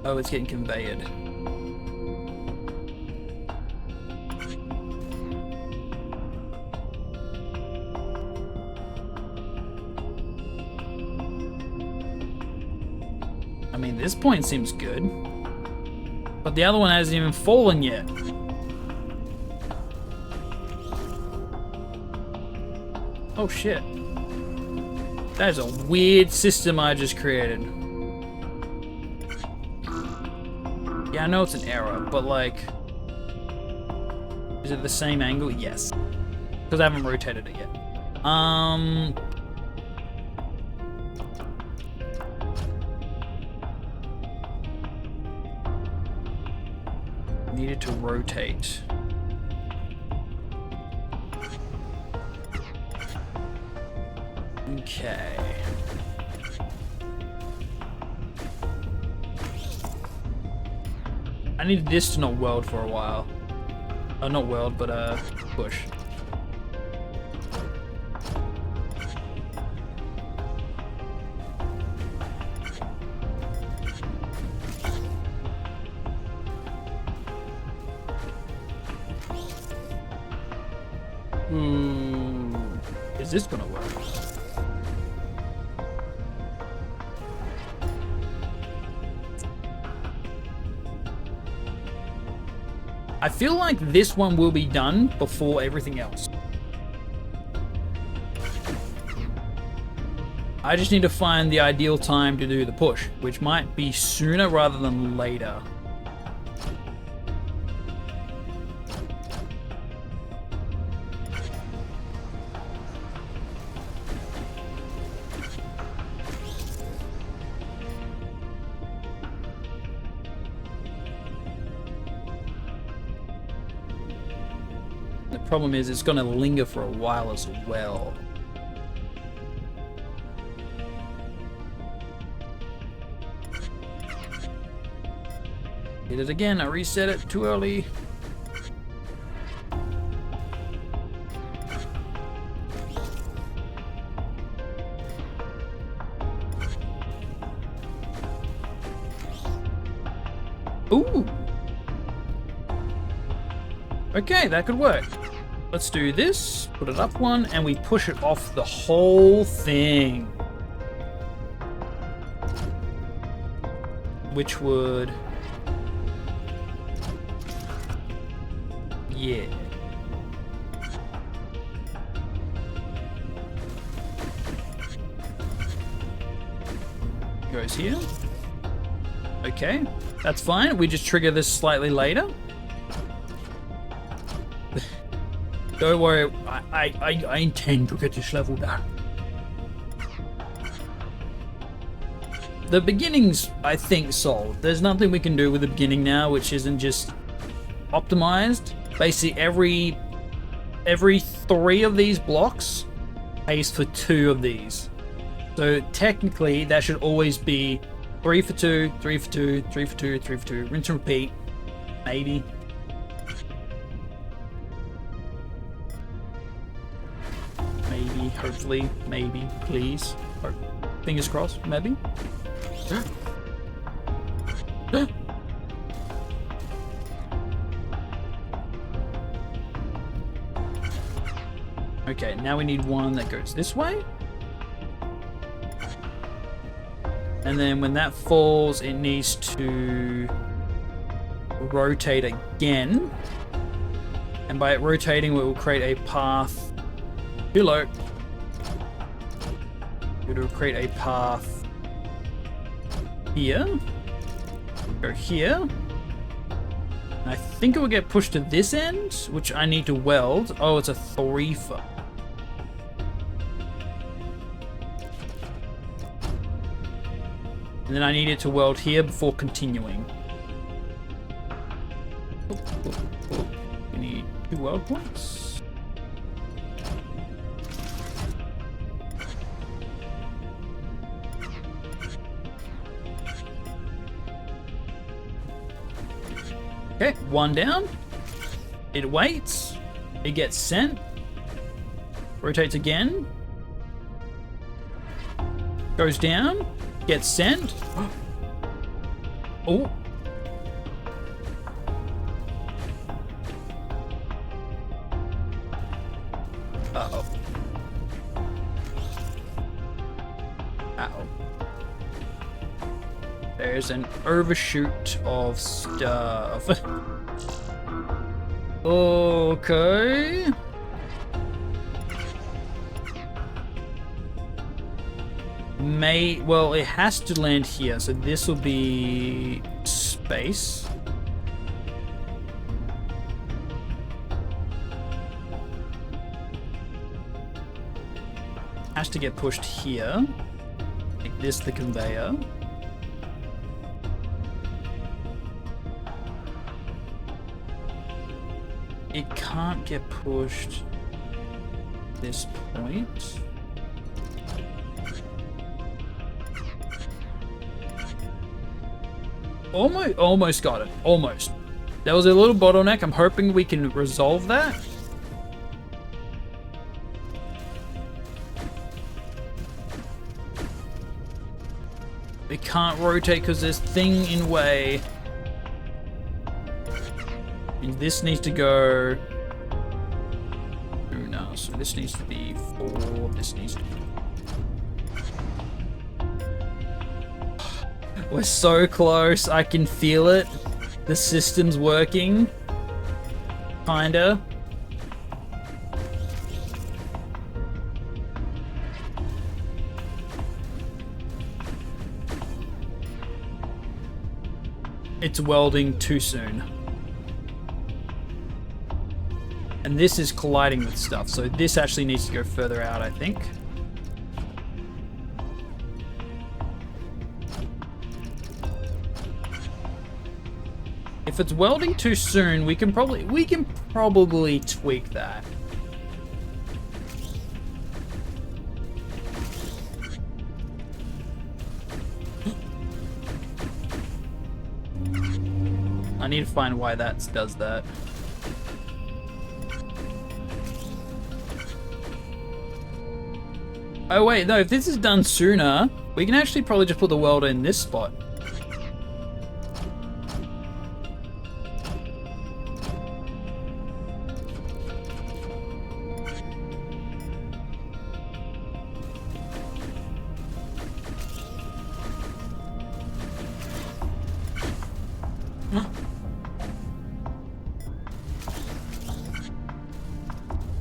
Oh, it's getting conveyed. I mean, this point seems good, but the other one hasn't even fallen yet. Oh shit. That is a weird system I just created. Yeah, I know it's an error, but like... Is it the same angle? Yes. Because I haven't rotated it yet. Needed to rotate. Okay. I needed this to not weld for a while. Oh, not weld, but push. Is this gonna work? I feel like this one will be done before everything else. I just need to find the ideal time to do the push, which might be sooner rather than later. Problem is, it's going to linger for a while as well. Did it again. I reset it too early. Ooh. Okay, that could work. Let's do this, put it up one, and we push it off the whole thing. Which would... Yeah. Goes here. Okay, that's fine. We just trigger this slightly later. Don't worry, I intend to get this level done. The beginning's, I think, solved. There's nothing we can do with the beginning now which isn't just optimized. Basically, every 3 of these blocks pays for 2 of these. So technically, that should always be 3 for 2, 3 for 2, 3 for 2, 3 for 2, rinse and repeat, maybe. Maybe, hopefully, maybe, please. Or, fingers crossed, maybe. Okay, now we need one that goes this way. And then when that falls, it needs to rotate again. And by it rotating, it will create a path below It'll create a path here. Go here. And I think it will get pushed to this end, which I need to weld. Oh, it's a 3-foot. And then I need it to weld here before continuing. We need 2 weld points. Okay, 1 down. It waits. It gets sent. Rotates again. Goes down. Gets sent. Oh. Uh-oh. Uh-oh. There's an overshoot of stuff. Okay. Well, it has to land here, so this will be space. Has to get pushed here. Make this the conveyor. It can't get pushed this point. Almost got it. Almost. There was a little bottleneck. I'm hoping we can resolve that. It can't rotate because there's thing in way. And this needs to go... Oh no, so this needs to be 4. This needs to be... We're so close. I can feel it. The system's working. Kinda. It's welding too soon. And this is colliding with stuff, so this actually needs to go further out, I think. If it's welding too soon, we can probably tweak that. I need to find why that does that. Oh wait, no, if this is done sooner, we can actually probably just put the welder in this spot.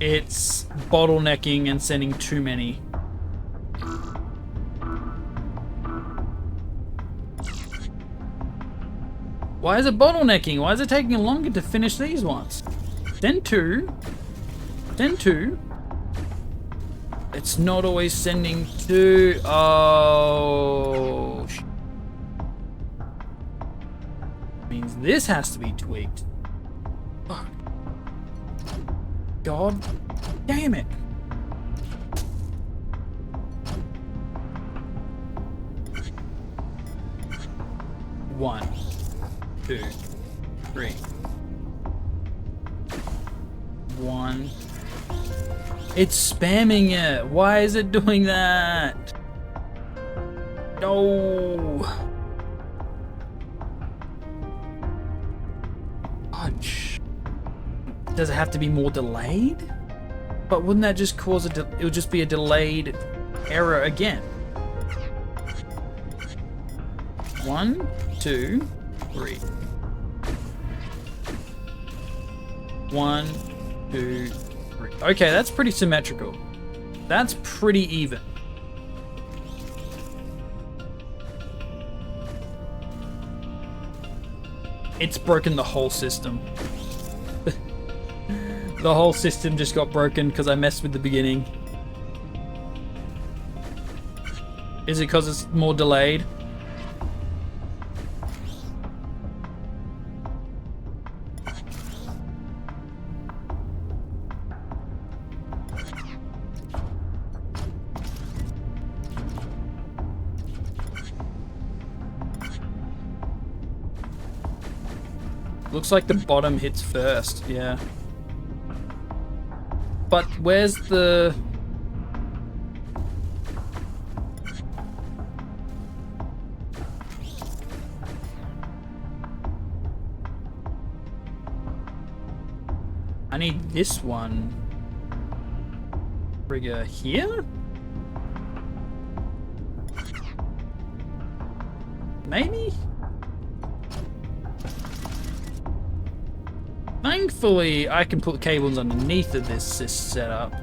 It's bottlenecking and sending too many. Why is it bottlenecking? Why is it taking longer to finish these ones? Send 2. Send 2. It's not always sending 2. Oh. Means this has to be tweaked. Fuck. God damn it. One, 2, 3. 1. It's spamming it. Why is it doing that? No. Fudge. Does it have to be more delayed? But wouldn't that just cause it would just be a delayed error again? 1, 2, 3. 1, 2, 3. Okay, that's pretty symmetrical. That's pretty even. It's broken the whole system. The whole system just got broken because I messed with the beginning. Is it because it's more delayed? Looks like the bottom hits first, yeah. But where's the... I need this one. Trigger here? Maybe? Thankfully, I can put cables underneath of this setup.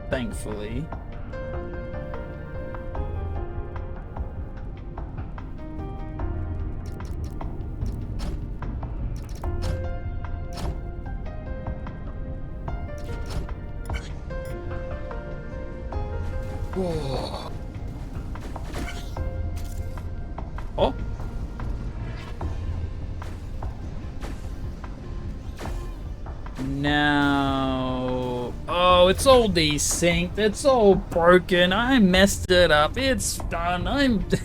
Thankfully. Whoa. Oh. Now, oh, it's all desynced. It's all broken. I messed it up. It's done.